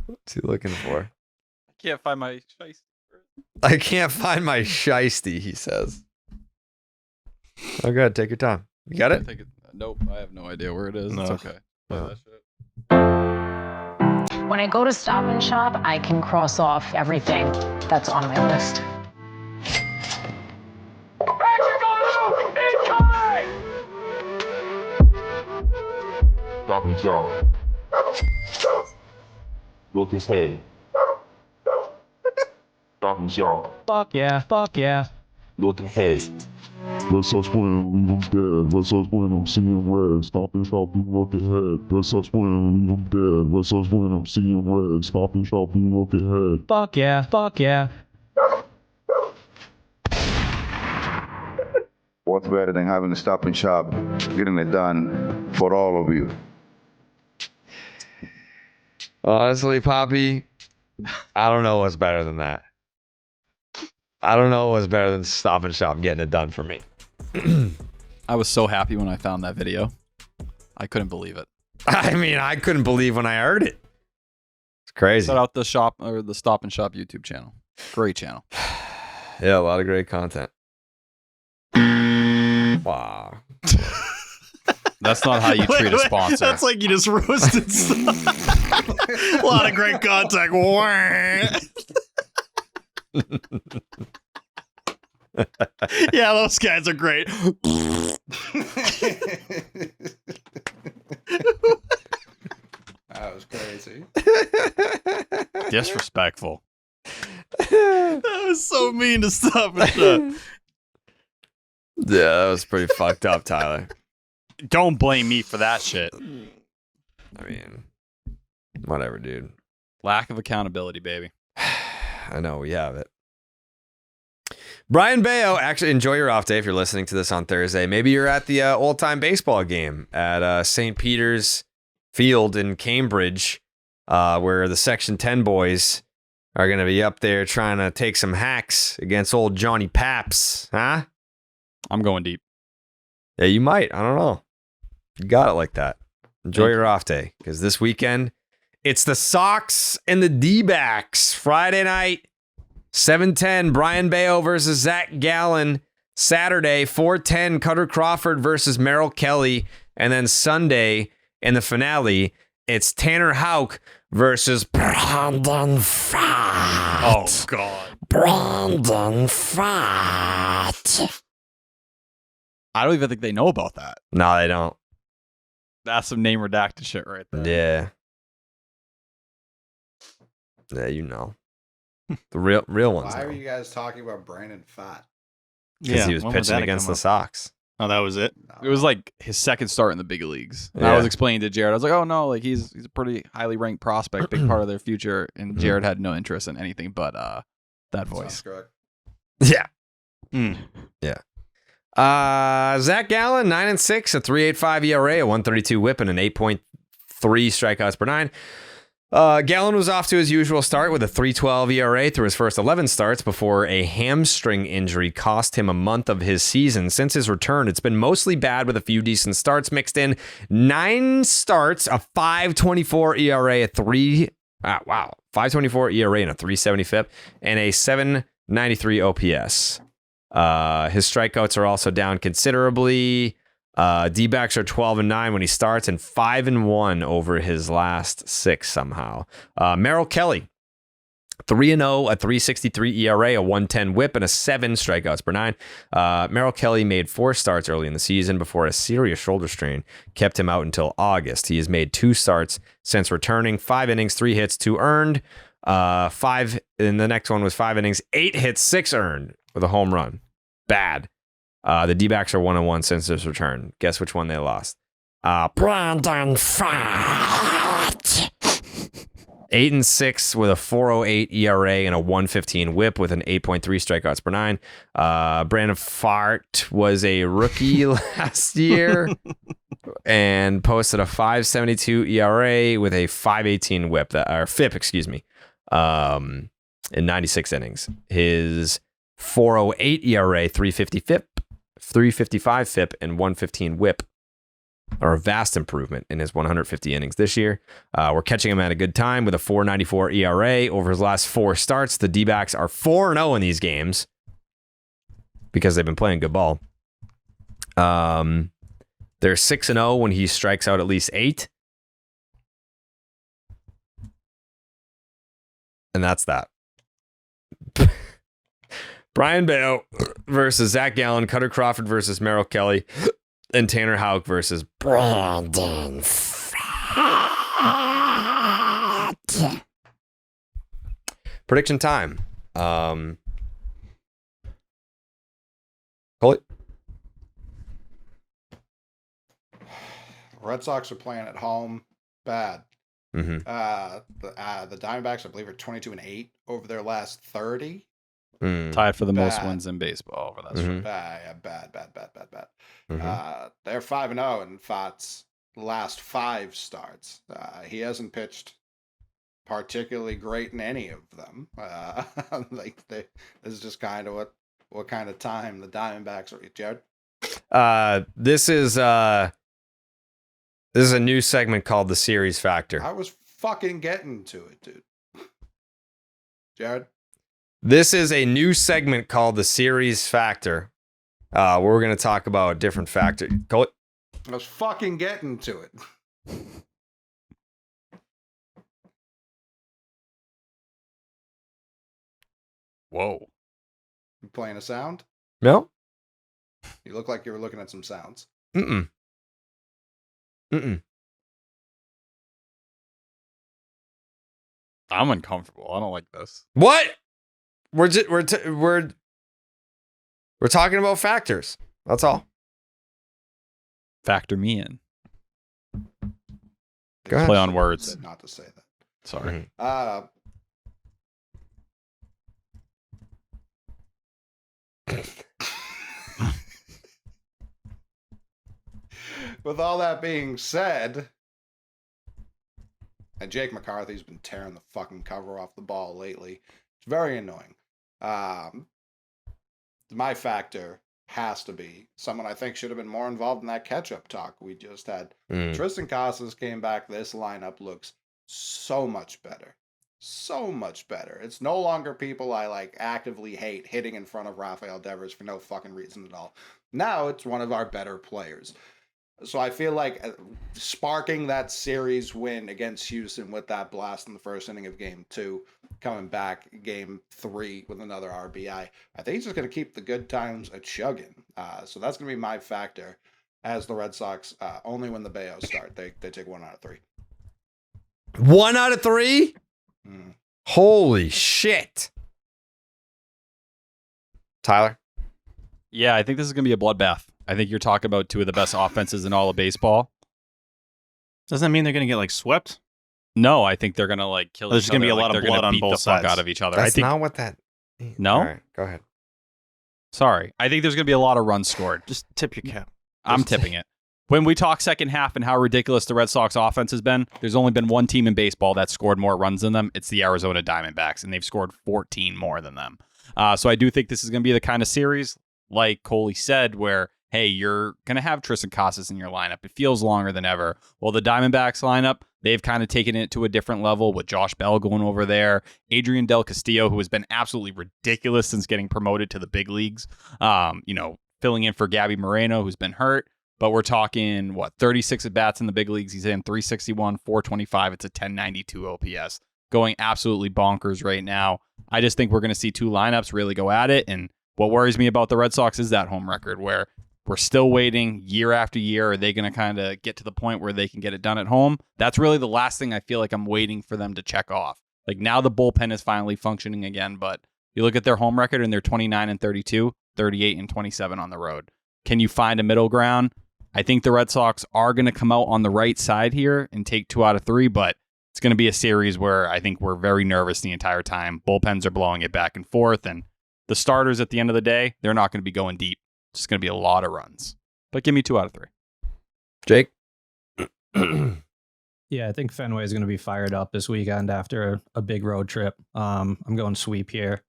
What's he looking for? I can't find my shiesty. I can't find my shiesty, he says. Oh, good. Take your time. You got it? Nope, I have no idea where it is. No. It's okay. Oh. When I go to Stop and Shop, I can cross off everything that's on my list. Stop and Shop. Look ahead. Stop and Shop. Fuck yeah, fuck yeah. Look ahead. Red Sox win, leave them dead. Red Sox win, I'm singing red. Stop and Shop, you look ahead. Red Sox win, leave them dead. Red Sox win, I'm singing red. Stop and Shop, you look ahead. Fuck yeah, fuck yeah. What's better than having to Stop and Shop, getting it done for all of you? Honestly, Poppy, I don't know what's better than that. I don't know what's better than Stop and Shop getting it done for me. I was so happy when I found that video. I couldn't believe it. I mean, I couldn't believe when I heard it. It's crazy. Shout out the shop or the Stop and Shop YouTube channel. Great channel. Yeah, a lot of great content. Wow. That's not how you treat a sponsor. That's like you just roasted stuff. A lot of great contact. Yeah, those guys are great. That was crazy. Disrespectful. That was so mean to Stop and Shop. Yeah, that was pretty fucked up, Tyler. Don't blame me for that shit. I mean, whatever, dude. Lack of accountability, baby. I know, we have it. Brian Bayo, actually, enjoy your off day if you're listening to this on Thursday. Maybe you're at the old-time baseball game at St. Peter's Field in Cambridge, where the Section 10 boys are going to be up there trying to take some hacks against old Johnny Paps, huh? I'm going deep. Yeah, you might. I don't know. You got it like that. Enjoy your off day, because this weekend, it's the Sox and the D-backs. Friday night, 7:10, Brian Bayo versus Zach Gallen. Saturday, 4:10, Cutter Crawford versus Merrill Kelly. And then Sunday, in the finale, it's Tanner Houck versus Brandon Pfaadt. Oh, God. Brandon Pfaadt. I don't even think they know about that. No, they don't. That's some name redacted shit right there. Yeah. Yeah, you know. The real ones. Why are you guys talking about Brandon Pfaadt? Because he was pitching against the Sox. Oh, that was it? It was like his second start in the big leagues. And Yeah. I was explaining to Jared, I was like, oh no, like he's a pretty highly ranked prospect, big part of their future. And Jared had no interest in anything but that voice. Correct. Yeah. Yeah. Zach Gallen, 9-6, a 3.85 ERA, a 132 WHIP, and an 8.3 strikeouts per nine. Gallen was off to his usual start with a 3.12 ERA through his first 11 starts before a hamstring injury cost him a month of his season. Since his return, it's been mostly bad with a few decent starts mixed in. 9 starts, a 5.24 ERA, 5.24 ERA and a 3.70 FIP, and a 7.93 OPS. His strikeouts are also down considerably. D-backs are 12-9 when he starts and 5-1 over his last 6 somehow. Merrill Kelly, 3-0, a 3.63 ERA, a 1.10 WHIP, and a 7 strikeouts per 9. Merrill Kelly made 4 starts early in the season before a serious shoulder strain kept him out until August. He has made 2 starts since returning, 5 innings, 3 hits, 2 earned. 5, and the next one was 5 innings, 8 hits, 6 earned with a home run. Bad. The D-backs are 1-1 since his return. Guess which one they lost? Brandon Pfaadt. 8-6 with a 4.08 ERA and a 1.15 WHIP with an 8.3 strikeouts per 9. Brandon Pfaadt was a rookie last year and posted a 5.72 ERA with a 5.18 WHIP, or FIP, excuse me, in 96 innings. His 4.08 ERA, 3.50 FIP, 3.55 FIP, and 1.15 WHIP are a vast improvement in his 150 innings this year. We're catching him at a good time with a 4.94 ERA over his last 4 starts. The D-backs are 4-0 in these games because they've been playing good ball. They're 6-0 when he strikes out at least 8. And that's that. Brian Bayo versus Zach Gallen, Cutter Crawford versus Merrill Kelly, and Tanner Houck versus Brandon Pfaadt. Prediction time. Coley? Red Sox are playing at home. Bad. Mm-hmm. The Diamondbacks, I believe, are 22-8 over their last 30. Tied for the most wins in baseball over that stretch. Bad. Mm-hmm. They're 5-0 in Pfaadt's last 5 starts. He hasn't pitched particularly great in any of them. This is just kind of what kind of time the Diamondbacks are. Jared? This is a new segment called the Series Factor. I was fucking getting to it, dude. Jared? This is a new segment called the Series Factor. Where we're going to talk about a different factor. Call it. I was fucking getting to it. Whoa. You playing a sound? No. You look like you were looking at some sounds. Mm-mm. I'm uncomfortable. I don't like this. What? We're talking about factors. That's all. Factor me in. Go ahead. Play on words. Said not to say that. Sorry. With all that being said, and Jake McCarthy's been tearing the fucking cover off the ball lately. It's very annoying. My factor has to be someone I think should have been more involved in that Ketchup talk we just had. Tristan Casas came back. This lineup looks so much better. So much better. It's no longer people I like actively hate hitting in front of Rafael Devers for no fucking reason at all. Now it's one of our better players. So I feel like sparking that series win against Houston with that blast in the first inning of Game 2, coming back Game 3 with another RBI, I think he's just going to keep the good times a chugging. So that's going to be my factor as the Red Sox only when the Bayos start. They take 1 out of 3. 1 out of 3? Holy shit. Tyler? Yeah, I think this is going to be a bloodbath. I think you're talking about 2 of the best offenses in all of baseball. Doesn't that mean they're going to get like swept? No, I think they're going to like kill each other. There's going to be a lot of blood on both sides. Out of each other. That's I think, not what that... No? All right, go ahead. Sorry. I think there's going to be a lot of runs scored. Just tip your cap. I'm tipping it. When we talk second half and how ridiculous the Red Sox offense has been, there's only been one team in baseball that scored more runs than them. It's the Arizona Diamondbacks, and they've scored 14 more than them. So I do think this is going to be the kind of series, like Coley said, where, hey, you're going to have Tristan Casas in your lineup. It feels longer than ever. Well, the Diamondbacks lineup, they've kind of taken it to a different level with Josh Bell going over there. Adrian Del Castillo, who has been absolutely ridiculous since getting promoted to the big leagues, filling in for Gabby Moreno, who's been hurt. But we're talking, 36 at-bats in the big leagues. He's in 361, 425. It's a 1092 OPS. Going absolutely bonkers right now. I just think we're going to see 2 lineups really go at it. And what worries me about the Red Sox is that home record where we're still waiting year after year. Are they going to kind of get to the point where they can get it done at home? That's really the last thing I feel like I'm waiting for them to check off. Like now the bullpen is finally functioning again, but you look at their home record and they're 29-32, 38-27 on the road. Can you find a middle ground? I think the Red Sox are going to come out on the right side here and take 2 out of 3, but it's going to be a series where I think we're very nervous the entire time. Bullpens are blowing it back and forth, and the starters at the end of the day, they're not going to be going deep. It's just going to be a lot of runs. But give me 2 out of 3. Jake? Yeah, I think Fenway is going to be fired up this weekend after a big road trip. I'm going sweep here.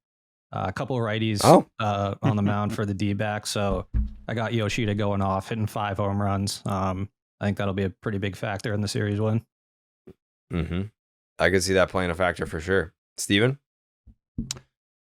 A couple of righties on the mound for the D-backs. So I got Yoshida going off, hitting 5 home runs. I think that'll be a pretty big factor in the series win. Mm-hmm. I could see that playing a factor for sure. Steven?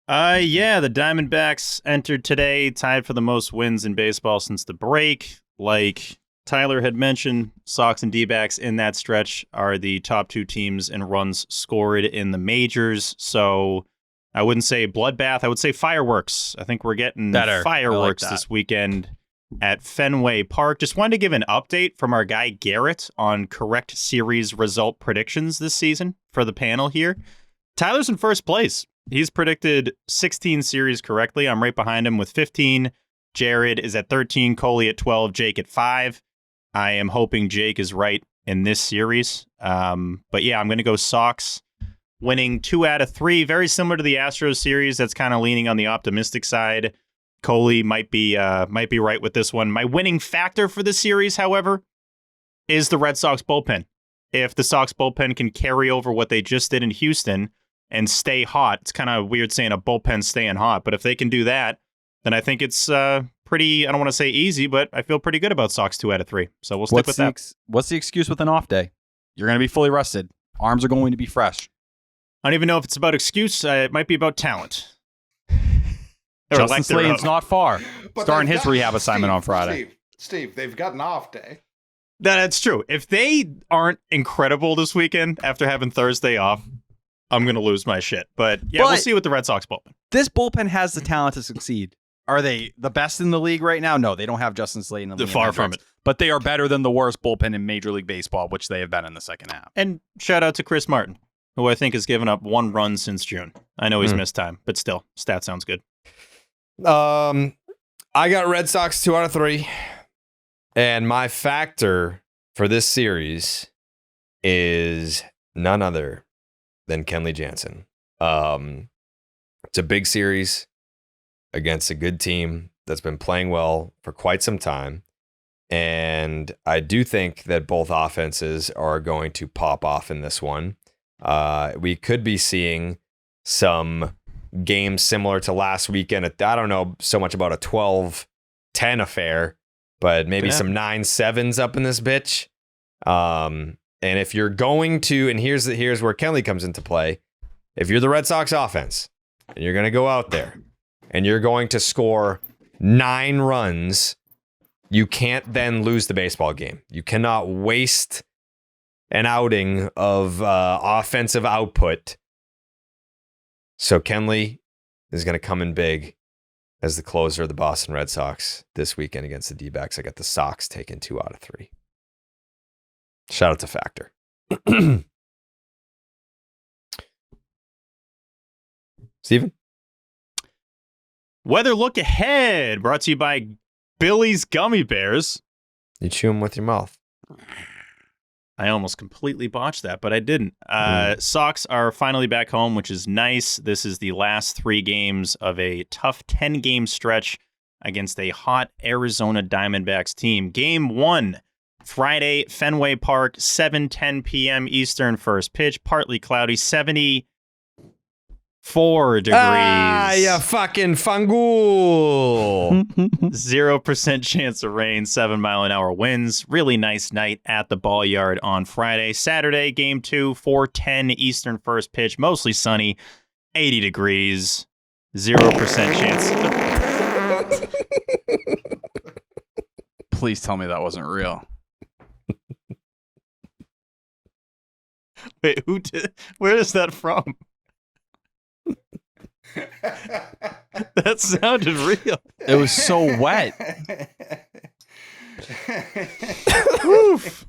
Yeah, the Diamondbacks entered today, tied for the most wins in baseball since the break. Like Tyler had mentioned, Sox and D-backs in that stretch are the top 2 teams in runs scored in the majors. So I wouldn't say bloodbath. I would say fireworks. I think we're getting fireworks this weekend at Fenway Park. Just wanted to give an update from our guy Garrett on correct series result predictions this season for the panel here. Tyler's in first place. He's predicted 16 series correctly. I'm right behind him with 15. Jared is at 13, Coley at 12, Jake at 5. I am hoping Jake is right in this series. But yeah, I'm going to go Sox winning 2 out of 3. Very similar to the Astros series. That's kind of leaning on the optimistic side. Coley might be right with this one. My winning factor for the series, however, is the Red Sox bullpen. If the Sox bullpen can carry over what they just did in Houston and stay hot, it's kind of weird saying a bullpen staying hot, but if they can do that, then I think it's pretty, I don't want to say easy, but I feel pretty good about Sox 2 out of 3. So we'll stick with that. What's the excuse with an off day? You're going to be fully rested. Arms are going to be fresh. I don't even know if it's about excuse. It might be about talent. Justin Slayton's not far. Starting his rehab assignment on Friday. Steve, they've got an off day. That's true. If they aren't incredible this weekend after having Thursday off, I'm going to lose my shit. But yeah, we'll see with the Red Sox bullpen. This bullpen has the talent to succeed. Are they the best in the league right now? No, they don't have Justin Slayton. They're far from it. But they are better than the worst bullpen in Major League Baseball, which they have been in the second half. And shout out to Chris Martin, who I think has given up 1 run since June. I know he's missed time, but still, stat sounds good. I got Red Sox 2 out of 3. And my factor for this series is none other than Kenley Jansen. It's a big series against a good team that's been playing well for quite some time. And I do think that both offenses are going to pop off in this one. We could be seeing some games similar to last weekend. I don't know so much about a 12-10 affair, but maybe some 9-7s up in this bitch. And if you're going to, and here's where Kenley comes into play. If you're the Red Sox offense and you're going to go out there and you're going to score 9 runs, you can't then lose the baseball game. You cannot waste an outing of offensive output. So Kenley is going to come in big as the closer of the Boston Red Sox this weekend against the D-backs. I got the Sox taking 2 out of 3. Shout out to Factor. Steven? Weather look ahead, brought to you by Billy's Gummy Bears. You chew them with your mouth. I almost completely botched that, but I didn't. Sox are finally back home, which is nice. This is the last 3 games of a tough 10-game stretch against a hot Arizona Diamondbacks team. Game 1, Friday, Fenway Park, 7:10 p.m. Eastern, first pitch, partly cloudy, 74 degrees. Ah, you fucking fangul. 0% chance of rain, 7-mile-an-hour winds. Really nice night at the ball yard on Friday. Saturday, game 2, 4:10 Eastern, first pitch, mostly sunny, 80 degrees, 0% chance. Please tell me that wasn't real. Wait, where is that from? That sounded real. It was so wet. Oof.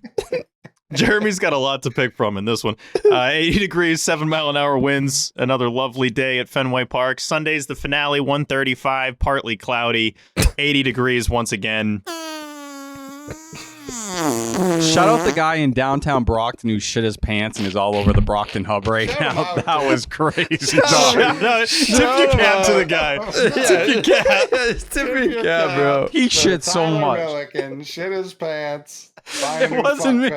Jeremy's got a lot to pick from in this one. 80 degrees, 7-mile-an-hour winds. Another lovely day at Fenway Park. Sunday's the finale, 1:35, partly cloudy, 80 degrees once again. Shout out the guy in downtown Brockton who shit his pants and is all over the Brockton hub right now. That was crazy. Shout out. Tip your cap to the guy. Tip your cap. Tip your cap, bro. He shit so much. Milliken shit his pants. It wasn't me.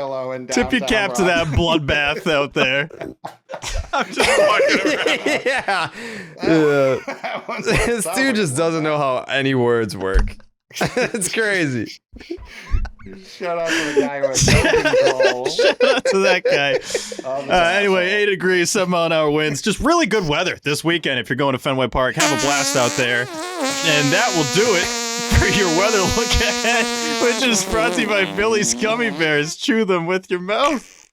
Tip your cap to that bloodbath out there. I'm just fucking around. Yeah. This dude just doesn't know how any words work. It's crazy. Shout out to the guy who has no control. Shout out to that guy. Anyway, 8 degrees, 7 mile an hour winds. Just really good weather this weekend if you're going to Fenway Park. Have a blast out there. And that will do it for your weather look ahead, which is brought to you by Billy's Gummy Bears. Chew them with your mouth.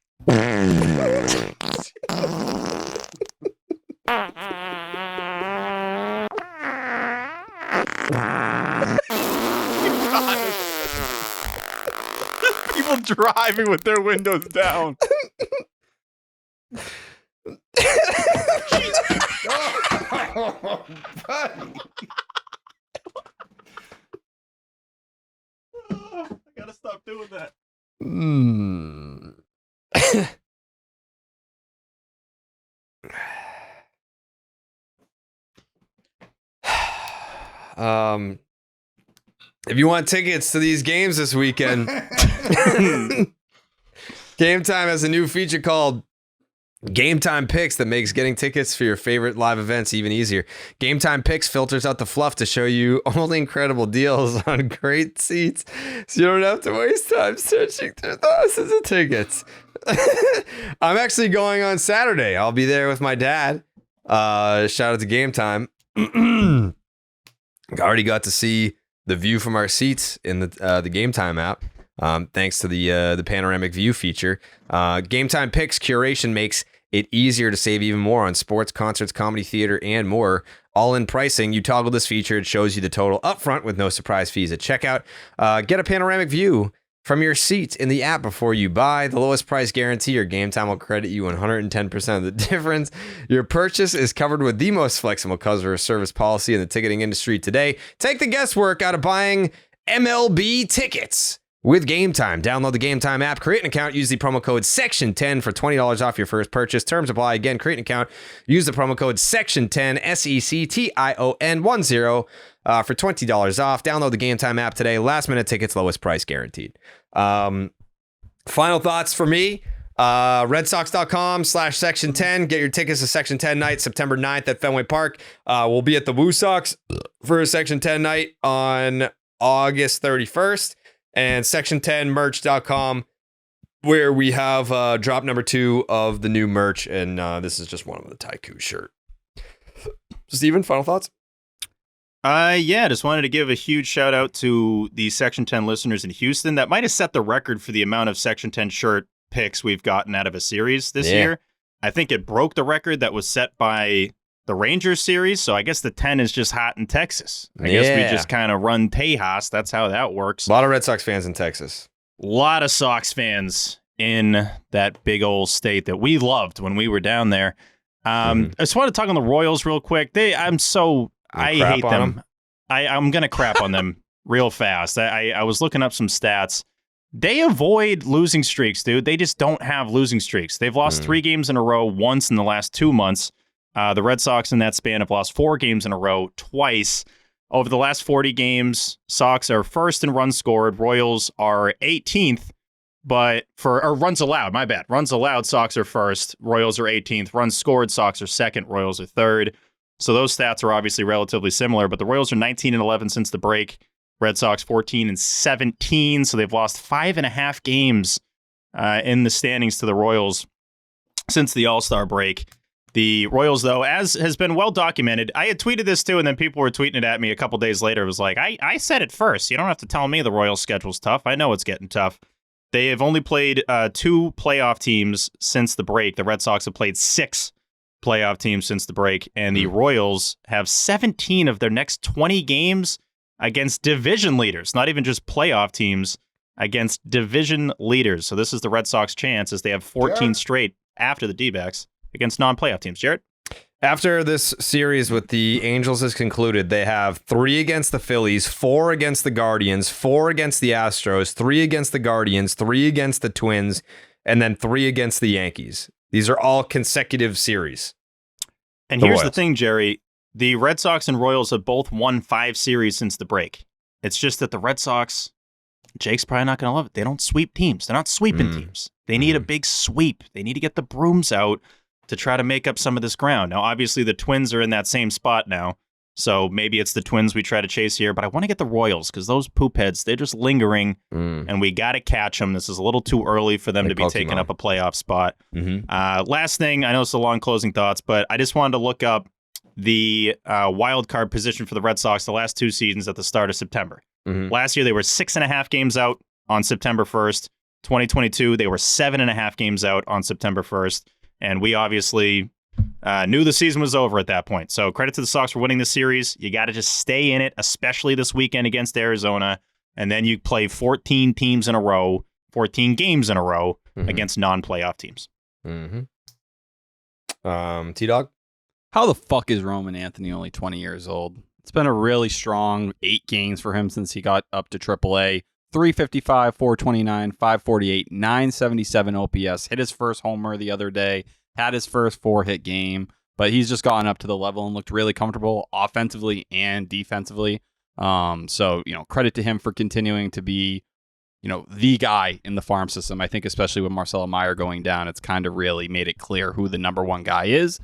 People driving with their windows down. I gotta stop doing that. If you want tickets to these games this weekend, Game Time has a new feature called Game Time Picks that makes getting tickets for your favorite live events even easier. Game Time Picks filters out the fluff to show you only incredible deals on great seats, so you don't have to waste time searching through thousands of tickets. I'm actually going on Saturday. I'll be there with my dad. Shout out to Game Time. I already got to see the view from our seats in the Game Time app, thanks to the panoramic view feature. Game Time Picks curation makes it easier to save even more on sports, concerts, comedy, theater, and more. All in pricing, you toggle this feature. It shows you the total upfront with no surprise fees at checkout. Get a panoramic view from your seat in the app before you buy. The lowest price guarantee, or Game Time will credit you 110% of the difference. Your purchase is covered with the most flexible customer service policy in the ticketing industry today. Take the guesswork out of buying MLB tickets with Game Time. Download the Game Time app, create an account, use the promo code SECTION10 for $20 off your first purchase. Terms apply. Again, create an account, use the promo code SECTION10, SECTION10, for $20 off. Download the Game Time app today. Last minute tickets, lowest price guaranteed. Final thoughts for me. RedSox.com/Section10. Get your tickets to Section 10 night, September 9th at Fenway Park. We'll be at the Woo Sox for a Section 10 night on August 31st. And Section10merch.com, where we have drop number 2 of the new merch. And this is just one of the Taikus shirt. Steven, final thoughts? Yeah, just wanted to give a huge shout out to the Section 10 listeners in Houston. That might have set the record for the amount of Section 10 shirt picks we've gotten out of a series this year. I think it broke the record that was set by the Rangers series. So I guess the 10 is just hot in Texas. I guess we just kind of run Tejas. That's how that works. A lot of Red Sox fans in Texas. A lot of Sox fans in that big old state that we loved when we were down there. I just want to talk on the Royals real quick. I hate them. I'm going to crap on them real fast. I was looking up some stats. They avoid losing streaks, dude. They just don't have losing streaks. They've lost 3 games in a row once in the last 2 months. The Red Sox in that span have lost 4 games in a row twice. Over the last 40 games, Sox are first in runs scored. Royals are 18th, but or runs allowed, my bad. Runs allowed, Sox are first. Royals are 18th. Runs scored, Sox are second. Royals are third. So those stats are obviously relatively similar, but the Royals are 19-11 since the break. Red Sox 14-17, so they've lost 5.5 games in the standings to the Royals since the All-Star break. The Royals, though, as has been well documented, I had tweeted this too, and then people were tweeting it at me a couple days later. It was like, I said it first. You don't have to tell me the Royals' schedule's tough. I know it's getting tough. They have only played 2 playoff teams since the break. The Red Sox have played 6 playoff teams since the break, and the Royals have 17 of their next 20 games against division leaders, not even just playoff teams, against division leaders. So this is the Red Sox chance, as they have 14 straight after the D-backs against non-playoff teams. Jared? After this series with the Angels is concluded, they have 3 against the Phillies, 4 against the Guardians, 4 against the Astros, 3 against the Guardians, 3 against the Twins, and then 3 against the Yankees. These are all consecutive series. And here's the thing, Jerry. The Red Sox and Royals have both won 5 series since the break. It's just that the Red Sox, Jake's probably not going to love it. They don't sweep teams. They're not sweeping teams. They need a big sweep. They need to get the brooms out to try to make up some of this ground. Now, obviously, the Twins are in that same spot now, so maybe it's the Twins we try to chase here, but I want to get the Royals because those poop heads, they're just lingering, and we got to catch them. This is a little too early for them to be taking up a playoff spot. Last thing, I know it's a long closing thoughts, but I just wanted to look up the wild card position for the Red Sox the last 2 seasons at the start of September. Last year, they were 6.5 games out on September 1st. 2022, they were 7.5 games out on September 1st. And we obviously knew the season was over at that point. So credit to the Sox for winning the series. You got to just stay in it, especially this weekend against Arizona. And then you play 14 teams in a row, 14 games in a row against non-playoff teams. T-Dog? How the fuck is Roman Anthony only 20 years old? It's been a really strong 8 games for him since he got up to AAA. 355, 429, 548, 977 OPS. Hit his first homer the other day. Had his first 4-hit game. But he's just gotten up to the level and looked really comfortable offensively and defensively. So, credit to him for continuing to be, the guy in the farm system. I think especially with Marcelo Meyer going down, it's kind of really made it clear who the number 1 guy is.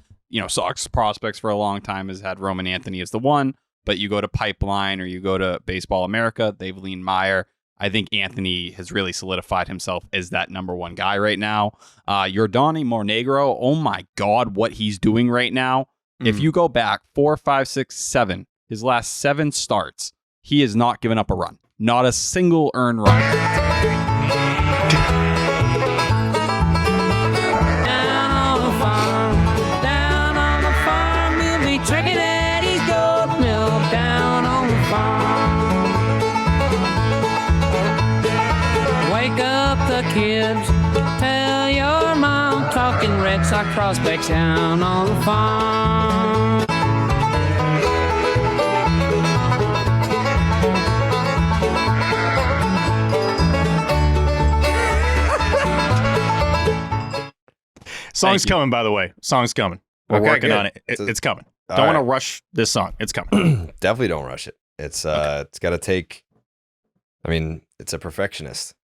Sox prospects for a long time has had Roman Anthony as the one. But you go to Pipeline or you go to Baseball America, they've leaned Meyer. I think Anthony has really solidified himself as that number 1 guy right now. Yordany Monegro, oh my God, what he's doing right now. If you go back 4, 5, 6, 7, his last 7 starts, he has not given up a run. Not a single earned run. Kids, tell your mom, talking Red Sox prospects down on the farm. Song's coming, by the way. Song's coming. We're working on it. It's coming. Don't want to rush this song. It's coming. Definitely don't rush it. It's got to take. I mean, it's a perfectionist.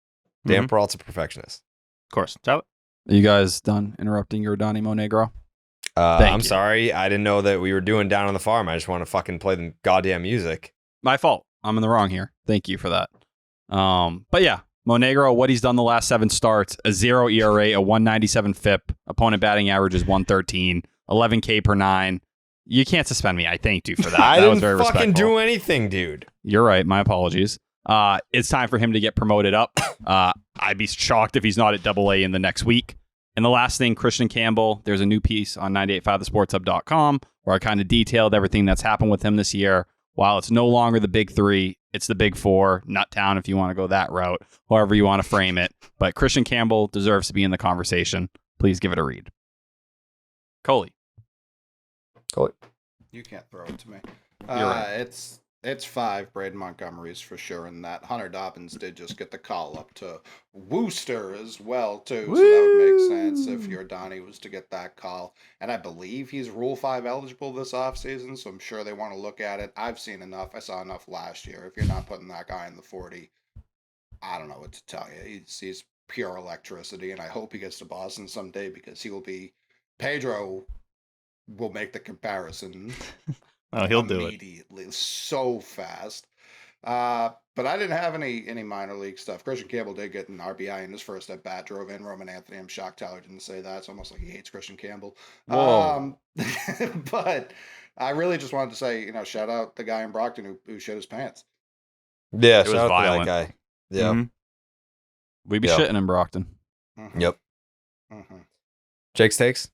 Dan Peralta's a perfectionist. Of course. Tyler? Are you guys done interrupting your Yordany Monegro? I'm sorry. I didn't know that we were doing Down on the Farm. I just want to fucking play the goddamn music. My fault. I'm in the wrong here. Thank you for that. But yeah, Monegro, what he's done the last 7 starts, a 0 ERA, a 197 FIP, opponent batting average is 113, 11 K per 9. You can't suspend me. I thanked you for that. I that didn't was very fucking respectful. do anything, dude. You're right. My apologies. It's time for him to get promoted up. I'd be shocked if he's not at AA in the next week. And the last thing, Christian Campbell, there's a new piece on 985thesportshub.com where I kind of detailed everything that's happened with him this year. While it's no longer the big 3, it's the big 4, Nuttown if you want to go that route, however you want to frame it. But Christian Campbell deserves to be in the conversation. Please give it a read. Coley. You can't throw it to me. Right. It's 5 Braden Montgomery's for sure, and that Hunter Dobbins did just get the call up to Worcester as well too. So that would make sense if Yordany was to get that call. And I believe he's Rule 5 eligible this offseason, so I'm sure they want to look at it. I've seen enough. I saw enough last year. If you're not putting that guy in the 40, I don't know what to tell you. He's pure electricity, and I hope he gets to Boston someday because he will be. Pedro will make the comparison. Oh, he'll do it immediately, so fast. But I didn't have any minor league stuff. Christian Campbell did get an RBI in his first at bat, drove in Roman Anthony. I'm shocked Tyler didn't say that. It's almost like he hates Christian Campbell. Whoa. But I really just wanted to say, shout out the guy in Brockton who shit his pants. Yeah, It was shout out violent. to that guy. Yeah. We'd be Yep. shitting in Brockton. Yep. Jake's takes?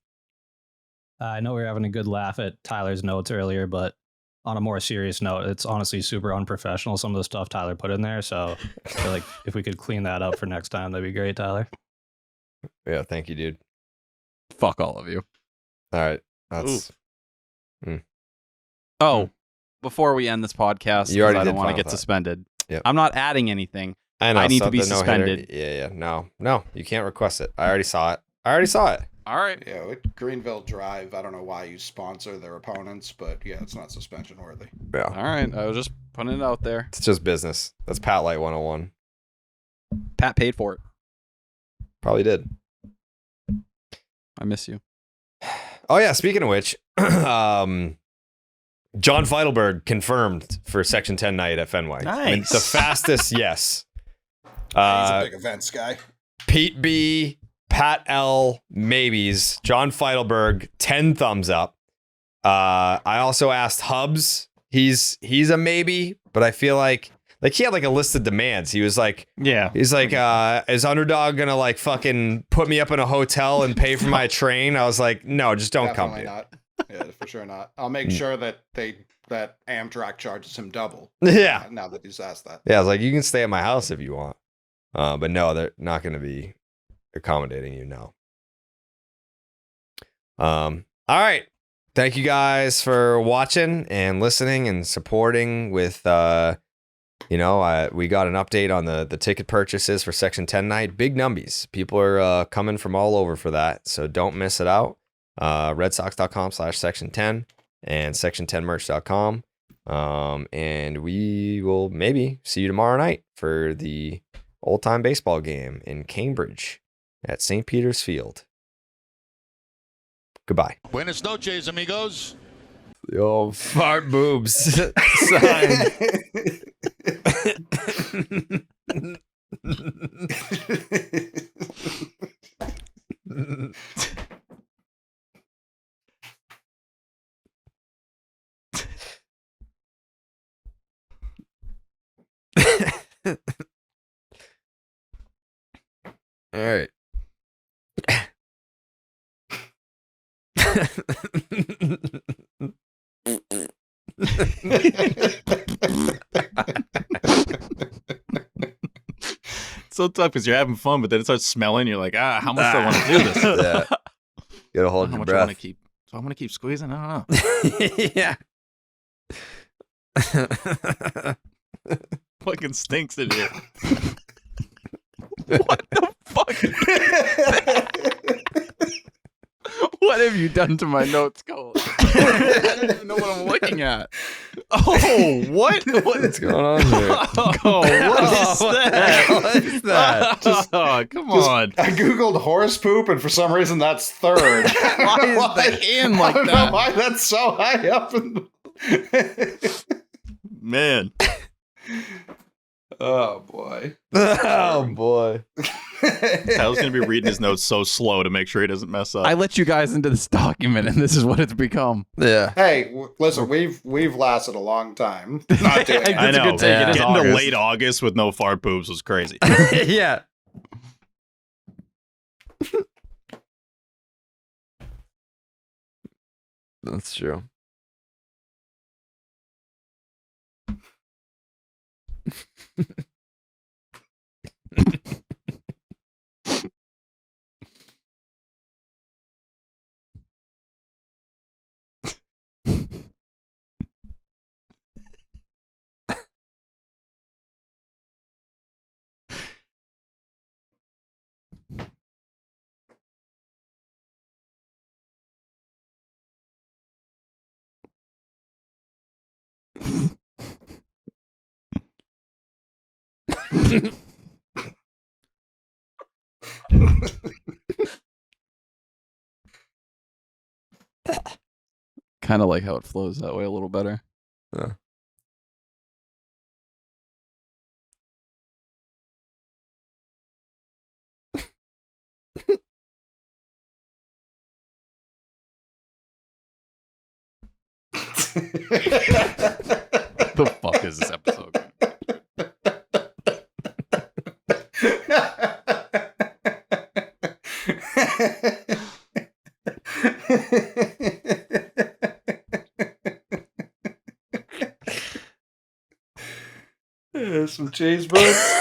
I know we were having a good laugh at Tyler's notes earlier, but on a more serious note, it's honestly super unprofessional, some of the stuff Tyler put in there. So I feel like if we could clean that up for next time, that'd be great, Tyler. Yeah, thank you, dude. Fuck all of you. All right. That's Oh, before we end this podcast, You already I did don't want to final get thought. suspended. Yep. I'm not adding anything. I know. I need so to be the no-hitter- suspended. Yeah. No, you can't request it. I already saw it. All right. Yeah, with Greenville Drive, I don't know why you sponsor their opponents, but yeah, it's not suspension worthy. Yeah. All right. I was just putting it out there. It's just business. That's Pat Light 101. Pat paid for it. Probably did. I miss you. Oh yeah, speaking of which, John Feidelberg confirmed for Section 10 night at Fenway. I mean, Nice. the fastest, yes. He's a big events guy. Pete B, Pat L, maybes. John Feidelberg, 10 thumbs up. I also asked Hubs. He's a maybe, but I feel like he had like a list of demands. He was like, he's like, is Underdog gonna like fucking put me up in a hotel and pay for my train? I was like, no, just don't Definitely come. not. Yeah, for sure not. I'll make sure that Amtrak charges him double. Yeah. Now that he's asked that. Yeah, I was like, you can stay at my house if you want. But no, they're not going to be accommodating you, no. All right. Thank you guys for watching and listening and supporting with, we got an update on the ticket purchases for Section 10 night. Big numbies. People are coming from all over for that, so don't miss it out. redsox.com/section10 and section10merch.com. And we will maybe see you tomorrow night for the old-time baseball game in Cambridge at St. Peter's Field. Goodbye. Buenas noches, amigos. Yo, fart boobs. Sign. All right. It's so tough because you're having fun, but then it starts smelling. You're like, how much do I want to do this? Yeah. Gotta hold How your much breath. I want to keep squeezing. I don't know. Yeah. Fucking stinks in here. What the fuck? What have you done to my notes, Cole? I don't even know what I'm looking at. Oh, what? What's going on here? Oh, what is that? What is that? Oh, come on. I googled horse poop, and for some reason that's third. Why is the hand like I don't that? know why that's so high up. Man. Oh boy. Oh boy. Tyler's gonna be reading his notes so slow to make sure he doesn't mess up. I let you guys into this document, and this is what it's become. Yeah. Hey, listen, we've lasted a long time. Not doing it. I know. a good take. It is Getting to August. late August with no fart poops was crazy. Yeah. That's true. Kind of like how it flows that way a little better. Yeah. The fuck is this episode? Some cheese boots.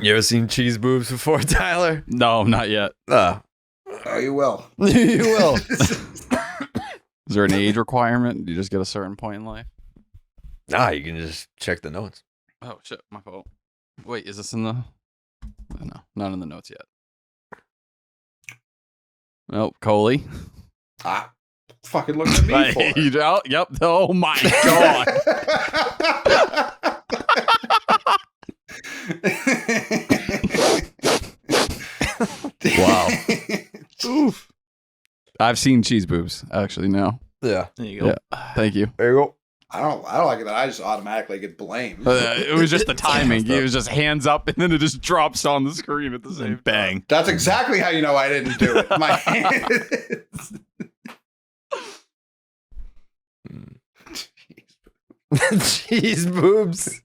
You ever seen cheese boobs before, Tyler? No, not yet. Oh, you will. You will. Is there an age requirement? Do you just get a certain point in life? Nah, you can just check the notes. Oh, shit. My fault. Wait, is this in the... No, not in the notes yet. Nope, Coley. Fucking look at me for it. Yep. Oh, my God. Wow. Oof. I've seen cheese boobs, actually, now. Yeah. There you go. Yeah. Thank you. There you go. I don't like it that I just automatically get blamed. It was just the timing. It was just hands up, and then it just drops on the screen at the same bang. That's exactly how you know I didn't do it. My hand. Cheese boobs.